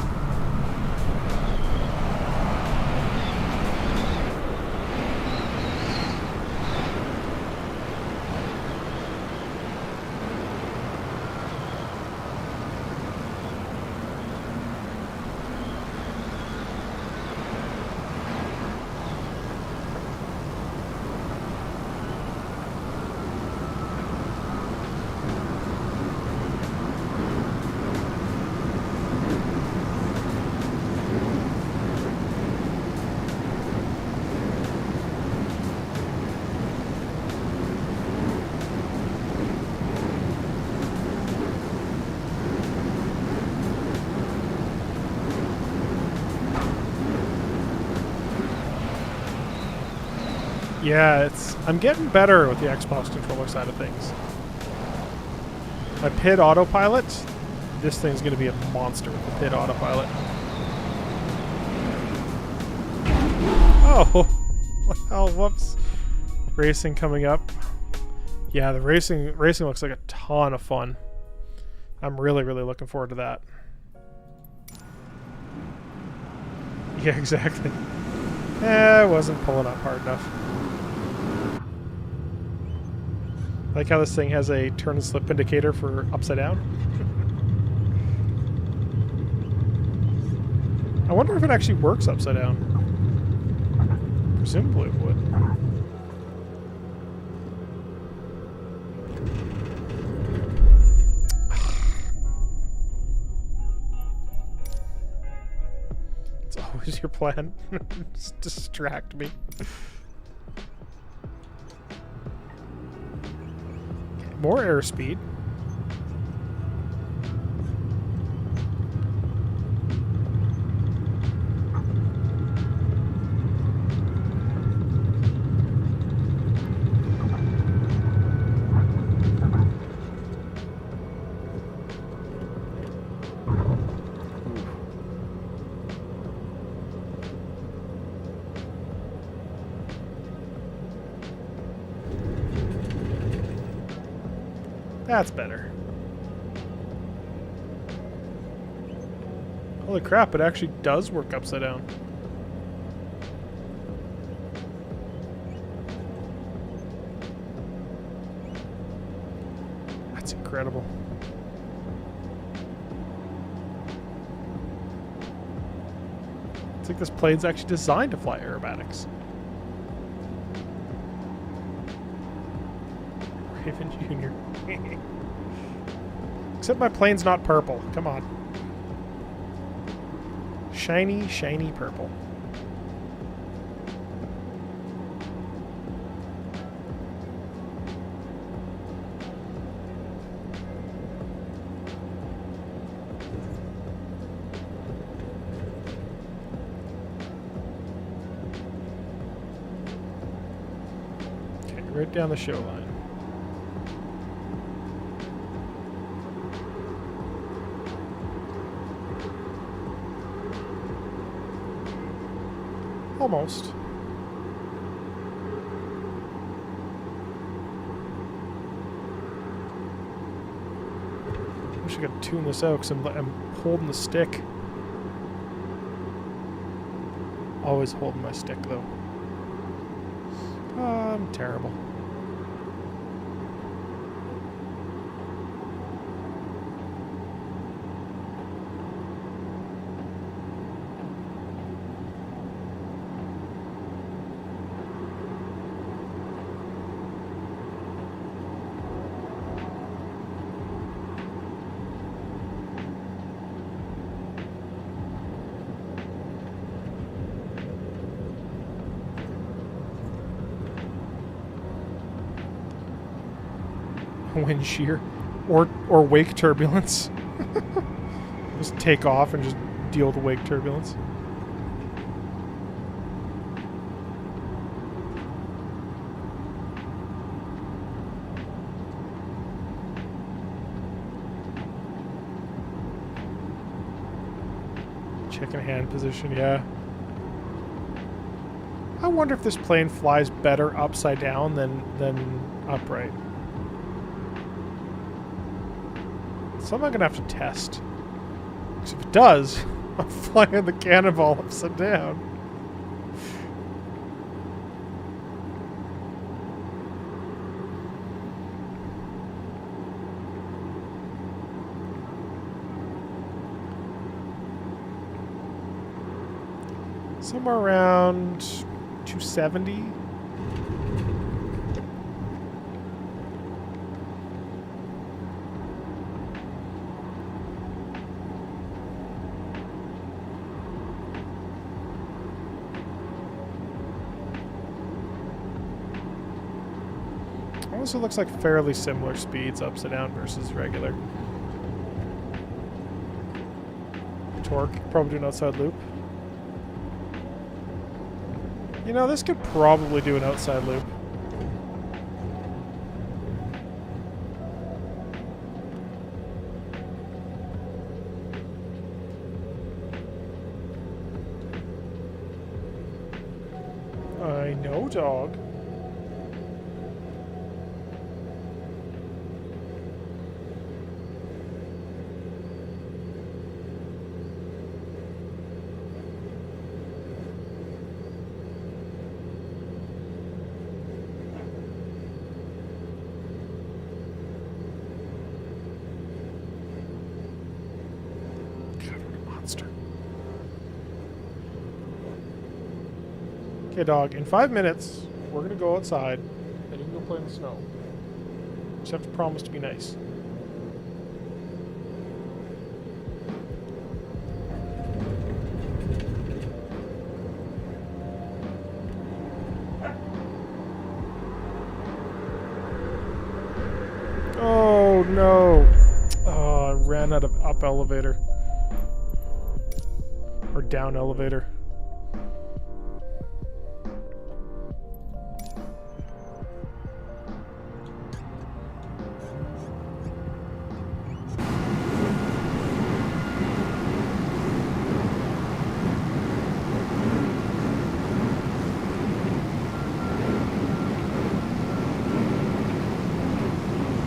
Yeah, I'm getting better with the Xbox controller side of things. My PID autopilot, this thing's going to be a monster with the PID autopilot. Oh, well, whoops. Racing coming up. Yeah, the racing looks like a ton of fun. I'm really, really looking forward to that. Yeah, exactly. I wasn't pulling up hard enough. Like how this thing has a turn and slip indicator for upside down. I wonder if it actually works upside down. Presumably it would. It's always your plan. Just distract me. More airspeed. That's better. Holy crap, it actually does work upside down. That's incredible. It's like this plane's actually designed to fly aerobatics. Raven Jr. Except my plane's not purple. Come on. Shiny, shiny purple. Okay, right down the show line. Almost. Wish I could tune this out because I'm holding the stick. Always holding my stick though. I'm terrible. Wind shear or wake turbulence. Just take off and just deal with the wake turbulence. Chicken hand position, yeah. I wonder if this plane flies better upside down than upright. Something I'm gonna have to test. Because if it does, I'm flying the cannonball upside down. Somewhere around 270. Also looks like fairly similar speeds upside down versus regular. Torque, probably do an outside loop. You know, this could probably do an outside loop. I know, dog. Okay, dog. In 5 minutes, we're gonna go outside, and you can go play in the snow. Just have to promise to be nice. Oh no! Oh, I ran out of up elevator. Or down elevator.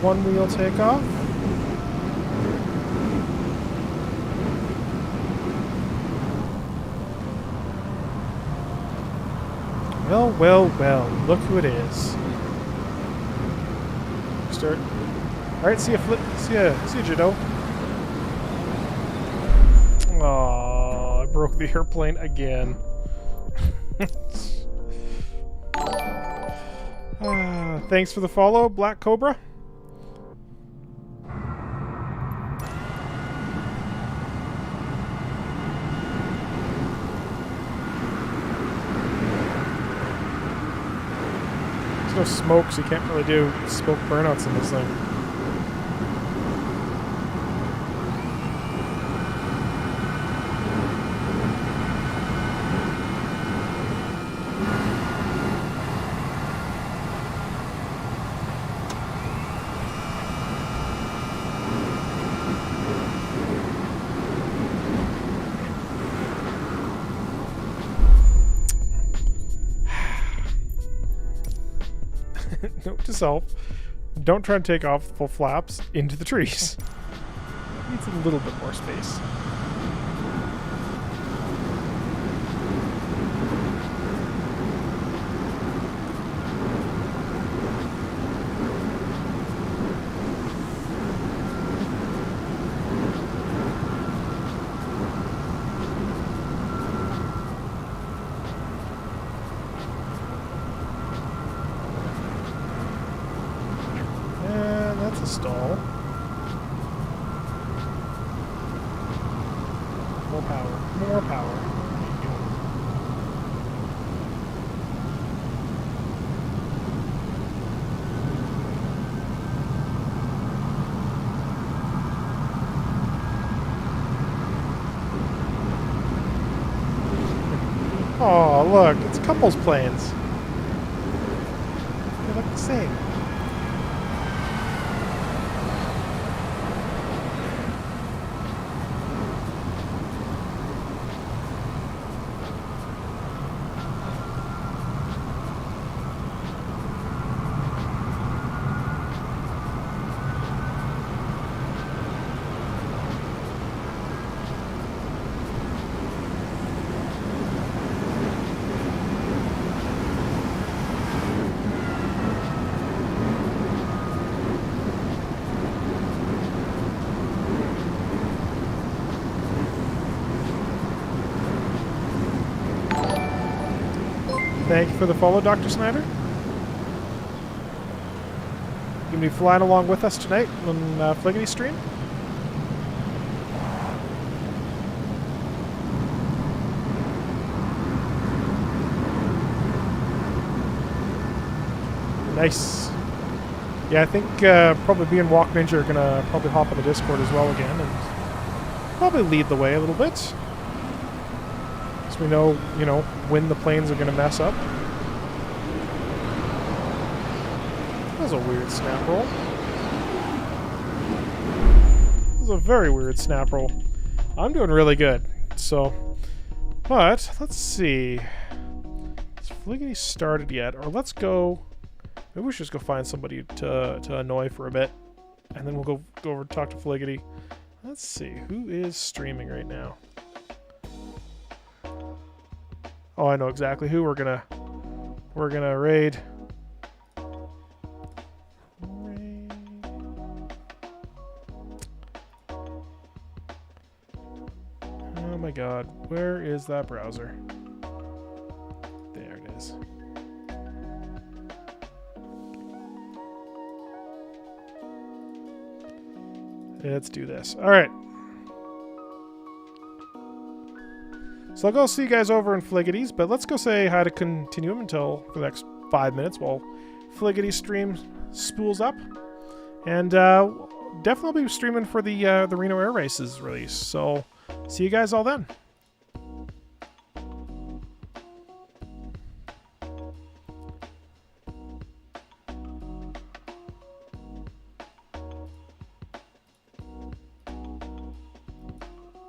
One wheel takeoff. Well, well, well. Look who it is. Start. All right, see ya, Jado. Aw, I broke the airplane again. Thanks for the follow, Black Cobra. There's no smoke, so you can't really do smoke burnouts in this thing. Note to self, don't try and take off the full flaps into the trees. Needs a little bit more space. That's a stall. More power. More power. Oh, look, it's couples planes. They look the same. Thank you for the follow, Dr. Snyder. You gonna be flying along with us tonight on Fliggity stream? Nice. Yeah, I think probably me and Walk Ninja are gonna probably hop on the Discord as well again and probably lead the way a little bit. So we know, you know, when the planes are gonna mess up. That was a weird snap roll. That was a very weird snap roll. I'm doing really good. So, but let's see. Has Fliggity started yet? Or let's go. Maybe we should just go find somebody to annoy for a bit, and then we'll go over and talk to Fliggity. Let's see who is streaming right now. Oh, I know exactly who we're gonna raid. Oh my god, where is that browser? There it is. Let's do this. All right. So I'll go see you guys over in Fliggity's, but let's go say hi to Continuum until the next 5 minutes while Fliggity's stream spools up. And definitely be streaming for the Reno Air Races release. So see you guys all then.